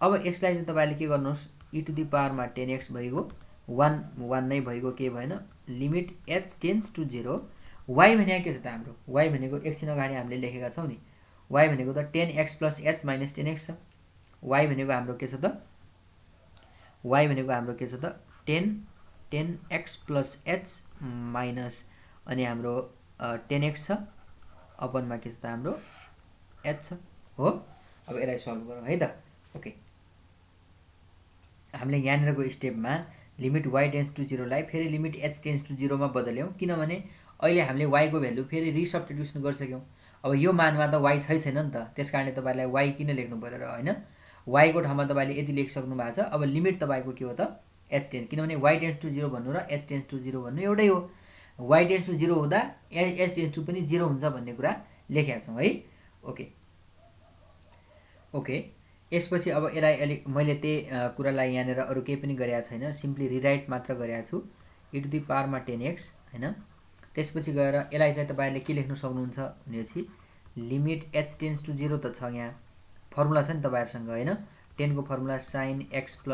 अब यसलाई चाहिँ तपाईले के गर्नुस् e टु दी पावरमा 10x भइगयो 1 नै भइगयो के भएन limit h tends to 0 y भनेको के छ त हाम्रो y भनेको एकछिन अगाडि हामीले लेखेका छौं नि y भनेको त 10x + h - 10x छ y भनेको हाम्रो के छ त y भनेको हाम्रो के छ त 10x + h माइनस अनि हाम्रो 10x छ अपनमा के छ त हाम्रो h छ हो। अब यसलाई सल्भ गरौँ है त। ओके हामीले यहाँनिरको स्टेपमा लिमिट y टेन्ड्स टु 0 लाई फेरि लिमिट h टेन्ड्स टु 0 मा बदल्यौं किनभने अहिले हामीले y को भ्यालु फेरि रिसब्स्टिट्युसन गरिसक्यौं। अब यो मानमा त y छैन नि त त्यसकारणले तपाईलाई y किन लेख्नु पर्यो र हैन y को ठाउँमा तपाईले यति लेखिसक्नु भएको छ। अब लिमिट तपाईको के हो त h टेन्ड्स किनभने y टेन्ड्स टु 0 भन्नु र h टेन्ड्स टु 0 भन्नु एउटै हो y टेन्ड्स टु 0 हुँदा h टेन्ड्स टु पनि 0 हुन्छ भन्ने कुरा लेखेका छौं है। ओके ओके यसपछि अब यसलाई अलि मैले त्यही कुरालाई यहाँनिर अरु केही पनि गरेको छैन सिम्पली रिराइट मात्र गरेको छु e टु दी पावरमा 10x हैन। त्यसपछि गएर यसलाई चाहिँ तपाईले के लेख्न सक्नुहुन्छ भनेपछि लिमिट h टेन्ड्स टु 0 त छ यहाँ फर्मुला छ नि तपाईहरुसँग हैन 10 को फर्मुला sin x + h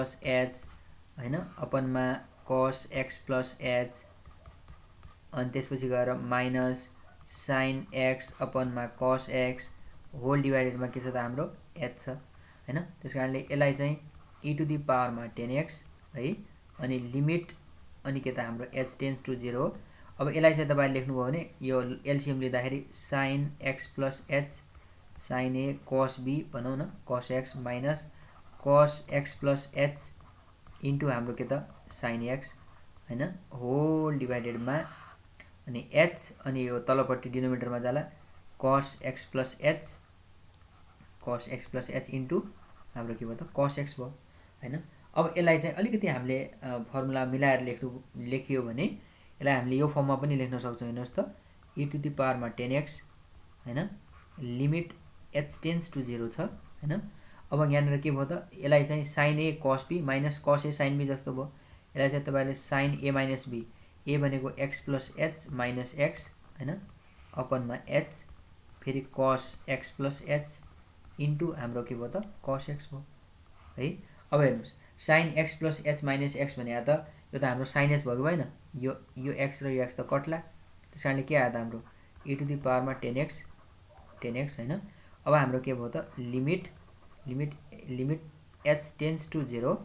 हैन अपनमा cos x + h अनि त्यसपछि गएर माइनस sin x अपनमा cos x होल डिवाइडेडमा के छ त हाम्रो h छ हैन। त्यसकारणले यसलाई चाहिँ e टु दी पावरमा 10x है अनि लिमिट अनि के त हाम्रो h टेन्ड्स टु 0 अब यसलाई चाहिँ तपाईले लेख्नुभयो भने यो एलसीएम लिँदाखेरि sin x + h sin a cos b भनौं न cos x minus cos x + h into हाम्रो के त sin x हैन होल डिवाइडेडमा अनि h अनि यो तलपट्टि डिनोमिनेटरमा जाला cos x + h cos x + h into हाम्रो के भयो त cos x भयो हैन। अब यसलाई चाहिँ अलिकति हामीले फर्मुला मिलाएर लेखियो भने यसलाई हामीले यो फर्ममा पनि लेख्न सक्छौं हेर्नुस् त e टु दी पावरमा 10x हैन लिमिट h टेन्ड्स टु 0 छ हैन। अब यहाँनिर के भयो त यसलाई चाहिँ sin a cos b minus cos a sin b जस्तो भयो यसलाई चाहिँ तपाईले sin a - b a भनेको x + h माइनस x हैन अपनमा h फेरि cos x + h इन्टु हाम्रो के भयो त cos x भयो है। अब हेर्नुस् sin x + h minus x भने त यो त हाम्रो sin h भयो हैन यो x र यो x त कट्ला त्यसकारणले के आयो त हाम्रो e टु दी पावरमा 10x हैन। अब हाम्रो के भयो त लिमिट h टेन्ड्स टु 0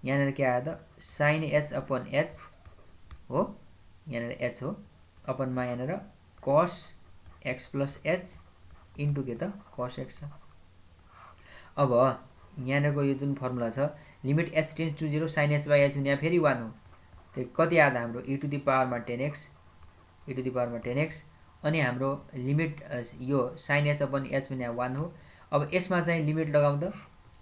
यहाँनिर के आयो त sin h अपॉन h हो यहाँनिर h हो अपनमा यहाँनिर cos x + h इन्टु के त cos x छ। अब यहाँनिरको यो जुन फर्मुला छ limit h tends to 0 sin h / h भने फेरि 1 हो त्यो कति आयो त हाम्रो e टु दी पावरमा 10x अनि हाम्रो लिमिट यो sin h अपॉन h भने 1 हो। अब यसमा चाहिँ लिमिट लगाउँ त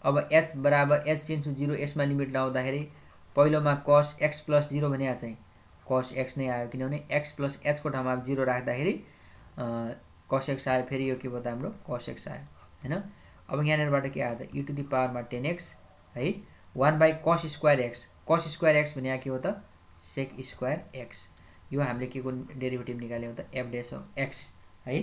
अब h बराबर h टेन्ड्स टु 0 यसमा लिमिट लगाउँदाखेरि पहिलोमा cos x + 0 भने चाहिँ cos x नै आयो किनभने x + h को ठाउँमा 0 राख्दाखेरि cos x आयो फेरि यो के भयो त हाम्रो cos x आयो हैन। अब यहाँनिरबाट के आयो त e टु दी पावरमा 10x है 1/cos स्क्वायर x भने के हो त sec स्क्वायर x यो हामीले के को डेरिभेटिभ निकाल्यौ त f डैश अफ x है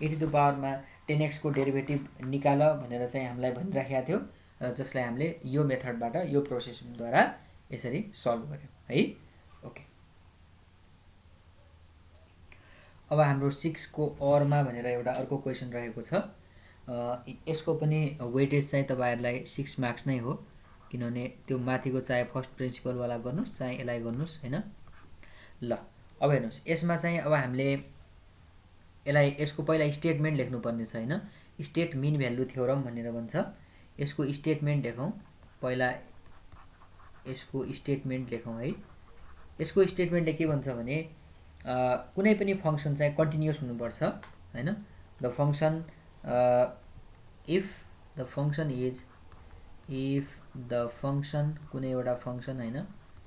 e टु दी पावरमा 10x को डेरिभेटिभ निकाल भनेर चाहिँ हामीलाई भनिराखेको थियो र जसलाई हामीले यो मेथडबाट यो प्रोसेसद्वारा यसरी सल्भ गर्यौं है। ओके अब हाम्रो 6 को अरमा भनेर एउटा अर्को क्वेशन रहेको छ यसको पनि वेटेज चाहिँ तपाईहरुलाई 6 मार्क्स नै हो किनभने त्यो माथिको चाहे फर्स्ट प्रिन्सिपल वाला गर्नुस् चाहे यसलाई गर्नुस् हैन। ल अब हेर्नुस् यसमा चाहिँ अब हामीले यसलाई यसको पहिला स्टेटमेन्ट लेख्नु पर्ने छ हैन स्टेट मिन भ्यालु थ्योरम भनेर भन्छ यसको स्टेटमेन्ट लेखौं पहिला यसको स्टेटमेन्ट लेखौं है। यसको स्टेटमेन्टले के भन्छ भने कुनै पनि फंक्सन चाहिँ कन्टिन्युअस हुनुपर्छ हैन the function if the function कुनै एउटा फंक्सन हैन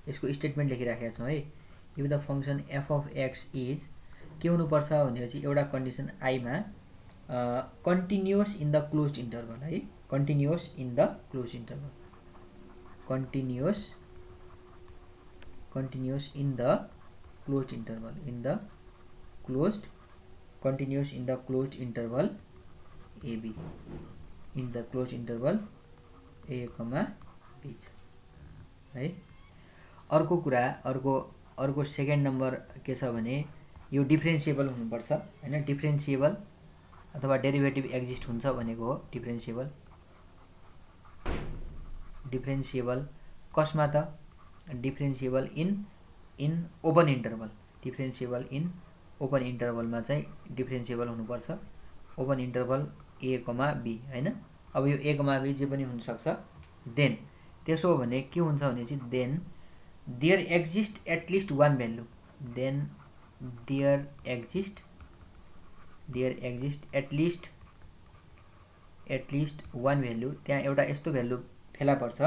यसको स्टेटमेन्ट लेखिराखेका छौं है if the function f of x is के हुनु पर्छ भनेपछि एउटा कन्डिसन i मा continuous in the closed interval है continuous in the closed interval continuous in the closed interval ab in the closed interval a, b है। अर्को कुरा अर्को सेकेन्ड नम्बर के छ भने यो डिफ्रेन्सिएबल हुनुपर्छ हैन। डिफ्रेन्सिएबल अथवा डेरिभेटिभ एक्जिस्ट हुन्छ भनेको हो डिफ्रेन्सिएबल कसमा त differentiable in open interval. Differentiable in open इन्टरभलमा चाहिँ डिफ्रेन्सिएबल हुनुपर्छ ओपन इन्टरभल a, b हैन। अब यो a, b जे पनि हुन सक्छ। देन त्यसो हो भने के हुन्छ भने चाहिँ then there exist at least one value. Then there exist at least one value. त्यहाँ एउटा यस्तो भ्यालु फेला पर्छ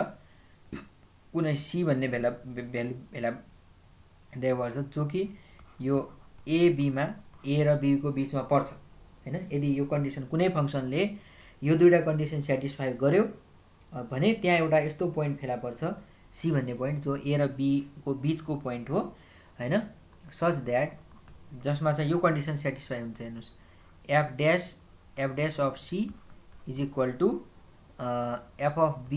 कुनै c भन्ने भ्यालु फेला पर्छ जो कि यो a र b को बीचमा पर्छ हैन। यदि यो कन्डिसन कुनै फंक्सनले यो दुईटा कन्डिसन सेटिस्फाई गर्यो भने त्यहाँ एउटा यस्तो पोइन्ट फेला पर्छ c भन्ने पोइन्ट जो a र b को बीचको पोइन्ट हो हैन। सच दैट जसमा चाहिँ यो कन्डिसन सेटिस्फाई हुन्छ। हेर्नुस् f dash of c is equal to f of b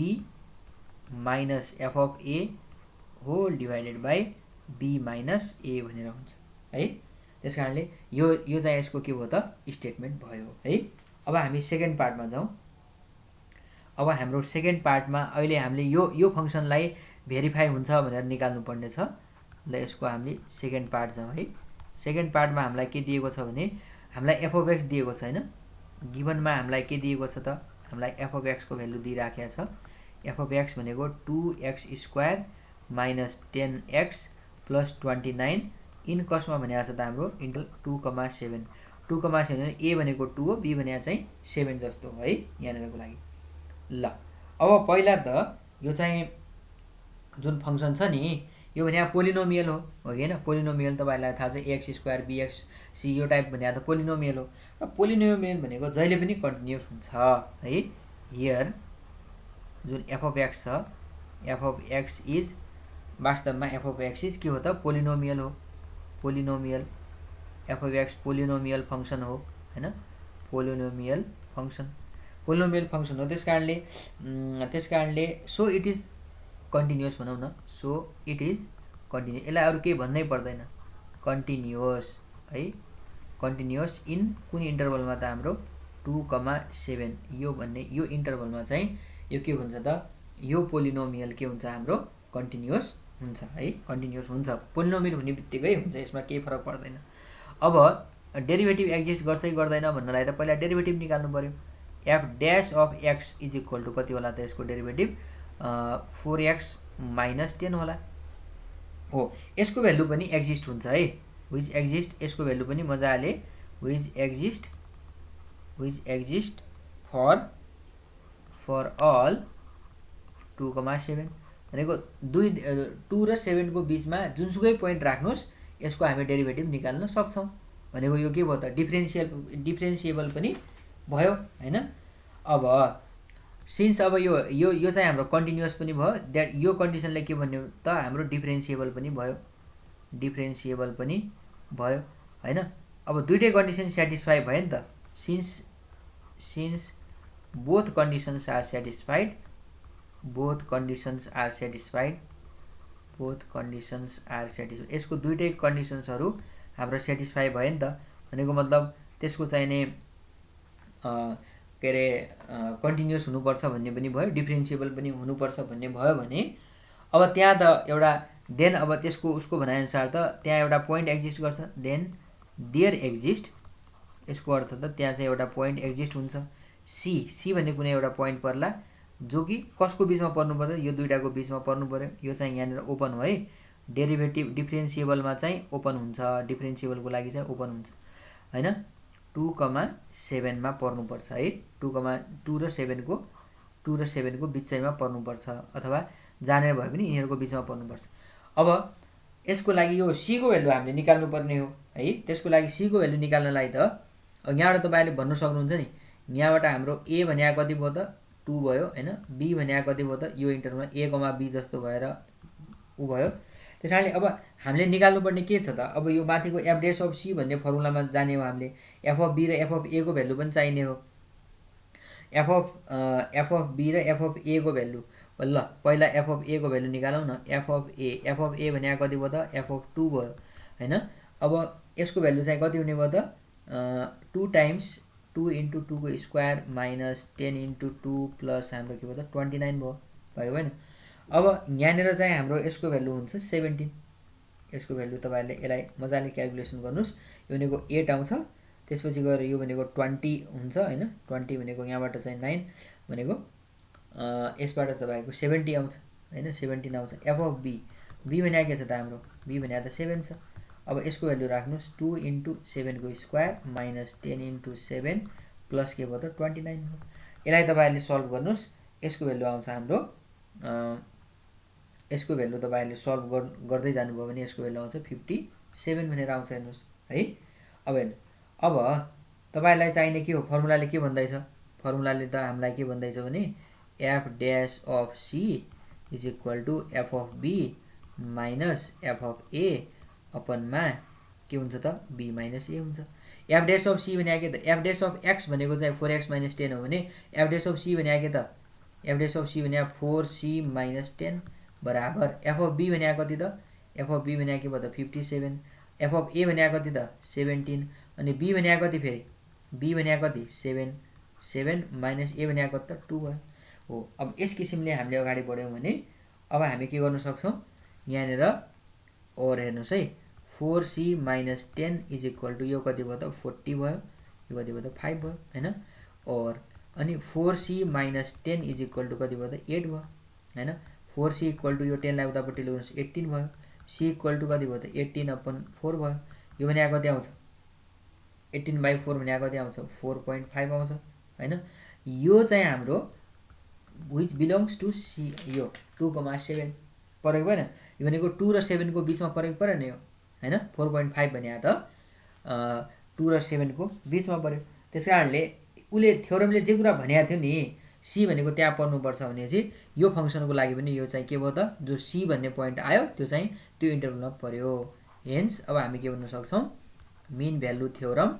minus f of a whole divided by b minus a भनेर हुन्छ है। त्यस कारणले यो चाहिँ यसको के भयो त स्टेटमेन्ट भयो है। अब हामी सेकेन्ड पार्टमा जाउँ। अब हाम्रो सेकेन्ड पार्टमा अहिले हामीले यो फंक्सनलाई भेरिफाई हुन्छ भनेर निकाल्नु पर्ने छ। ल यसको हामीले सेकेन्ड पार्ट जाउँ है। सेकेन्ड पार्टमा हामीलाई के दिएको छ भने हामीलाई f of x दिएको छ हैन। गिभनमा हामीलाई के दिएको छ त हामीलाई f of x को भ्यालु दिइराखेको छ। f of x भनेको 2x² minus 10x plus 29 in कसमा भनेको छ त हाम्रो इन्टल 2,7 भने a भनेको 2 हो, b भनेको चाहिँ 7 जस्तो हो है यहाँनिरको लागि। ल अब पहिला त यो चाहिँ जुन फंक्सन छ नि यो भने पोलिनोमियल हो कि हैन। पोलिनोमियल तपाईहरुलाई थाहा छ x² bx c यो टाइप भने त पोलिनोमियल हो। र पोलिनोमियल भनेको जहिले पनि कन्टिन्युअस हुन्छ है। हियर जुन f of x छ f of x इज वास्तवमा f of x इज के हो त पोलिनोमियल हो। Polynomial f of x polynomial function हो हैन। पोलिनोमियल फंक्सन हो। त्यसकारणले सो इट इज कन्टिन्युअस भनौं न। So it is continuous. यसलाई अरु केही भन्नै पर्दैन कन्टिन्युअस है। कन्टिन्युअस इन कुन इन्टरभलमा त हाम्रो 2,7 यो इन्टरभलमा चाहिँ यो के हुन्छ त यो पोलिनोमियल के हुन्छ हाम्रो कन्टिन्युअस हुन्छ है। कन्टिन्युअस हुन्छ पोलिनोमियल हुने बित्तिकै हुन्छ यसमा केही फरक पर्दैन। अब डेरिभेटिभ एक्जिस्ट गर्छ कि गर्दैन भन्नलाई त पहिला डेरिभेटिभ निकाल्नु पर्यो। f dash of x is equal to कति होला त यसको डेरिभेटिभ 4x माइनस 10 होला हो। यसको भ्यालु पनि एक्जिस्ट हुन्छ है। व्हिच एक्जिस्ट यसको भ्यालु पनि मजाले व्हिच एक्जिस्ट फर अल 2,7 भनेको 2 र 7 को बीचमा जुनसुकै पोइन्ट राख्नुस् यसको हामी डेरिभेटिभ निकाल्न सक्छौं। भनेको यो के भयो त डिफ्रेन्सिएबल पनि भयो हैन। अब सिन्स अब यो चाहिँ हाम्रो कन्टिन्युअस पनि भयो दैट यो कन्डिसनले के भन्यो त हाम्रो डिफ्रेन्सिएबल पनि भयो हैन। अब दुईटै कन्डिसन सेटिस्फाई भयो नि त। Since both conditions are satisfied यसको दुईटै कन्डिसन्सहरु हाम्रो सेटिस्फाई भयो नि त। भनेको मतलब त्यसको चाहिने के रे कन्टिन्युअस हुनुपर्छ भन्ने पनि भयो डिफ्रेन्सिएबल पनि हुनुपर्छ भन्ने भयो भने अब त्यहाँ त एउटा देन अब त्यसको उसको भनाइअनुसार त त्यहाँ एउटा पोइन्ट एक्जिस्ट गर्छ। देन देयर एक्जिस्ट यसको अर्थ त त्यहाँ चाहिँ एउटा पोइन्ट एक्जिस्ट हुन्छ। सी भन्ने कुनै एउटा पोइन्ट पर्ला जो कि कसको बीचमा पर्नु पर्यो यो दुईटाको बीचमा पर्नु पर्यो। यो चाहिँ यहाँनिर ओपन हो है। डेरिभेटिभ डिफ्रेन्सिएबलमा चाहिँ ओपन हुन्छ डिफ्रेन्सिएबलको लागि चाहिँ ओपन हुन्छ हैन। 2,7 मा पर्नुपर्छ है। 2 र 7 को बिचैमा पर्नुपर्छ अथवा जानेर भए पनि यिनीहरुको बीचमा पर्नुपर्छ। अब यसको लागि यो c को भ्यालु हामीले निकाल्नु पर्ने हो है। त्यसको लागि c को भ्यालु निकाल्नलाई त यहाँबाट तपाईले भन्न सक्नुहुन्छ नि यहाँबाट हाम्रो a भन्या कति भयो त 2 भयो हैन। b भन्या कति भयो त यो इन्टरभलमा a, b जस्तो भएर उ भयो। त्यसैले अब हामीले निकाल्नु पर्ने के छ त अब यो माथिको f dash of c भन्ने फर्मुलामा जाने हो हामीले। f of b र f of a को भ्यालु पनि चाहिने हो। f of b र f of a को भ्यालु ल पहिला एफ अफ ए को भ्यालु निकालौँ न। एफ अफ ए भनेको कति भयो त एफ अफ 2 भयो हैन। अब यसको भ्यालु चाहिँ कति हुने भयो त 2 टाइम्स 2 इन्टु 2 को स्क्वायर माइनस 10 इन्टु 2 प्लस हाम्रो के भयो त 29 भयो भएन। अब यहाँनिर चाहिँ हाम्रो यसको भ्यालु हुन्छ 17। यसको भ्यालु तपाईहरुले यसलाई मजाले क्याल्कुलेसन गर्नुस्। यो भनेको 8 आउँछ, त्यसपछि गएर यो भनेको 20 हुन्छ हैन। 20 भनेको यहाँबाट चाहिँ 9 भनेको यसबाट तपाईको 70 आउँछ हैन, 17 आउँछ। एफ अफ बी भनेको के छ त हाम्रो बी भनेको त 7 छ। अब यसको भ्यालु राख्नुस् 2 इन्टु 7 को स्क्वायर माइनस 10 इन्टु 7 प्लस के भयो त 29 हो। यसलाई तपाईहरुले सल्भ गर्नुस्। यसको भ्यालु आउँछ हाम्रो यसको भ्यालु तपाईहरुले सल्भ गर्दै जानुभयो भने यसको भ्यालु आउँछ 57 भनेर आउँछ हेर्नुस् है। अब हेर्नु, अब तपाईहरुलाई चाहिने के हो, फर्मुलाले के भन्दैछ, फर्मुलाले त हामीलाई के भन्दैछ भने F dash of C is equal to F of B minus F of A अपनमा के हुन्छ त बी माइनस ए हुन्छ। एफ ड्यास अफ सी भनेको के त, एफ ड्यास अफ एक्स भनेको चाहिँ 4x माइनस 10 हो भने एफ ड्यास अफ सी भनेको के त, एफ ड्यास अफ सी भनेको 4c माइनस 10 बराबर एफ अफ बी भनेको कति त, एफ अफ बी भनेको के भयो त 57, एफ अफ ए भनेको कति त 17 अनि बी भनेको कति, फेरि बी भनेको कति 7 माइनस ए भनेको कति त 2 भयो हो। अब यस किसिमले हामीले अगाडि बढ्यौं भने अब हामी के गर्न सक्छौं, यहाँनिर और हेर्नुस् है 4c minus 10 is equal to यो कति भयो त 40 भयो, यो कति भयो त 5 भयो हैन। और अनि 4c minus 10 is equal to कति भयो त 8 भयो हैन। 4c इक्वल टु यो 10 लाई उतापट्टि ल्याउनुस् 18 भयो, c इक्वल टु कति भयो त 18/4 भयो। यो भनेको कति आउँछ 18/4 भनेको कति आउँछ 4.5 आउँछ हैन। यो चाहिँ हाम्रो which belongs to c, यो 2,7 परेको भएन। यो भनेको 2 र 7 को बीचमा परेको पर्यो नि यो हैन। 4.5 भनेको त 2 र 7 को बीचमा पर्यो। त्यसकारणले उले थ्योरमले जे कुरा भनेको थियो नि c भनेको त्यहाँ पर्नुपर्छ भने चाहिँ यो फंक्सनको लागि पनि यो चाहिँ के भयो त, जो c भन्ने पोइन्ट आयो त्यो चाहिँ त्यो इन्टरभलमा पर्यो। हेन्स अब हामी के भन्न सक्छौं, मीन भ्यालु थ्योरम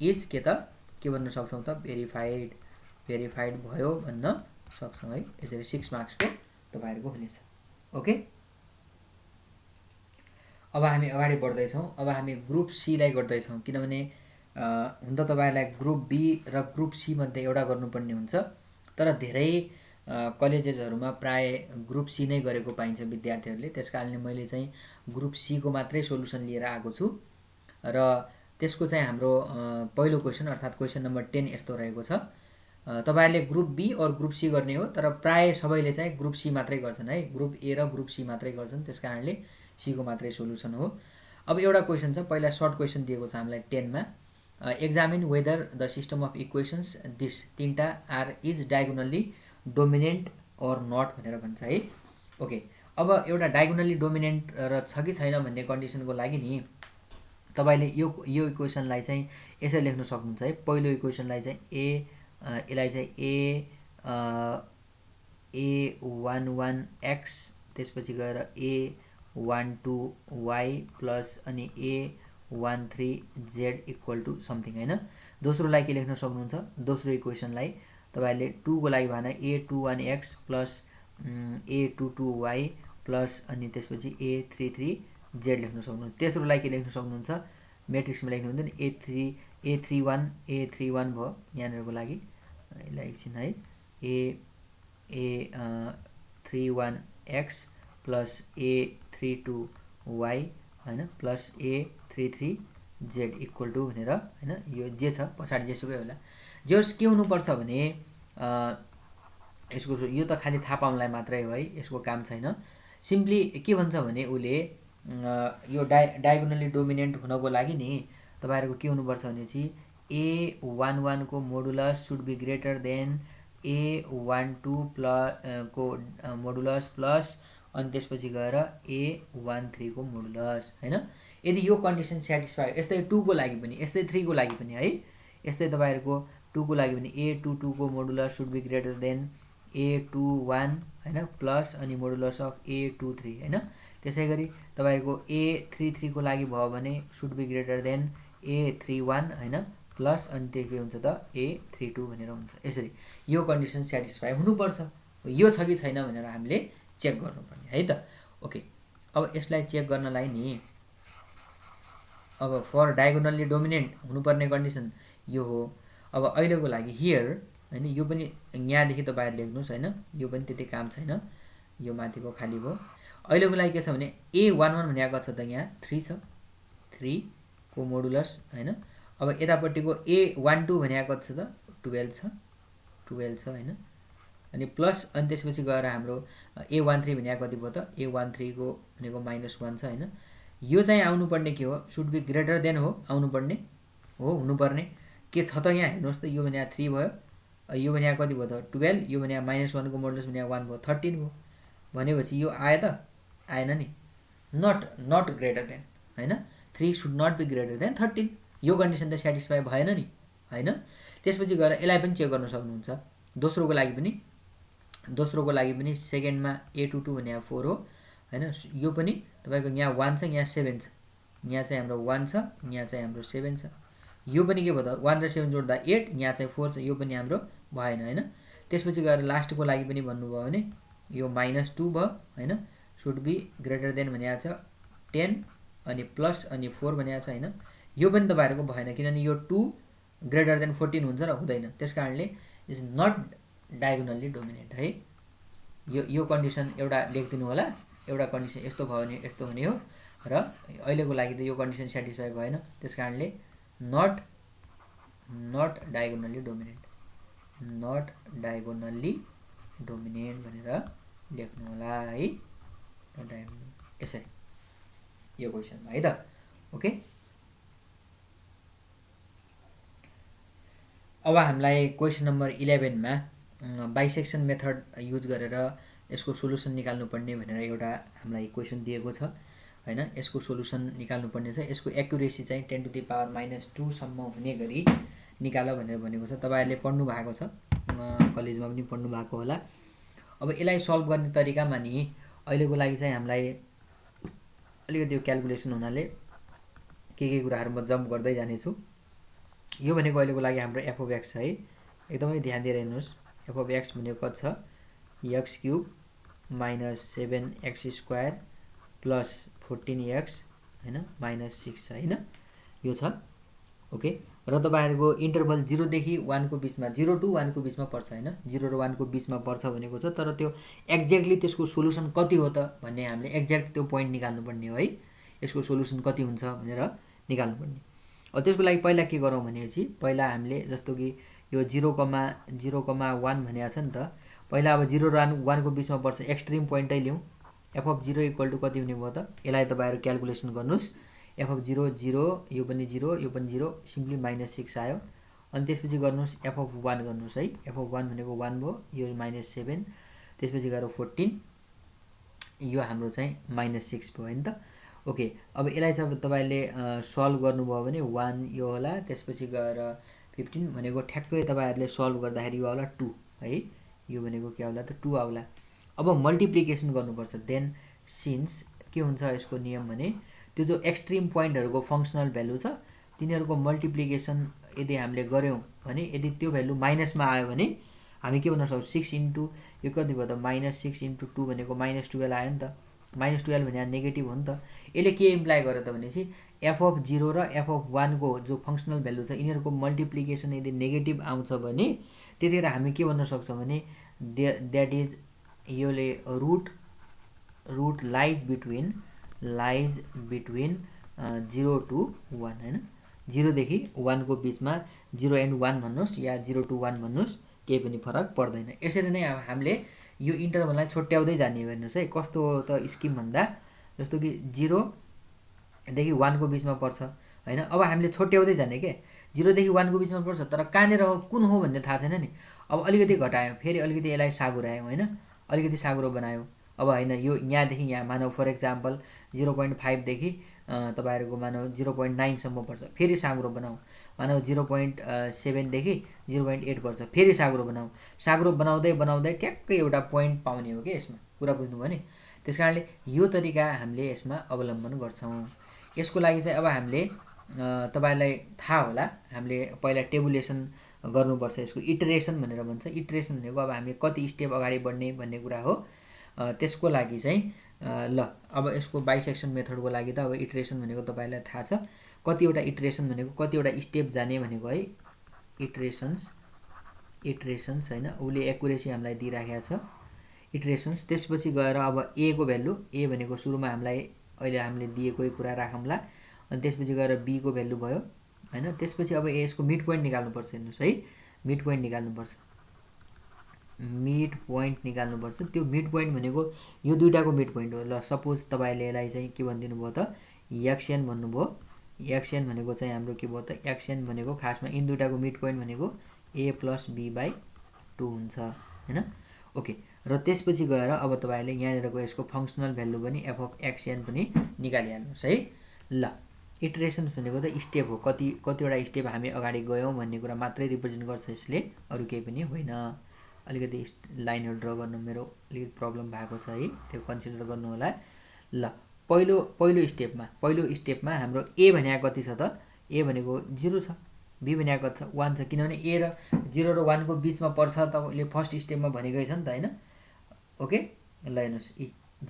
इज के त के भन्न सक्छौं त भेरिफाइड भयो भन्न सक्छौं है। यसरी 6 मार्क्स को तपाईहरुको हुनेछ। ओके, अब हामी अगाडि बढ्दै छौं। अब हामी ग्रुप सी लाई गर्दै छौं, किनभने हुन त तपाईहरुलाई ग्रुप बी र ग्रुप सी मध्ये एउटा गर्नुपर्ने हुन्छ, तर धेरै कलेजेसहरुमा प्राय ग्रुप सी नै गरेको पाइन्छ विद्यार्थीहरुले। त्यसकारणले मैले चाहिँ ग्रुप सी को मात्रै सोलुसन लिएर आएको छु र त्यसको चाहिँ हाम्रो पहिलो क्वेशन अर्थात क्वेशन नम्बर 10 यस्तो रहेको छ। तपाईहरुले ग्रुप बी और ग्रुप सी गर्ने हो, तर प्राय सबैले चाहिँ ग्रुप सी मात्रै गर्छन् है, ग्रुप ए र ग्रुप सी मात्रै गर्छन्। त्यसकारणले सी को मात्रै सोलुसन हो। अब एउटा क्वेशन छ, पहिला सर्ट क्वेशन दिएको छ हामीलाई 10 मा, examine whether the system of equations this तीनटा आर इज डायगोनली डोमिनेन्ट और नट भनेर भन्छ है। ओके, अब एउटा डायगोनली डोमिनेन्ट र छ कि छैन भन्ने कन्डिसनको लागि नि तपाईले यो इक्वेशनलाई चाहिँ यसरी लेख्न सक्नुहुन्छ है। पहिलो इक्वेशनलाई चाहिँ यसलाई चाहिँ a11x त्यसपछि गएर a12y प्लस अनि a13z इक्वल टु समथिङ हैन। दोस्रोलाई के लेख्न सक्नुहुन्छ, दोस्रो इक्वेशनलाई तपाईले 2 को लागि भने a21x प्लस a22y प्लस अनि त्यसपछि a33z लेख्न सक्नुहुन्छ। तेस्रोलाई के लेख्न सक्नुहुन्छ, म्याट्रिक्समा लेख्नु हुँदैन a31 भयो यहाँनिरको लागि, यसलाई एकछिन है, a31x प्लस a32y हैन प्लस a33z इक्वल टु भनेर हैन। यो जे छ पछाडी जेसुकै होला, जे होस् के हुनुपर्छ भने यसको यो त खाली थाहा पाउनलाई मात्रै हो है, यसको काम छैन। सिम्पली के भन्छ भने उले यो डायगोनली डोमिनेन्ट हुनको लागि नि तपाईहरुको के हुनुपर्छ भने चाहिँ a11 को modulus should be greater than a12 को मोडुलस प्लस अनि त्यसपछि गएर a13 को मोडुलस हैन। यदि यो कन्डिसन स्याटिस्फाई, यस्तै 2 को लागि पनि, यस्तै 3 को लागि पनि है, यस्तै तपाईहरुको 2 को लागि पनि a22 को modulus should be greater than a21 हैन प्लस अनि मोडुलस अफ a23 हैन। त्यसैगरी तपाईहरुको a33 को लागि भयो भने should be greater then a31 हैन प्लस अनि त्यो के हुन्छ त A32 भनेर हुन्छ। यसरी यो कन्डिसन सेटिस्फाई हुनुपर्छ। यो छ कि छैन भनेर हामीले चेक गर्नुपर्ने है त। ओके, अब यसलाई चेक गर्नलाई नि अब फर डायगोनल्ली डोमिनेन्ट हुनुपर्ने कन्डिसन यो हो। अब अहिलेको लागि हियर हैन, यो पनि यहाँदेखि तपाईहरु लेख्नुस् हैन, यो पनि त्यति काम छैन, यो माथिको खाली भयो। अहिलेको लागि के छ भने A11 भनेको छ त यहाँ 3 छ, 3 को मोडुलस हैन। अब यतापट्टिको A12 भनेको छ त 12 छ, 12 छ हैन। अनि प्लस अनि त्यसपछि गएर हाम्रो A13 भनेको कति भयो त A13 को भनेको -1 छ हैन। यो चाहिँ आउनु पर्ने के हो, शुड बी ग्रेटर देन हो, आउनु पर्ने हो, हुनु पर्ने के छ त यहाँ हेर्नुस् त। यो भनेको 3 भयो, यो भनेको कति भयो त 12, यो भनेको -1 को मोडुलस भनेको 1 भयो, 13 भयो। भनेपछि यो आयो त आएन नि, नट ग्रेटर देन हैन। 3 should not be greater than 13, यो कन्डिसन त सेटिस्फाई भएन नि हैन। त्यसपछि गएर यसलाई पनि चेक गर्न सक्नुहुन्छ। दोस्रोको लागि पनि सेकेन्डमा A22 भनेको 4 हो हैन। यो पनि तपाईको यहाँ 1 छ, यहाँ 7 छ, यहाँ चाहिँ हाम्रो 1 छ, यहाँ चाहिँ हाम्रो 7 छ। यो पनि के भयो त 1 र 7 जोड्दा 8, यहाँ चाहिँ 4 छ, यो पनि हाम्रो भएन हैन। त्यसपछि गएर लास्टको लागि पनि भन्नुभयो भने यो -2 भयो हैन। शुड बी ग्रेटर देन भनेको छ 10 अनि प्लस अनि 4 भनेको छ हैन। यो पनि तपाईहरुको भएन किनभने यो 2 ग्रेटर देन 14 हुन्छ र हुँदैन। त्यसकारणले इज नट डायगोनल्ली डोमिनेन्ट है। यो कन्डिसन एउटा लेखिदिनु होला। एउटा कन्डिसन यस्तो भयो भने यस्तो हुने हो र अहिलेको लागि त यो कन्डिसन सेटिस्फाई भएन। त्यसकारणले नट डायगोनल्ली डोमिनेन्ट, नट डायगोनल्ली डोमिनेन्ट भनेर लेख्नु होला है। यसरी यो क्वेशनमा है त। ओके, अब हामीलाई क्वेशन नम्बर 11 मा बाइसेक्सन मेथड युज गरेर यसको सोलुसन निकाल्नु पर्ने भनेर एउटा हामीलाई क्वेशन दिएको छ हैन। यसको सोलुसन निकाल्नु पर्ने छ। यसको एक्युरेसी चाहिँ 10⁻² सम्म हुने गरी निकाल भनेर भनेको छ। तपाईहरुले पढ्नु भएको छ, कलेजमा पनि पढ्नु भएको होला। अब यसलाई सल्भ गर्ने तरिकामा नि अहिलेको लागि चाहिँ हामीलाई अलिकति क्याल्कुलेसन हुनाले के कुराहरु म जम्प गर्दै जाने छु। यो भनेको अहिलेको लागि हाम्रो f of x है, एकदमै ध्यान दिएर हेर्नुस्। f of x भनेको कति छ, x³ - 7x² प्लस 14x हैन -6 छ हैन, यो छ। ओके, र तपाईहरुको इन्टरभल 0 देखि 1 को बीचमा, 0 to 1 को बीचमा पर्छ हैन, 0 र 1 को बीचमा पर्छ भनेको छ। तर त्यो एक्ज्याक्टली त्यसको सोलुसन कति हो त भन्ने हामीले एक्ज्याक्ट त्यो पोइन्ट निकाल्नु पर्ने हो है। यसको सोलुसन कति हुन्छ भनेर निकाल्नु पर्ने। अब त्यसको लागि पहिला के गरौँ भनेपछि पहिला हामीले जस्तो कि यो 0,1 भनेको छ नि त, पहिला अब 0 र 1 को बीचमा पर्छ एक्सट्रिम पोइन्टै लियौं। f of 0 = कति हुने भयो त, यसलाई तपाईहरु क्याल्कुलेसन गर्नुस्। f of 0 0, यो पनि 0, यो पनि 0, सिम्पली -6 आयो। अनि त्यसपछि गर्नुस् f of 1 गर्नुस् है। f of 1 भनेको 1 भयो, यो -7, त्यसपछि गएर 14, यो हाम्रो चाहिँ -6 भयो हैन त। ओके, अब यसलाई चाहिँ तपाईले सल्भ गर्नुभयो भने 1 यो होला, त्यसपछि गएर 15 भनेको ठ्याक्कै तपाईहरुले सल्भ गर्दाखेरि यो होला 2 है। यो भनेको के होला त 2 आउला। अब मल्टिप्लिकेसन गर्नुपर्छ। देन सिन्स के हुन्छ यसको नियम भने त्यो जो एक्सट्रिम पोइन्टहरुको फंक्सनल भ्यालु छ तिनीहरुको मल्टिप्लिकेसन यदि हामीले गर्यौं भने यदि त्यो भ्यालु माइनसमा आयो भने हामी के भन्न सक्छौं, 6 इन्टु यो कति भयो त -6 इन्टु 2 भनेको -12 आयो नि त। -12 भनेको नेगेटिभ हो नि त। यसले के इम्प्लाइ गर्यो त भनेपछि f of 0 र f of 1 को जो फंक्सनल भ्यालु छ यिनीहरुको मल्टिप्लिकेसन यदि नेगेटिभ आउँछ भने त्यतिखेर हामी के भन्न सक्छौं भने दैट इज योले रूट लाइज बिट्विन 0 to 1 हैन। 0 देखि 1 को बीचमा 0 and 1 भन्नुस् या 0 to 1 भन्नुस्, केही पनि फरक पर्दैन। यसरी नै हामीले यो इन्टरभललाई छोट्याउँदै जाने हो। हेर्नुस् है कस्तो त स्किम भन्दा जस्तो कि 0 देखि 1 को बीचमा पर्छ हैन। अब हामीले छोट्याउँदै जाने के, 0 देखि 1 को बीचमा पर्छ तर कहाँनेर हो कुन हो भन्ने थाहा छैन नि। अब अलिकति घटायो, फेरि अलिकति यसलाई सागुरायो हैन, अलिकति सागुरो बनायो। अब हैन यो यहाँदेखि यहाँ मानौ फर एक्जाम्पल 0.5 देखि तपाईहरुको मानौ 0.9 सम्म पर्छ, फेरि सागुरो बनाऊ। मानौ 0.7 देखि 0.8 पर्छ, फेरि सागुरो बनाऊ। सागुरो बनाउँदै ट्याक्कै एउटा पोइन्ट पाउने हो के यसमा, कुरा बुझ्नुभयो नि। त्यसकारणले यो तरिका हामीले यसमा अवलम्बन गर्छौं। यसको लागि चाहिँ अब हामीले तपाईलाई थाहा होला हामीले पहिला टेबुलेसन गर्नुपर्छ यसको इटरेसन भनेर भन्छ। इटरेसन भनेको अब हामी कति स्टेप अगाडि बढ्ने भन्ने कुरा हो। त्यसको लागि चाहिँ ल अब यसको बाइसेक्सन मेथडको लागि त अब इटरेसन भनेको तपाईलाई थाहा छ कतिवटा इटरेसन भनेको कतिवटा स्टेप जाने भनेको है इटरेसन्स हैन उले एक्युरेसी हामीलाई दिइराखेको छ इटरेसन्स। त्यसपछि गएर अब ए को भ्यालु ए भनेको सुरुमा हामीलाई अहिले हामीले दिएकै कुरा राखौँला अनि त्यसपछि गएर बी को भ्यालु भयो हैन। त्यसपछि अब यसको मिड पोइन्ट निकाल्नुपर्छ हेर्नुस् है मिड पोइन्ट निकाल्नुपर्छ त्यो मिड पोइन्ट भनेको यो दुईटाको मिड पोइन्ट हो। ल सपोज तपाईले यसलाई चाहिँ के भनिदिनु भयो त एक्सएन भन्नुभयो। एक्सएन भनेको चाहिँ हाम्रो के भयो त एक्सएन भनेको खासमा इन दुईटाको मिड पोइन्ट भनेको a + b/2 हुन्छ हैन। ओके र त्यसपछि गएर अब तपाईले यहाँनिरको यसको फंक्सनल भ्यालु पनि f अफ xn पनि निकालिहाल्नुस् है। ल इटरेसन्स भनेको त स्टेप हो कतिवटा स्टेप हामी अगाडि गयौं भन्ने कुरा मात्रै रिप्रेजेन्ट गर्छ यसले अरु केही पनि होइन। अलिकति लाइनहरु ड्रा गर्न मेरो अलिकति प्रब्लम भएको छ है त्यो कन्सिडर गर्नु होला। ल पहिलो स्टेपमा हाम्रो a भनेको कति छ त a भनेको 0 छ b भनेको छ 1 छ किनभने a र 0 र 1 को बीचमा पर्छ तपाईले फर्स्ट स्टेपमा भनेकै छ नि त हैन। ओके ल हेर्नुस्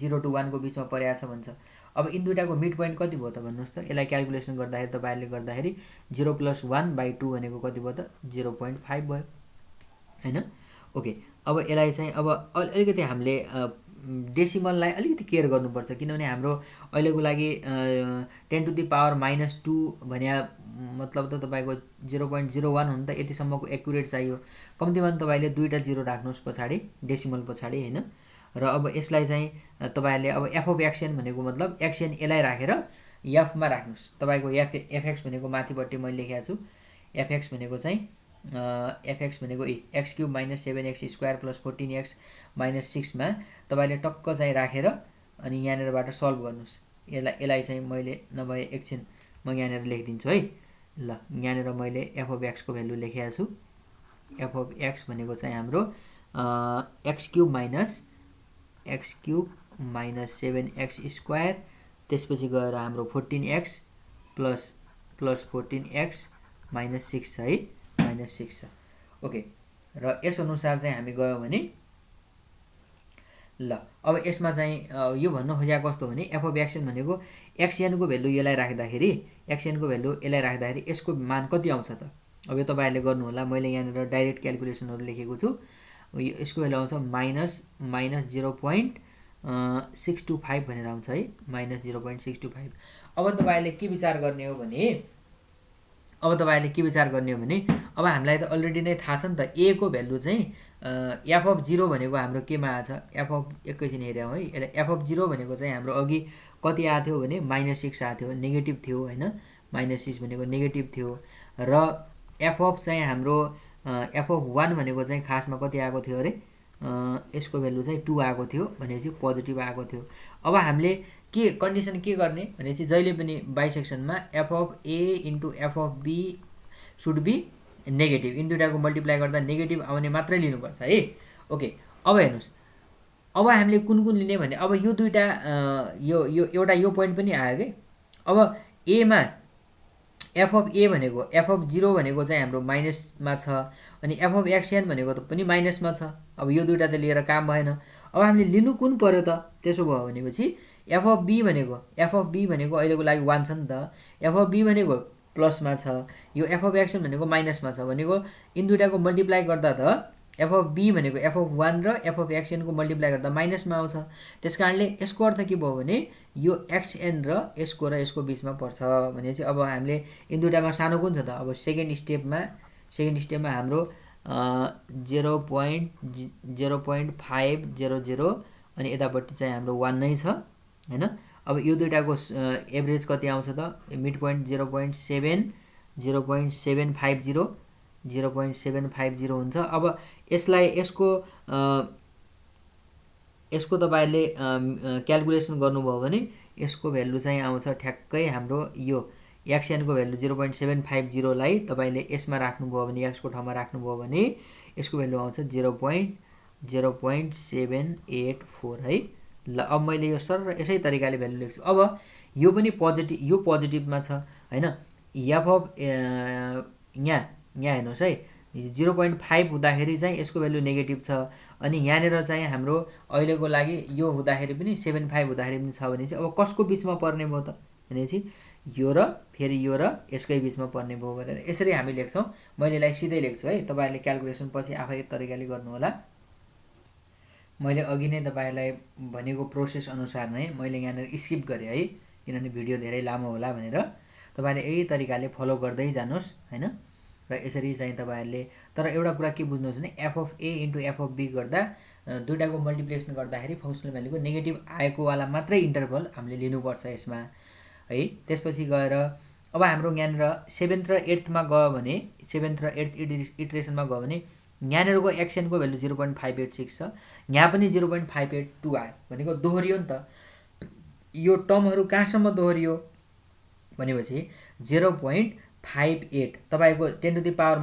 0 to 1 को बीचमा परेको छ भन्छ। अब इन दुईटाको मिड पोइन्ट कति भयो त भन्नुस् त यसलाई क्याल्कुलेसन गर्दाखेरि तपाईहरुले गर्दाखेरि 0 + 1/2 भनेको कति भयो त 0.5 भयो हैन। ओके अब यसलाई चाहिँ अब अलिकति हामीले डेसिमललाई अलिकति केयर गर्नुपर्छ किनभने हाम्रो अहिलेको लागि 10 to the power -2 भन्या मतलब त तपाईको 0.01 हो नि त यतिसम्मको एक्युरेट चाहियो। कम्तिमा तपाईले दुईटा 0 राख्नुस् पछाडी डेसिमल पछाडी हैन। र अब यसलाई चाहिँ तपाईहरुले अब f अफ xn भनेको मतलब xn यसलाई राखेर f मा राख्नुस्। तपाईको fx भनेको माथिपट्टि मैले लेखेको छु fx भनेको चाहिँ fx भनेको x³ - 7x² + 14x - 6 मा तपाईले टक्क चाहिँ राखेर अनि यहाँनिरबाट सल्भ गर्नुस्। यसलाई चाहिँ मैले नभए एकछिन म यहाँनिर लेखिदिन्छु है। ल यहाँनिर मैले f अफ x को भ्यालु लेखेको छु। f अफ x भनेको चाहिँ हाम्रो x³ - 7x² त्यसपछि गएर हाम्रो 14x + 14x - 6 छ है -6 छ। ओके र यस अनुसार चाहिँ हामी गयौं भने ल अब यसमा चाहिँ यो भन्न खोजेको कस्तो भने f अफ xn भनेको xn को भ्यालु यसलाई राख्दाखेरि xn को भ्यालु यसलाई राख्दाखेरि यसको मान कति आउँछ त अब यो तपाईहरुले गर्नु होला। मैले यहाँनिर डाइरेक्ट क्याल्कुलेसनहरु लेखेको छु। यसको भ्यालु आउँछ -0.625 भनेर आउँछ है -0.625। अब तपाईहरुले के विचार गर्ने हो भने अब हामीलाई त अलरेडी नै थाहा छ नि त a को भ्यालु चाहिँ f अफ 0 भनेको हाम्रो केमा आछ f अफ एकैछिन हेर्यौ है f अफ 0 भनेको चाहिँ हाम्रो अघि कति आएको थियो भने -6 आएको थियो नेगेटिभ थियो हैन -6 भनेको नेगेटिभ थियो र f अफ चाहिँ हाम्रो f अफ 1 भनेको चाहिँ खासमा कति आएको थियो अरे यसको भ्यालु चाहिँ 2 आएको थियो भनेपछि पोजिटिभ आएको थियो। अब हामीले के कन्डिसन के गर्ने भनेपछि जहिले पनि बाइसेक्सनमा f of a * f of b should be negative in दुईटाको मल्टिप्लाई गर्दा नेगेटिभ आउने मात्रै लिनुपर्छ है। ओके अब हेर्नुस् अब हामीले कुन लिने भने अब यो दुईटा यो एउटा यो पोइन्ट पनि आयो के। अब a मा f अफ a भनेको f अफ 0 भनेको चाहिँ हाम्रो माइनसमा छ अनि f अफ xn भनेको त पनि माइनसमा छ। अब यो दुईटा त लिएर काम भएन। अब हामीले लिनु कुन पर्यो त त्यसो भयो भनेपछि f अफ b भनेको अहिलेको लागि 1 छ नि त f अफ b भनेको प्लसमा छ यो f अफ xn भनेको माइनसमा छ भनेको इन दुईटाको मल्टिप्लाई गर्दा त f अफ b भनेको f अफ 1 र f अफ xn को मल्टिप्लाई गर्दा माइनसमा आउँछ। त्यसकारणले यसको अर्थ के भयो भने यो xn र यसको बीचमा पर्छ भनेपछि अब हामीले इन दुईटामा सानो कुन छ त अब सेकेन्ड स्टेपमा हाम्रो 0.500 अनि यतापट्टि चाहिँ हाम्रो 1 नै छ हैन। अब यो दुईटाको एभरेज कति आउँछ त मिड पोइन्ट 0.750 हुन्छ। अब यसको तपाईहरुले क्याल्कुलेसन गर्नुभयो भने यसको भ्यालु चाहिँ आउँछ ठ्याक्कै हाम्रो यो xn को भ्यालु 0.750 लाई तपाईले यसमा राख्नुभयो भने x को ठाउँमा राख्नुभयो भने यसको भ्यालु आउँछ 0.784 है। ल अब मैले यो सर यसै तरिकाले भ्यालु लेख्छु। अब यो पनि पोजिटिभमा छ हैन एफ अफ यहाँ हेर्नुहोस् है 0.5 हुँदाखेरि चाहिँ यसको भ्यालु नेगेटिभ छ। अनि यहाँनिर चाहिँ हाम्रो अहिलेको लागि यो हुँदाखेरि पनि 7.5 हुँदाखेरि पनि छ भने चाहिँ अब कसको बिचमा पर्ने भयो त भनेपछि यो र फेरि यो र यसकै बिचमा पर्ने भयो भनेर यसरी हामी लेख्छौँ। मैले यसलाई सिधै लेख्छु है, तपाईँहरूले क्यालकुलेसन पछि आफै तरिकाले गर्नुहोला। मैले अघि नै तपाईँहरूलाई भनेको प्रोसेस अनुसार नै मैले यहाँनिर स्किप गरेँ है, किनभने भिडियो धेरै लामो होला भनेर। तपाईँले यही तरिकाले फलो गर्दै जानुहोस् होइन। र यसरी चाहिँ तपाईँहरूले तर एउटा कुरा के बुझ्नुहोस् भने F of A into F of B गर्दा दुइटाको मल्टिप्लिकेसन गर्दाखेरि फङ्सनल भ्यालुको नेगेटिभ आएकोवाला मात्रै इन्टरभल हामीले लिनुपर्छ यसमा है। त्यसपछि गएर अब हाम्रो यहाँनिर 7th र 8thमा गयो भने 7th र 8th इटरेसनमा गयो भने यहाँनिरको एक्सनको भ्यालु 0.586 छ, यहाँ पनि 0.582 आयो भनेको दोहोरियो नि त। यो टर्महरू कहाँसम्म दोहोरियो भनेपछि 0.58 तपाईँको 10 टु द पावर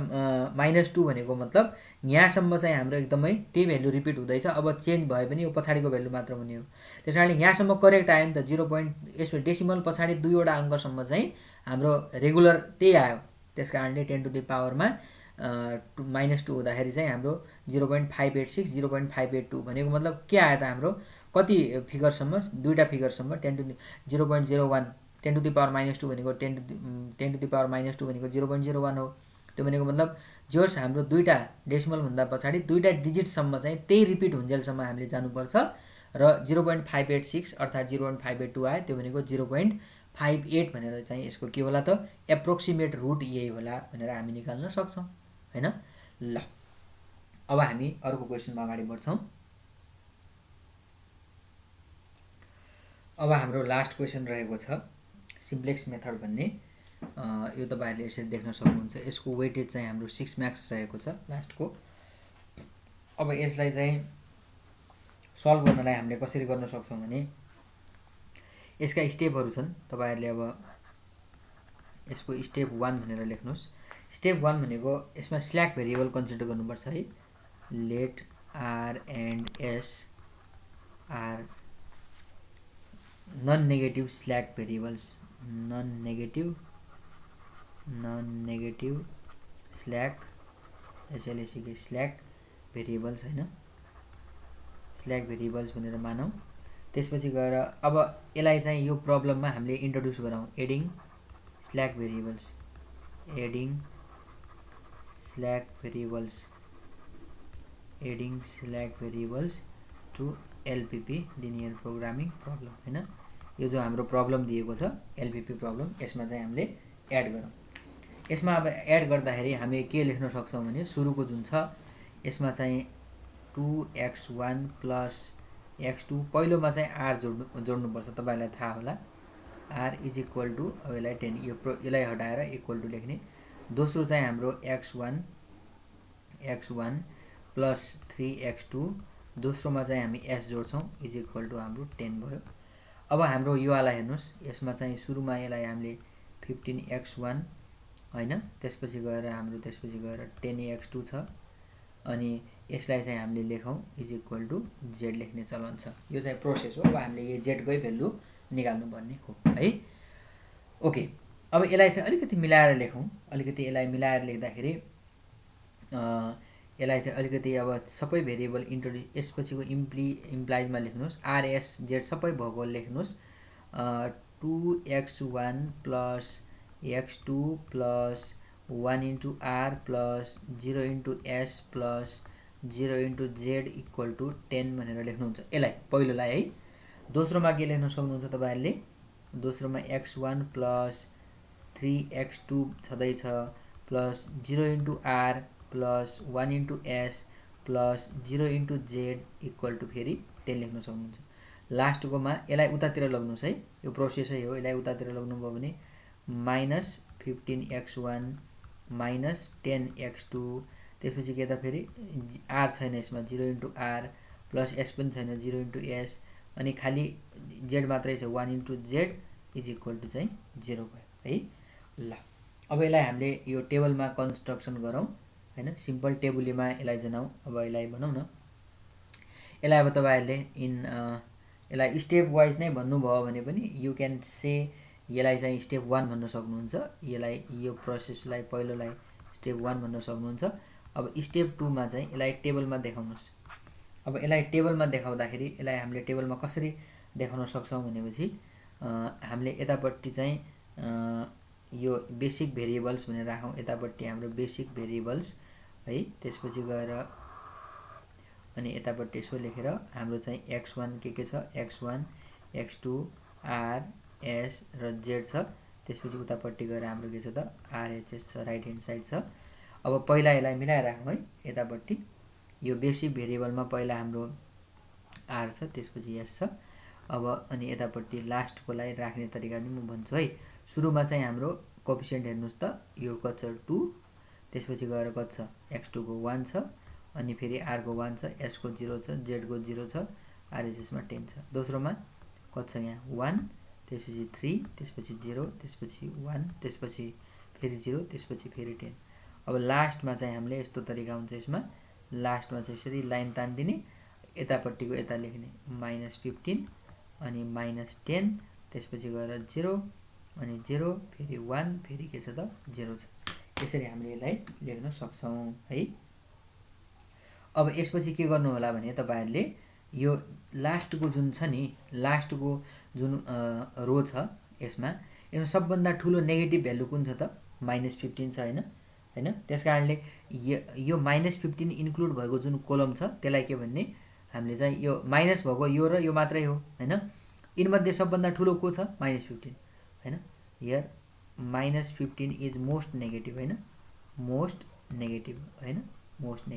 -2 भनेको मतलब यहाँसम्म चाहिँ हाम्रो एकदमै त्यही भ्यालु रिपिट हुँदैछ। अब चेन्ज भए पनि यो पछाडिको भ्यालु मात्र हुने हो। त्यस कारणले यहाँसम्म करेक्ट आयो नि त। 0. यसमा डेसिमल पछाडि 2वटा अङ्कसम्म चाहिँ हाम्रो रेगुलर त्यही आयो। त्यस कारणले 10 टु द पावरमा -2 हुँदाखेरि चाहिँ हाम्रो 0.586 0.582 भनेको मतलब के आयो त हाम्रो कति फिगरसम्म, दुईवटा फिगरसम्म 0.01 10 टु द पावर -2 भनेको 10 टु द पावर -2 भनेको 0.01 हो। त्यो भनेको मतलब जोस् हाम्रो दुईवटा डेसिमलभन्दा पछाडि दुईवटा डिजिटसम्म चाहिँ त्यही रिपिट हुन्जेलसम्म हामीले जानुपर्छ। र 0.586 अर्थात् 0.582 आयो, त्यो भनेको 0.58 भनेर चाहिँ यसको के होला त एप्रोक्सिमेट रुट यही होला भनेर हामी निकाल्न सक्छौँ होइन। ल अब हामी अर्को क्वेसनमा अगाडि बढ्छौँ। अब हाम्रो लास्ट क्वेसन रहेको छ सिम्प्लेक्स मेथड भन्ने। यो तपाईँहरूले यसरी देख्न सक्नुहुन्छ। यसको वेटेज चाहिँ हाम्रो 6 मार्क्स रहेको छ लास्टको। अब यसलाई चाहिँ सल्भ गर्नलाई हामीले कसरी गर्न सक्छौँ भने यसका स्टेपहरू छन्। तपाईँहरूले अब यसको स्टेप 1 भनेर लेख्नुहोस्। स्टेप 1 भनेको यसमा स्ल्याक भेरिएबल कन्सिडर गर्नुपर्छ है। Let R and S are non negative slack variables, non negative slack एसएलएसीको स्ल्याक भेरिएबल्स होइन, स्ल्याक भेरिएबल्स भनेर मानौँ। त्यसपछि गएर अब यसलाई चाहिँ यो प्रब्लममा हामीले इन्ट्रोड्युस गरौँ। Adding slack variables to LPP linear programming problem होइन। यो जो हाम्रो प्रब्लम दिएको छ एलपीपी प्रब्लम, यसमा चाहिँ हामीले एड गरौँ। यसमा अब एड गर्दाखेरि हामी के लेख्न सक्छौँ भने सुरुको जुन छ यसमा चाहिँ 2x1 प्लस x2 पहिलोमा चाहिँ r जोड्नुपर्छ, तपाईँलाई थाहा होला। r इज इक्वल टु अब यसलाई 10 यसलाई हटाएर इक्वल टु लेख्ने। दोस्रो चाहिँ हाम्रो x1 प्लस 3x2, दोस्रोमा चाहिँ हामी s जोड्छौँ इज इक्वल टु हाम्रो 10 भयो। अब हाम्रो योवाला हेर्नुहोस्, यसमा चाहिँ सुरुमा यसलाई हामीले 15x1 होइन, त्यसपछि गएर 10x2 छ। अनि यसलाई चाहिँ हामीले लेखौँ इज इक्वल टु जेड लेख्ने चलन छ। यो चाहिँ प्रोसेस हो। अब हामीले यो जेडकै भ्यालु निकाल्नुपर्ने हो है। ओके, अब यसलाई चाहिँ अलिकति मिलाएर लेखौँ। अलिकति यसलाई मिलाएर लेख्दाखेरि यसलाई चाहिँ अलिकति अब सबै भेरिएबल इन्ट्रोड्युस यसपछिको इम्प्लाइजमा लेख्नुहोस्। आरएस जेड सबै भएको लेख्नुहोस्। 2x1 plus x2 plus 1 into R plus 0 into S plus 0 into Z equal to 10 भनेर लेख्नुहुन्छ यसलाई पहिलोलाई है। दोस्रोमा के लेख्न सक्नुहुन्छ तपाईँहरूले, दोस्रोमा x1 प्लस 3x2 छँदैछ plus 0 into R plus 1 into S plus 0 into Z equal to फेरि 10 लेख्न सक्नुहुन्छ। लास्टकोमा यसलाई उतातिर लग्नुहोस् है, यो प्रोसेसै हो। यसलाई उतातिर लग्नुभयो भने -15x1 माइनस 10x2, त्यसपछि के त फेरि आर छैन यसमा 0 इन्टु आर प्लस एस पनि छैन 0 इन्टु एस, अनि खालि जेड मात्रै छ 1 into Z is equal to चाहिँ 0 भयो है। ल अब यसलाई हामीले यो टेबलमा कन्स्ट्रक्सन गरौँ होइन, सिम्पल टेबुलीमा यसलाई जनाउँ। अब यसलाई भनौँ न, यसलाई अब तपाईँहरूले यसलाई स्टेप वाइज नै भन्नुभयो भने पनि यु क्यान से यसलाई चाहिँ स्टेप 1 भन्न सक्नुहुन्छ। यसलाई यो प्रोसेसलाई पहिलोलाई स्टेप 1 भन्न सक्नुहुन्छ। अब स्टेप 2 मा चाहिँ यसलाई टेबलमा देखाउनुस्। अब यसलाई टेबलमा देखाउँदाखेरि यसलाई हामीले टेबलमा कसरी देखाउन सक्छौं भनेपछि हामीले यतापट्टि चाहिँ यो बेसिक भेरिएबल्स भनेर राखौं। यतापट्टि हाम्रो बेसिक भेरिएबल्स है, त्यसपछि गएर अनि यतापट्टि यसो लेखेर हाम्रो चाहिँ x1 के छ, x1 x2 r s र z छ। त्यसपछि उतापट्टि गएर हाम्रो के छ त RHS छ, राइट ह्यान्ड साइड छ। अब पहिला यसलाई मिलाएर राखौं है। यतापट्टि यो बेसिक भेरिएबलमा पहिला हाम्रो r छ, त्यसपछि s छ। अब अनि यतापट्टि लास्टकोलाई राख्ने तरिका पनि म भन्छु है। सुरुमा चाहिँ हाम्रो कोएफिसिएन्ट हेर्नुस् त, यो कति छ 2, त्यसपछि गएर कति छ x2 को 1 छ, अनि फेरि r को 1 छ, s को 0 छ, z को 0 छ, RHS मा 10 छ। दोस्रोमा कति छ यहाँ 1, त्यसपछि 3, त्यसपछि 0, त्यसपछि 1, त्यसपछि फेरि 0, त्यसपछि फेरि 10। अब लास्टमा चाहिँ हामीले यस्तो तरिका हुन्छ। यसमा लास्टमा चाहिँ यसरी लाइन तान्दिने, यतापट्टिको यता लेख्ने -15 अनि -10, त्यसपछि गएर 0 अनि 0, फेरि 1, फेरि के छ त 0 छ। यसरी हामीले यसलाई लेख्न सक्छौं है। अब यसपछि के गर्नु होला भने तपाईहरुले यो लास्टको जुन छ नि, लास्टको जुन रो छ, यसमा सबभन्दा ठूलो नेगेटिभ भ्यालु कुन छ त -15 छ हैन। त्यसकारणले यो -15 इन्क्लुड भएको जुन कोलम छ त्यसलाई के भन्ने, हामीले चाहिँ यो माइनस भएको यो र यो मात्रै हो हैन। यिनमध्ये सबभन्दा ठूलो को छ -15 हैन। हियर -15 इज मोस्ट नेगेटिभ हैन, मोस्ट नेगेटिभ हैन, मोस्ट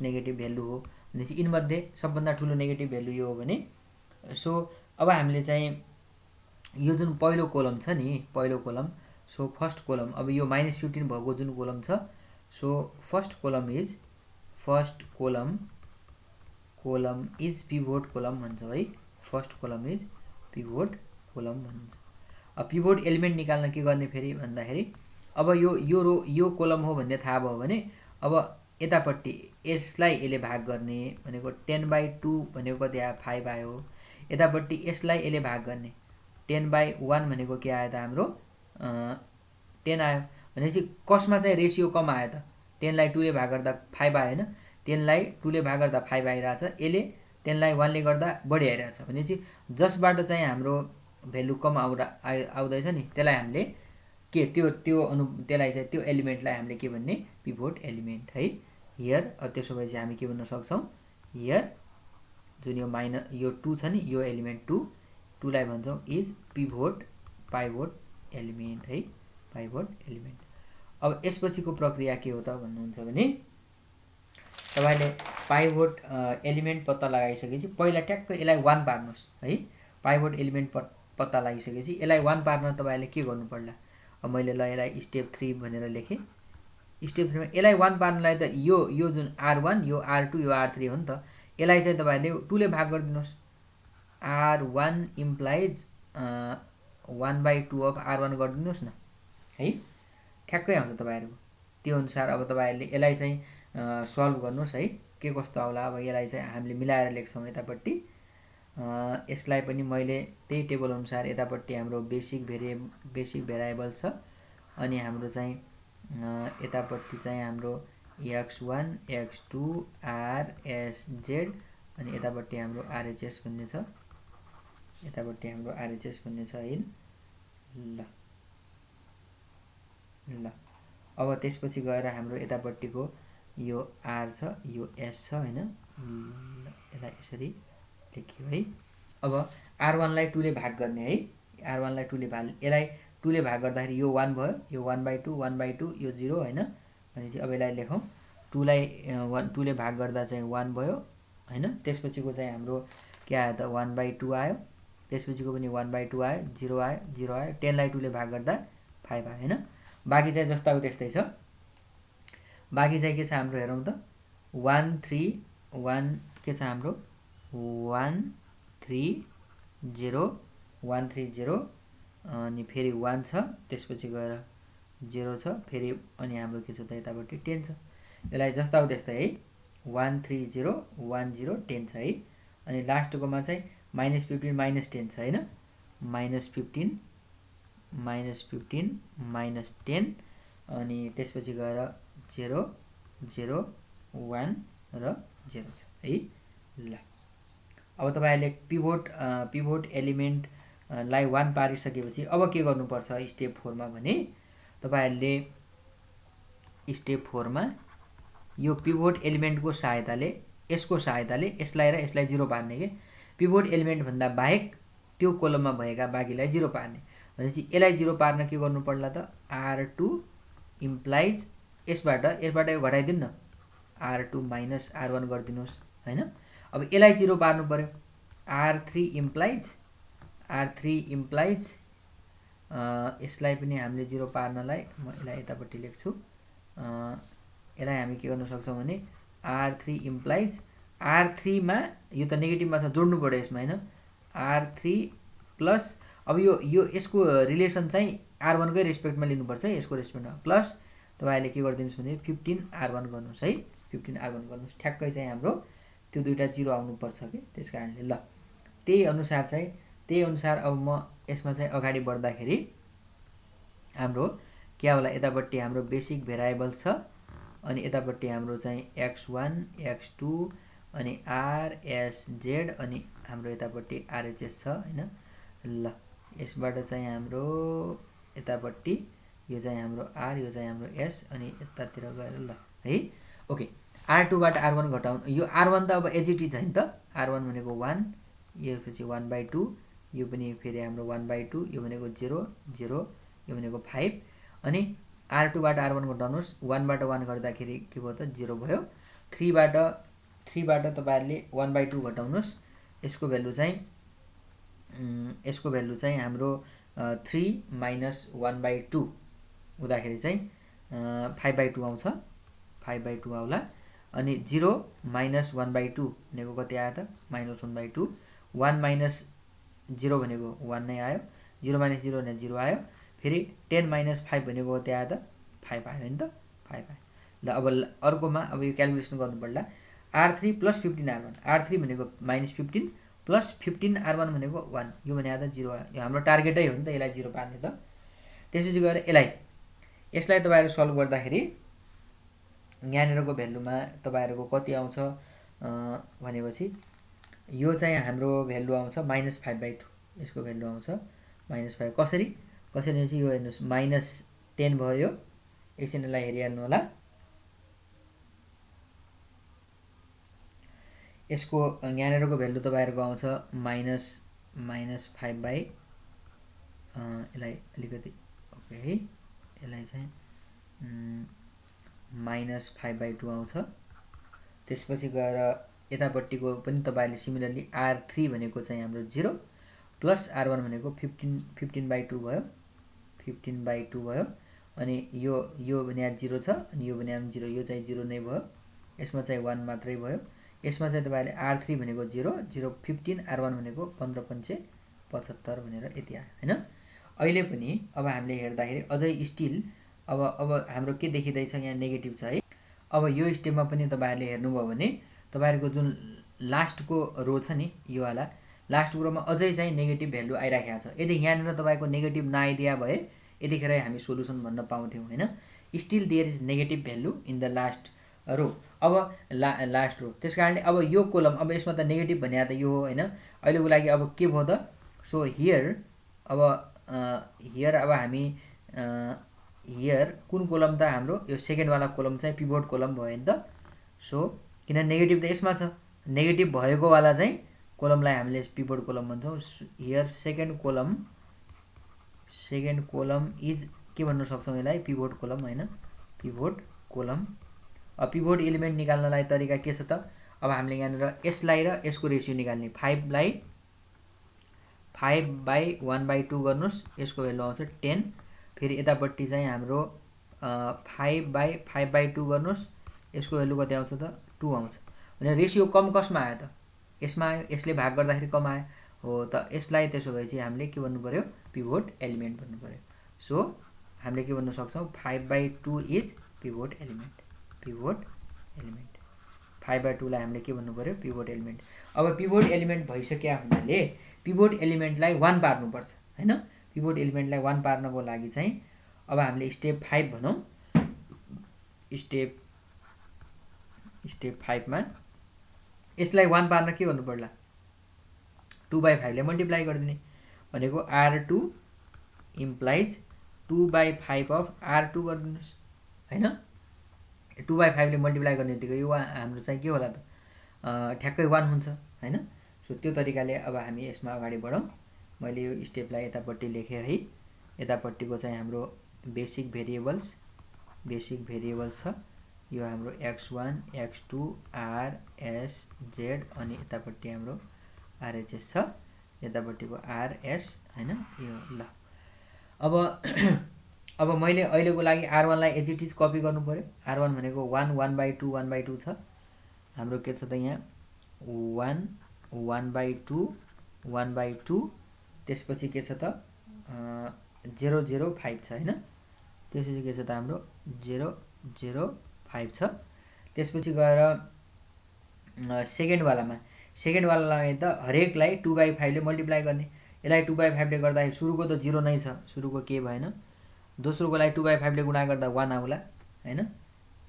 नेगेटिभ भ्यालु हो भनेपछि यिनमध्ये सबभन्दा ठूलो नेगेटिभ भ्यालु यो हो भने। सो अब हामीले चाहिँ यो जुन पहिलो कोलम छ नि, पहिलो कोलम, सो फर्स्ट कोलम, अब यो -15 भएको जुन कोलम छ, so first column is pivot column भन्छ है। First column is pivot column भन्छ। अब पिभोट एलिमेन्ट निकाल्न के गर्ने फेरि भन्दाखेरि, अब यो रो यो कोलम हो भन्ने थाहा भयो भने अब यतापट्टि यसलाई यसले भाग गर्ने भनेको 10/2 भनेको कति आयो 5 आयो। यतापट्टि यसलाई यसले भाग गर्ने 10/1 भनेको के आयो त हाम्रो 10 आयो। भनेपछि कसमा चाहिँ रेशियो कम आयो त, 10 लाई 2 ले भाग गर्दा 5 आयो हैन, 10 लाई 2 ले भाग गर्दा 5 आइराछ, यसले 10 लाई 1 ले गर्दा बढी आइराछ। भनेपछि जसबाट चाहिँ हाम्रो भ्यालु कम आउँदैछ नि त्यसलाई हामीले के त्यसलाई चाहिँ त्यो एलिमेन्टलाई हामीले के भन्ने, पिभोट एलिमेन्ट है। हियर त्यसो भएपछि हामी के भन्न सक्छौं, हियर जुन यो 2 छ नि, यो एलिमेन्ट 2 लाई भन्छौं इज पाइभोट एलिमेन्ट है, पाइभोट एलिमेन्ट। अब यसपछिको प्रक्रिया के हो त भन्नुहुन्छ भने, तपाईले पाइभोट एलिमेन्ट पत्ता लगाइसकेपछि पहिला ट्याक्क यसलाई 1 पार्नुस् है। पाइभोट एलिमेन्ट पत्ता लगाइसकेपछि यसलाई 1 पार्न तपाईले के गर्नु पर्ला। अब मैले ल यसलाई स्टेप 3 भनेर लेखे। स्टेप 3 मा यसलाई 1 पार्नलाई त यो जुन R1, यो R2, यो R3 हो नि त, यसलाई चाहिँ तपाईले 2 ले भाग गरिदिनुस्। R1 इम्प्लाइज 1/2 अफ R1 गरिदिनुस् न है, ठ्याक्कै आउँछ तपाईहरुको। त्यो अनुसार अब तपाईहरुले यसलाई चाहिँ सल्भ गर्नुस् है, के कस्तो आउला। अब यसलाई चाहिँ हामीले मिलाएर लेख्छौं यतापट्टि। यसलाई पनि मैले त्यही टेबल अनुसार यतापट्टि हाम्रो बेसिक भेरिएबल्स छ, अनि हाम्रो चाहिँ यतापट्टि चाहिँ हाम्रो x1 x2 r s z, अनि यतापट्टि हाम्रो RHS भन्ने छ, यतापट्टि हाम्रो RHS भन्ने छ है। ल अब त्यसपछि गएर हाम्रो यतापट्टिको यो r छ, यो s छ हैन। यसलाई यसरी लेख्यो है। अब R1 लाई 2 ले भाग गर्ने है, R1 लाई 2 ले भाग, यसलाई 2 ले भाग गर्दाखेरि यो 1 भयो, यो 1/2 1/2, यो 0 हैन। भनेपछि अब यसलाई लेखौं, 2 लाई 2 ले भाग गर्दा चाहिँ 1 भयो हैन। त्यसपछिको चाहिँ हाम्रो के आयो त 1/2 आयो, त्यसपछिको पनि 1/2 आयो, 0 आयो, 0 आयो, 10 लाई 2 ले भाग गर्दा 5 आयो हैन। बाँकी चाहिँ जस्ताको त्यस्तै छ। बाँकी चाहिँ के छ हाम्रो हेरौं त, 1 3 1 के छ हाम्रो 1 3 0 1 3 0, अनि फेरि 1 छ, त्यसपछि गएर 0 छ, फेरि अनि हाम्रो के छ त यतापट्टि 10 छ। यसलाई जस्ताको त्यस्तै है, 1 3 0 1 0 10 छ है। अनि लास्टकोमा चाहिँ -15 -10 छ हैन, -15 -15 -10 अनि त्यसपछि गएर 0 0 1 र 0 छ है। ल अब तपाईहरुले पिभोट एलिमेन्ट लाई 1 पारिसकेपछि अब के गर्नुपर्छ स्टेप 4 मा भने तपाईहरुले स्टेप 4 मा यो पिभोट एलिमेन्टको सहायताले यसलाई र यसलाई 0 पार्ने के पिभोट एलिमेन्ट भन्दा बाहेक त्यो कोलममा भएका बाँकीलाई 0 पार्ने भनेपछि यसलाई 0 पार्न के गर्नु पर्ला त R2 इम्प्लाइज यसबाट यो घटाइदिनु न R2 माइनस R1 गरिदिनुस् हैन। अब यसलाई 0 पार्नु पर्यो R3 इम्प्लाइज यसलाई पनि हामीले 0 पार्नलाई म यसलाई यतापट्टि लेख्छु यसलाई हामी के गर्न सक्छौं भने R3 इम्प्लाइज R3 मा यो त नेगेटिभमा छ जोड्नु पर्यो यसमा हैन R3 प्लस अब यो यसको रिलेसन चाहिँ R1 कै रेस्पेक्टमा लिनु पर्छ यसको रेस्पेक्टमा प्लस तपाईहरुले के गर्दिनुस् भने 15 R1 गर्नुस् है 15 R1 गर्नुस् ठ्याक्कै चाहिँ हाम्रो त्यो दुईटा 0 आउनु पर्छ के त्यसकारणले ल त्यही अनुसार अब म यसमा चाहिँ अगाडि बढ्दाखेरि हाम्रो के होला यतापट्टि हाम्रो बेसिक भेरिएबल छ अनि यतापट्टि हाम्रो चाहिँ x1 x2 अनि r s z अनि हाम्रो यतापट्टि rhs छ हैन। ल यसबाट चाहिँ हाम्रो यतापट्टि यो चाहिँ हाम्रो r यो चाहिँ हाम्रो s अनि यतातिर गएर ल है ओके R2 बाट R1 घटाउनु यो R1 त अब एजिटी छ नि त R1 भनेको 1 यो पछि 1/2 यो पनि फेरि हाम्रो 1/2 यो भनेको 0 0 यो भनेको 5 अनि R2 बाट R1 घटाउनुस् 1 बाट 1 गर्दाखेरि के भयो त 0 भयो 3 बाट तपाईहरुले 1/2 घटाउनुस् यसको भ्यालु चाहिँ हाम्रो 3 माइनस 1/2 हुँदाखेरि चाहिँ 5/2 आउँछ 5/2 आउला अनि 0 माइनस 1/2 भनेको कति आयो त -1/2 1 माइनस 0 भनेको 1 नै आयो 0 माइनस 0 भने 0 आयो फेरि 10 माइनस 5 भनेको कति आयो त 5 आयो नि त 5 आयो। ल अब अर्कोमा अब यो क्याल्कुलेसन गर्नु पर्ला R3 प्लस 15 R1 R3 भनेको -15 प्लस 15 R1 भनेको 1 यो भने आयो त 0 आयो यो हाम्रो टार्गेटै हो नि त यसलाई 0 पार्ने त। त्यसपछि गएर यसलाई तपाईहरु सल्भ गर्दाखेरि यहाँनिरको भ्यालुमा तपाईहरुको कति आउँछ भनेपछि यो चाहिँ हाम्रो भ्यालु आउँछ -5/2 यसको भ्यालु आउँछ -5 कसरी चाहिँ यो हेर्नुस् -10 भयो एकछिन यसलाई हेरिहाल्नु होला यसको यहाँनिरको भ्यालु तपाईहरुको आउँछ -5/, यसलाई अलिकति ओके है यसलाई चाहिँ -5/2 आउँछ। त्यसपछि गएर यतापट्टिको पनि तपाईहरुले सिमिलरली R3 भनेको चाहिँ हाम्रो 0 प्लस R1 भनेको 15/2 भयो 15/2 भयो अनि यो भने 0 छ अनि यो भने 0 यो चाहिँ 0 नै भयो यसमा चाहिँ 1 मात्रै भयो यसमा चाहिँ तपाईहरुले R3 भनेको 0 0 15 R1 भनेको 15 5 75 भनेर यति आयो हैन। अहिले पनि अब हामीले हेर्दाखेरि अझै स्टिल अब हाम्रो के देखिदै छ यहाँ नेगेटिभ छ है। अब यो स्टेपमा पनि तपाईहरुले हेर्नुभयो भने तपाईहरुको जुन लास्टको रो छ नि यो वाला लास्ट रोमा अझै चाहिँ नेगेटिभ भ्यालु आइराखेको छ यदि यहाँनिर तपाईको नेगेटिभ नआइदिया भए यतिखेर हामी सोलुसन भन्न पाउँथ्यौं हैन। Still there is negative value in the last row अब लास्ट रो त्यसकारणले अब यो कोलम अब यसमा त नेगेटिभ भन्या त यो हो हैन। अहिलेको लागि अब के भयो त सो हियर अब हामी हियर कुन कोलम त हाम्रो यो सेकेन्ड वाला कोलम चाहिँ पिभोट कोलम भयो नि त। सो किन नेगेटिभ त यसमा छ नेगेटिभ भएको वाला चाहिँ कोलमलाई हामीले पिभोट कोलम भन्छौं। हियर सेकेन्ड कोलम इज के भन्न सक्छौं यसलाई पिभोट कोलम हैन पिभोट कोलम। अब पिभोट एलिमेन्ट निकाल्नलाई तरिका के छ त अब हामीले यहाँनिर यसलाई र यसको रेशियो निकाल्ने 5/1/2 गर्नुस् यसको भ्यालु आउँछ 10 फेरि यतापट्टि चाहिँ हाम्रो 5/5/2 गर्नुस् यसको भ्यालु कति आउँछ त 2 आउँछ भने रेशियो कम कसमा आयो त यसमा आयो यसले भाग गर्दाखेरि कम आयो हो त यसलाई त्यसो भए चाहिँ हामीले के भन्नु पर्यो पिभोट एलिमेन्ट भन्नु पर्यो। सो हामीले के भन्न सक्छौं 5/2 इज पिभोट एलिमेन्ट 5/2 लाई हामीले के भन्नु पर्यो पिभोट एलिमेन्ट। अब पिभोट एलिमेन्ट भइसक्या हुनाले पिभोट एलिमेन्टलाई 1 पार्नु पर्छ हैन पिभोट एलिमेन्टलाई 1 पार्नको लागि चाहिँ अब हामीले स्टेप 5 भनौँ। स्टेप 5 मा यसलाई 1 पार्न के गर्नु पर्ला 2/5 ले मल्टिप्लाई गरिदिने भनेको R2 इम्प्लाइज 2/5 अफ R2 गरिदिनुस् हैन। 2/5 ले मल्टिप्लाई गर्ने बित्तिकै यो हाम्रो चाहिँ के होला त ठ्याक्कै 1 हुन्छ हैन। सो त्यो तरिकाले अब हामी यसमा अगाडि बढौँ। मैले यो स्टेपलाई यतापट्टि लेखेँ है। यतापट्टिको चाहिँ हाम्रो बेसिक भेरिएबल्स छ। यो हाम्रो x1 x2 r s z अनि यतापट्टि हाम्रो RHS छ। यतापट्टिको RS हैन यो ल। अब मैले अहिलेको लागि R1 लाई एज इट इज कपी गर्नु पर्यो। R1 भनेको 1/2 छ। हाम्रो के छ त यहाँ 1/2 त्यसपछि के छ त 005 छ हैन। त्यसपछि के छ त हाम्रो 005 छ। त्यसपछि गएर सेकेन्ड वालालाई त हरेकलाई 2/5 ले मल्टिप्लाई गर्ने। यसलाई 2/5 ले गर्दा सुरुको त 0 नै छ, सुरुको के भएन। दोस्रोको लागि 2/5 ले गुणा गर्दा 1 आउला हैन।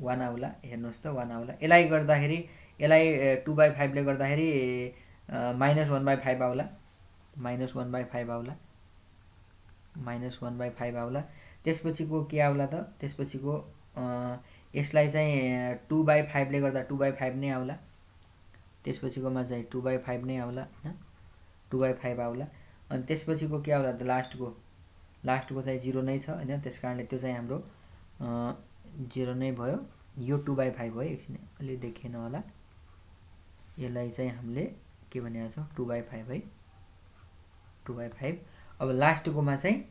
1 आउला, हेर्नुस् त 1 आउला। यसलाई गर्दाखेरि यसलाई 2/5 ले गर्दाखेरि -1/5 आउला, -1/5 आउला। त्यसपछिको के आउला त त्यसपछिको यसलाई चाहिँ 2/5 ले गर्दा 2/5 नै आउला। त्यसपछिकोमा चाहिँ 2/5 नै आउला हैन, 2/5 आउला। अनि त्यसपछिको के आउला त लास्टको चाहिँ 0 नै छ हैन। त्यसकारणले त्यो चाहिँ हाम्रो 0 नै भयो। यो 2/5 हो। एकछिन अलि देखेन होला। यसलाई चाहिँ हामीले के भनेको छौं 2/5 है, 2/5। अब लास्टकोमा चाहिँ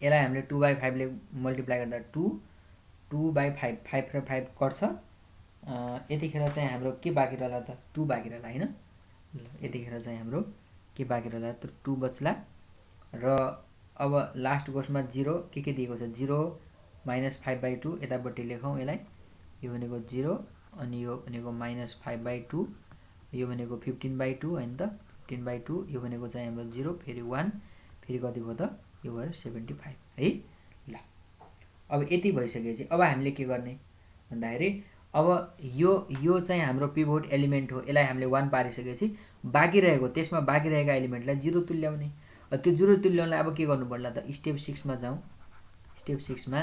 यसलाई हामीले 2/5 ले मल्टिप्लाई गर्दा 2/5 5 र 5 कट्छ। यतिखेर चाहिँ हाम्रो के बाँकी रहला त 2 बाँकी रहला हैन। यतिखेर चाहिँ हाम्रो के बाँकी रहला त 2 बच्ला। र अब लास्ट कोर्समा 0 के दिएको छ 0 -5/2 यतापट्टि लेखौँ यसलाई। यो भनेको 0 अनि यो भनेको -5/2, यो भनेको 15/2 हैन त 15/2। यो भनेको चाहिँ हाम्रो 0 फेरि 1 फेरि कति भयो त यो भयो 75 है ल। अब यति भइसकेपछि अब हामीले के गर्ने भन्दाखेरि अब यो चाहिँ हाम्रो पिभोट एलिमेन्ट हो। यसलाई हामीले 1 पारिसकेपछि बाँकी रहेका एलिमेन्टलाई 0 तुल्याउने। त्यो 0 तुल्याउनलाई अब के गर्नु पर्ला त स्टेप 6 मा जाउँ। स्टेप 6 मा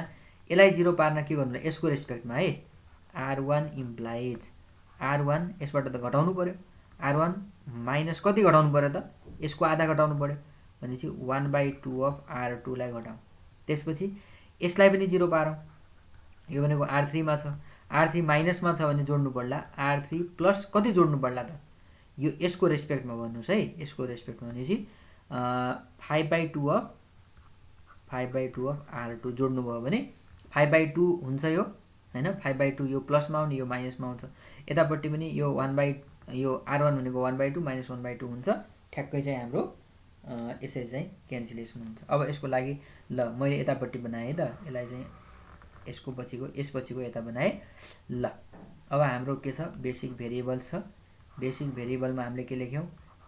यसलाई 0 पार्न के गर्नु यसको रेस्पेक्टमा है R1 इम्प्लाइज R1 यसबाट त घटाउनु पर्यो। R1 माइनस कति घटाउनु पर्यो त यसको आधा घटाउनु पर्यो भनेपछि 1/2 अफ R2 लाई घटाउँ। त्यसपछि यसलाई पनि 0 पारौँ। यो भनेको R3 मा छ, R3 माइनसमा छ भने जोड्नु पर्ला। R3 प्लस कति जोड्नु पर्ला त यो यसको रेस्पेक्टमा भन्नुस् है। यसको रेस्पेक्टमा भनेपछि 5/2 अफ R2 जोड्नु भयो भने 5/2 हुन्छ यो हैन। 5/2 यो प्लसमा आउने यो माइनसमा आउँछ। यतापट्टि पनि यो यो R1 भनेको 1/2 -1/2 हुन्छ। ठ्याक्कै चाहिँ हाम्रो यसरी चाहिँ क्यान्सलेसन हुन्छ। अब यसको लागि ल मैले यतापट्टि बनाएँ त यसलाई चाहिँ यसपछिको यता बनाएँ ल। अब हाम्रो के छ बेसिक भेरिएबल छ। बेसिक भेरिएबलमा हामीले के लेख्यौं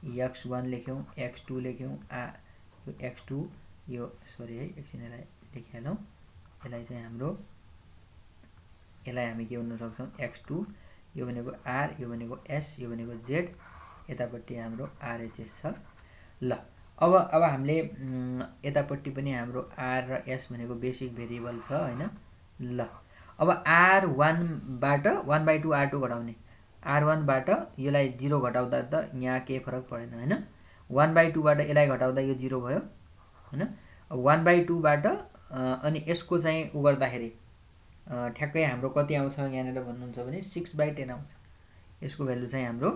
x1 लेख्यौं, x2 लेख्यौं। यो x2 यो सरी है एकछिन यसलाई लेखिहालौं। यसलाई चाहिँ हाम्रो यसलाई हामी के भन्न सक्छौं x2 यो भनेको r यो भनेको s यो भनेको z यतापट्टि हाम्रो RHS छ ल। अब हामीले यतापट्टि पनि हाम्रो r र s भनेको बेसिक भेरिएबल छ हैन ल। अब R1 बाट 1/2 R2 घटाउने। R1 बाट यसलाई 0 घटाउँदा त यहाँ केही फरक परेन हैन। 1/2 बाट यसलाई घटाउँदा यो 0 भयो हैन। 1/2 बाट अनि यसको चाहिँ उ गर्दाखेरि ठ्याक्कै हाम्रो कति आउँछ यहाँनिर भन्नुहुन्छ भने 6/10 आउँछ। यसको भ्यालु चाहिँ हाम्रो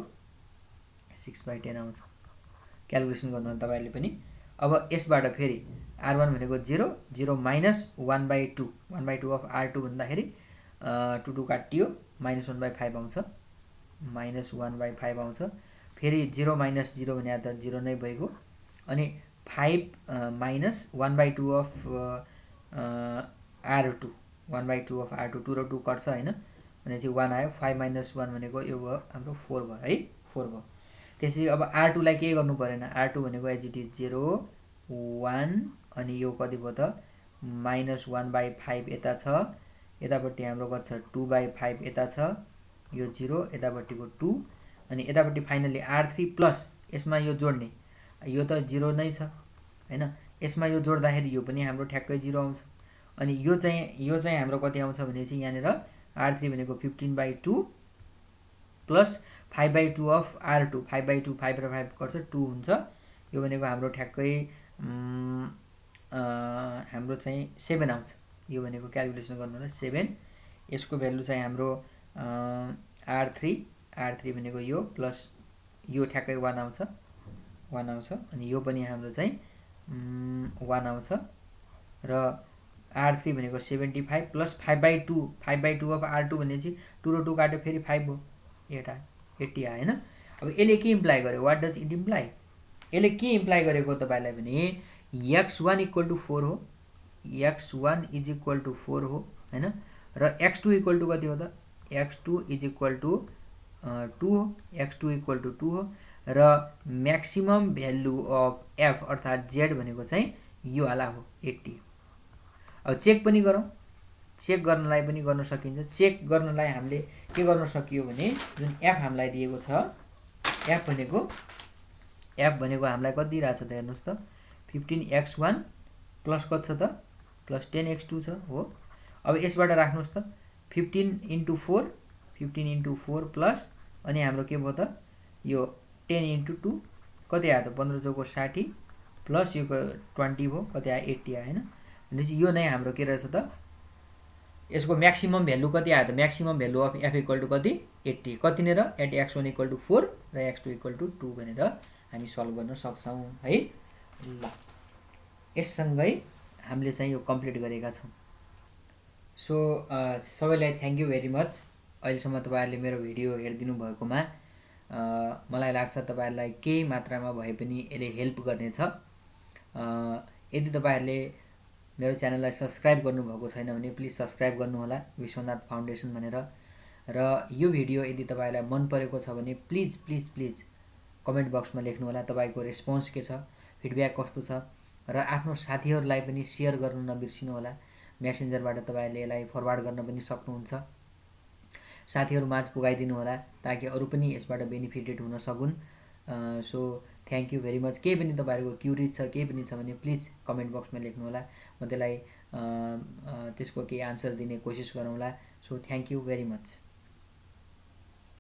6/10 आउँछ। क्याल्कुलेसन गर्नु तपाईहरुले पनि। अब यसबाट फेरि R1 भनेको 0 0 माइनस 1/2 अफ R2 भन्दाखेरि 2 2 काटियो -1/5 आउँछ। -1/5 आउँछ। फेरि 0 माइनस 0 भने त 0 नै भइगयो। अनि 5 minus 1/2 of R2 1/2 of R2 2 र 2 कट्छ हैन भनेपछि 1 आयो। 5 माइनस 1 भनेको यो भयो हाम्रो 4 भयो है 4 भयो। त्यसै अब R2 लाई के गर्नु परेन। R2 भनेको एज इट इज 0 1 अनि यो कति भयो त -1/5 यता छ, यतापट्टि हाम्रो कति छ 2/5 यता छ, यो 0 यतापट्टिको 2 अनि यतापट्टि फाइनली R3 प्लस यसमा यो जोड्ने यो त 0 नै छ हैन, यसमा यो जोड्दाखेरि यो पनि हाम्रो ठ्याक्कै 0 आउँछ अनि यो चाहिँ हाम्रो कति आउँछ भनेपछि यहाँनिर R3 भनेको 15/2 प्लस 5/2 अफ R2 5/2 5 र 5 गर्छ 2 हुन्छ, यो भनेको हाम्रो ठ्याक्कै हाम्रो चाहिँ 7 आउँछ, यो भनेको क्याल्कुलेसन गर्नु होला 7, यसको भ्यालु चाहिँ हाम्रो R3 भनेको यो प्लस यो ठ्याक्कै 1 आउँछ अनि यो पनि हाम्रो चाहिँ 1 आउँछ र R3 भनेको 75 प्लस 5/2 5/2 अफ R2 भनेपछि 2 र 2 काट्यो फेरि 5 भयो, 80 आयो हैन। अब यसले के इम्प्लाई गर्यो, वाट डज इट इम्प्लाई, यसले के इम्प्लाई गरेको तपाईलाई भने x1 = 4 हो, x1 = 4 हो हैन, र x2 = कति हो त, x2 = 2 हो, x2 = 2 हो र म्याक्सिमम भ्यालु अफ f अर्थात् z भनेको चाहिँ यो वाला हो 80। अब चेक पनि गरौँ, चेक गर्नलाई पनि गर्न सकिन्छ, चेक गर्नलाई हामीले के गर्न सकियो भने जुन f हामीलाई दिएको छ f भनेको हामीलाई कति दिइरहेछ त हेर्नुस् त 15x1 प्लस कति छ त प्लस 10x2 छ हो। अब यसबाट राख्नुस् त 15 × 4 प्लस अनि हाम्रो के भयो त यो 10 × 2 कति आयो त 15 चौको 60 प्लस यो 20 भयो कति आयो 80 आयो हैन, भनेपछि यो नै हाम्रो के रहेछ त यसको म्याक्सिमम भ्यालु कति आयो त, म्याक्सिमम भ्यालु अफ f = कति 80 कति नै र एट x1 = 4 र x2 = 2 भनेर हामी सल्भ गर्न सक्छौं है। ल यससँगै हामीले चाहिँ यो कम्प्लिट गरेका छौं। सो सबैलाई थ्यांक यू भेरी मच, अहिलेसम्म तपाईहरुले मेरो भिडियो हेर्दिनु भएकोमा मलाई लाग्छ तपाईहरुलाई केही मात्रामा भए पनि यसले हेल्प गर्नेछ। यदि तपाईहरुले मेरो च्यानललाई सब्स्क्राइब गर्नुभएको छैन भने प्लिज सब्स्क्राइब गर्नुहोला विश्वनाथ फाउन्डेसन भनेर, र यो भिडियो यदि तपाईलाई मन परेको छ भने प्लिज प्लिज प्लिज कमेन्ट बक्समा लेख्नुहोला तपाईको रेस्पोन्स के छ, फिडब्याक कस्तो छ र आफ्नो साथीहरुलाई पनि शेयर गर्न नबिर्सिनुहोला। मेसेन्जरबाट तपाईहरुले यसलाई फरवार्ड गर्न पनि सक्नुहुन्छ, साथीहरुमाझ पुगाइदिनु होला ताकि अरु पनि यसबाट बेनिफिटेड हुन सकुन्। So thank you very much. केही पनि तपाईहरुको क्युरिज छ केही पनि छ भने प्लिज कमेन्ट बक्समा लेख्नुहोला, म त्यसलाई त्यसको केही आन्सर दिने कोसिस गरौँला। So thank you very much.